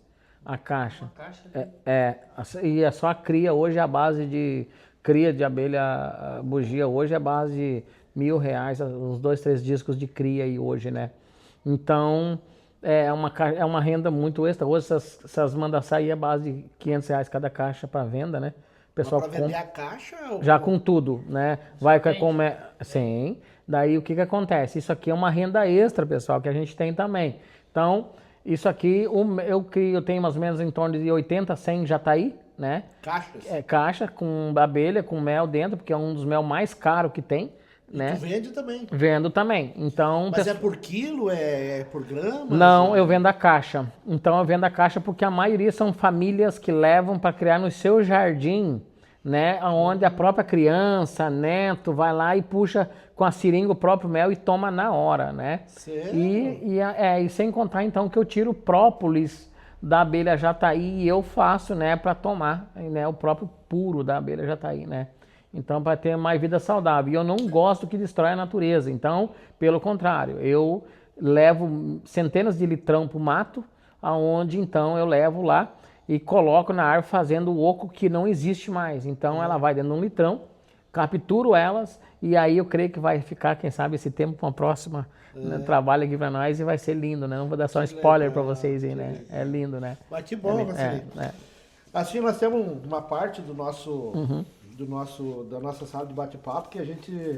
A caixa. Uma caixa? E é só a cria. Hoje a base de cria de abelha bugia hoje é a base de R$1.000, uns 2, 3 discos de cria aí hoje, né? Então, é uma renda muito extra. Hoje essas mandaçaí é a base de R$500 cada caixa para venda, né? O pessoal para vender a caixa? Já com tudo, né? Vai comer. Sim. Daí o que acontece? Isso aqui é uma renda extra, pessoal, que a gente tem também. Então, isso aqui, eu tenho mais ou menos em torno de 80, 100 jataí, né? Caixas? Caixa com abelha, com mel dentro, porque é um dos mel mais caros que tem, né? Tu vende também? Vendo também. Então, mas é por quilo? É por grama? Não, eu vendo a caixa. Então eu vendo a caixa porque a maioria são famílias que levam para criar no seu jardim, né? Onde a própria criança, neto, vai lá e puxa com a seringa o próprio mel e toma na hora, né? Sério? E sem contar então que eu tiro o própolis da abelha jataí e eu faço, né, para tomar, né, o próprio puro da abelha jataí, né? Então, para ter mais vida saudável. E eu não gosto que destrói a natureza. Então, pelo contrário, eu levo centenas de litrão para o mato, aonde então eu levo lá e coloco na árvore fazendo o oco que não existe mais. Então, ela vai dentro de um litrão, capturo elas E aí eu creio que vai ficar, quem sabe, esse tempo para uma próxima trabalho aqui para nós e vai ser lindo, né? Não vou dar só um spoiler para vocês aí, né? É lindo, né? Mas que bom, Marcelinho. Assim, nós temos uma parte do nosso, da nossa sala de bate-papo que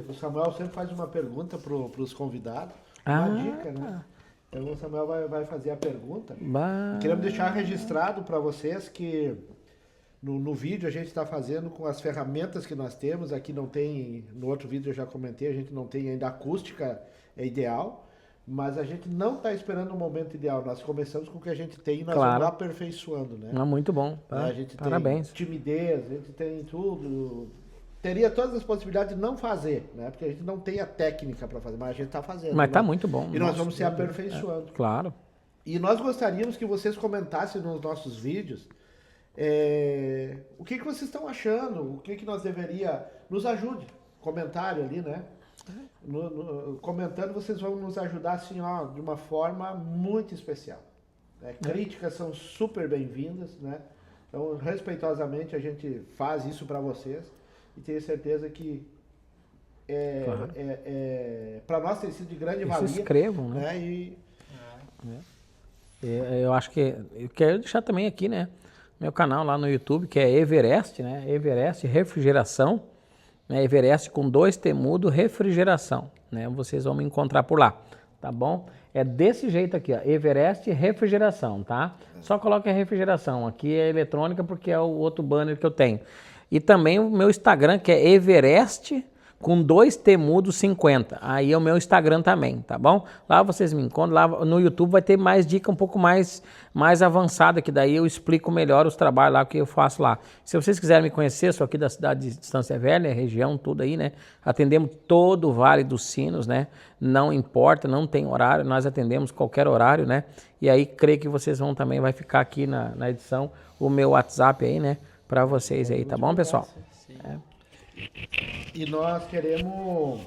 o Samuel sempre faz uma pergunta para os convidados, uma dica, né? Então o Samuel vai fazer a pergunta. Queremos deixar registrado para vocês que no vídeo a gente está fazendo com as ferramentas que nós temos. Aqui não tem, no outro vídeo eu já comentei, a gente não tem ainda acústica ideal, mas a gente não está esperando o momento ideal. Nós começamos com o que a gente tem e nós vamos aperfeiçoando, né? Muito bom. A gente Parabéns. tem timidez, a gente tem tudo. Teria todas as possibilidades de não fazer, né? Porque a gente não tem a técnica para fazer, mas a gente está fazendo. Mas está muito bom. E nós vamos se aperfeiçoando. Claro. E nós gostaríamos que vocês comentassem nos nossos vídeos o que vocês estão achando, o que nós deveria... Nos ajude. Comentário ali, né? Comentando, vocês vão nos ajudar assim, ó, de uma forma muito especial. Né? Críticas são super bem-vindas, né? Então, respeitosamente, a gente faz isso para vocês e tenho certeza que para nós tem sido de grande valia. Se inscrevam, né? Eu acho que... Eu quero deixar também aqui, né? Meu canal lá no YouTube, que é Everest, né? Everest Refrigeração. Né? Everest com 2 T mudo, refrigeração. Né? Vocês vão me encontrar por lá, tá bom? É desse jeito aqui, ó, Everest Refrigeração, tá? Só coloca a refrigeração. Aqui é eletrônica porque é o outro banner que eu tenho. E também o meu Instagram, que é Everest com 2 T mudo 50. Aí é o meu Instagram também, tá bom? Lá vocês me encontram, lá no YouTube vai ter mais dica um pouco mais avançada, que daí eu explico melhor os trabalhos lá que eu faço lá. Se vocês quiserem me conhecer, sou aqui da cidade de Estância Velha, região, tudo aí, né? Atendemos todo o Vale dos Sinos, né? Não importa, não tem horário, nós atendemos qualquer horário, né? E aí creio que vocês vão também, vai ficar aqui na edição o meu WhatsApp aí, né? Para vocês aí, tá bom, pessoal? Sim. E nós queremos...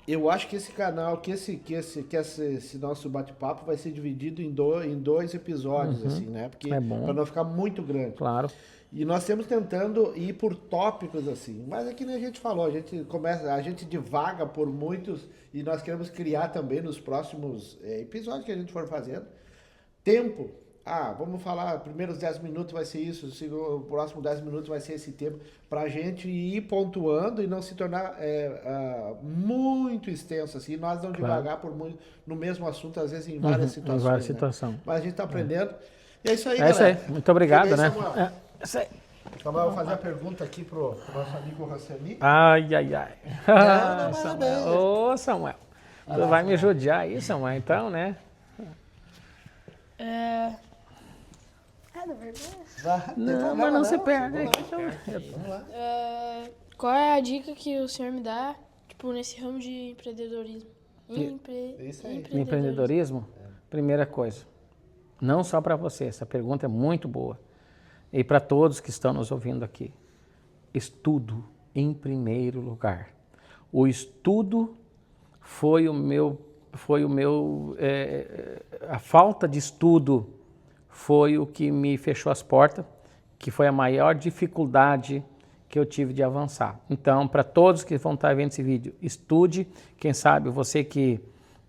eu acho que esse canal, que esse nosso bate-papo vai ser dividido em dois episódios, assim, né? Porque para não ficar muito grande. Claro. E nós estamos tentando ir por tópicos, assim. Mas é que nem a gente falou, a gente divaga por muitos e nós queremos criar também nos próximos episódios que a gente for fazendo tempo. Vamos falar, primeiros 10 minutos vai ser isso, o próximo 10 minutos vai ser esse tempo, para a gente ir pontuando e não se tornar muito extenso, assim, nós não devagar no mesmo assunto, às vezes em várias situações. Em várias situações. Mas a gente está aprendendo. E é isso aí, galera. Isso aí, muito obrigado, né? Samuel. Isso aí. Samuel, eu vou fazer a pergunta aqui pro nosso amigo Raceli. Ai. Não, Samuel. Ô, Samuel. Tu vai me judiar aí, Samuel, então, né? Da verdade. Não, mas não se perde. Vamos lá. Qual é a dica que o senhor me dá, tipo, nesse ramo de empreendedorismo? Isso aí. Empreendedorismo? Primeira coisa, não só para você, essa pergunta é muito boa. E para todos que estão nos ouvindo aqui, estudo em primeiro lugar. O estudo a falta de estudo foi o que me fechou as portas, que foi a maior dificuldade que eu tive de avançar. Então, para todos que vão estar vendo esse vídeo, estude. Quem sabe você que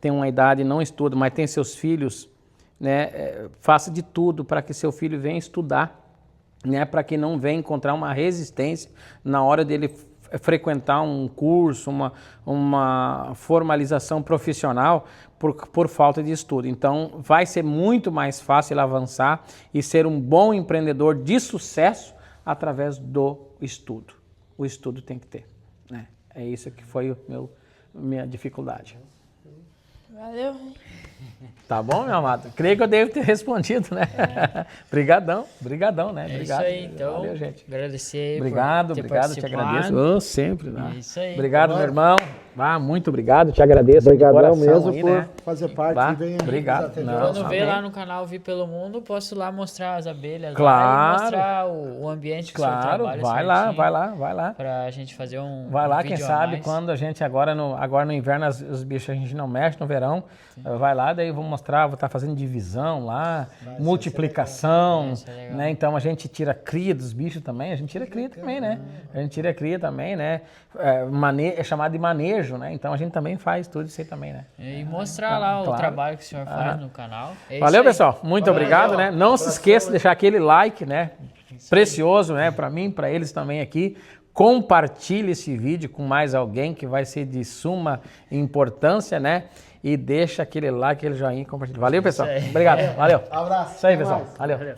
tem uma idade e não estuda, mas tem seus filhos, né, faça de tudo para que seu filho venha estudar, né, para que não venha encontrar uma resistência na hora dele frequentar um curso, uma formalização profissional por falta de estudo. Então, vai ser muito mais fácil ele avançar e ser um bom empreendedor de sucesso através do estudo. O estudo tem que ter, né? É isso que foi minha dificuldade. Valeu. Tá bom, meu amado? Creio que eu devo ter respondido, né? Brigadão, né? Obrigado. Isso aí, então. Valeu, gente. Agradecer aí obrigado, por ter te agradeço. participado. Sempre. Né? Isso aí. Obrigado, meu irmão. Muito obrigado, te agradeço. Obrigadão de coração mesmo aí, por né? fazer parte. Bah, E venha obrigado. nos atender. Não, Quando vê amém. lá no canal Vi Pelo Mundo, posso lá mostrar as abelhas Claro. lá e mostrar o ambiente que o senhor Claro, trabalha vai lá. pra gente fazer um Vai lá, um quem vídeo a sabe, mais. quando a gente agora no inverno os bichos a gente não mexe, no verão, vai lá, daí vou mostrar, vou estar fazendo divisão lá, multiplicação, Isso é legal. né? Então a gente tira cria dos bichos também, a gente tira cria também, né? A gente tira cria também, né? É chamado de manejo, né? Então a gente também faz tudo isso aí também, né? E mostrar lá o claro. trabalho que o senhor faz no canal. É Valeu, isso aí. pessoal. Muito obrigado, né? Não se esqueça de deixar aquele like, né? Precioso, né? Para mim, para eles também aqui. Compartilhe esse vídeo com mais alguém que vai ser de suma importância, né? E deixa aquele like, aquele joinha, compartilha. Valeu, pessoal. Isso aí. Obrigado. Valeu. Abraço. Isso aí, Até pessoal. mais. Valeu.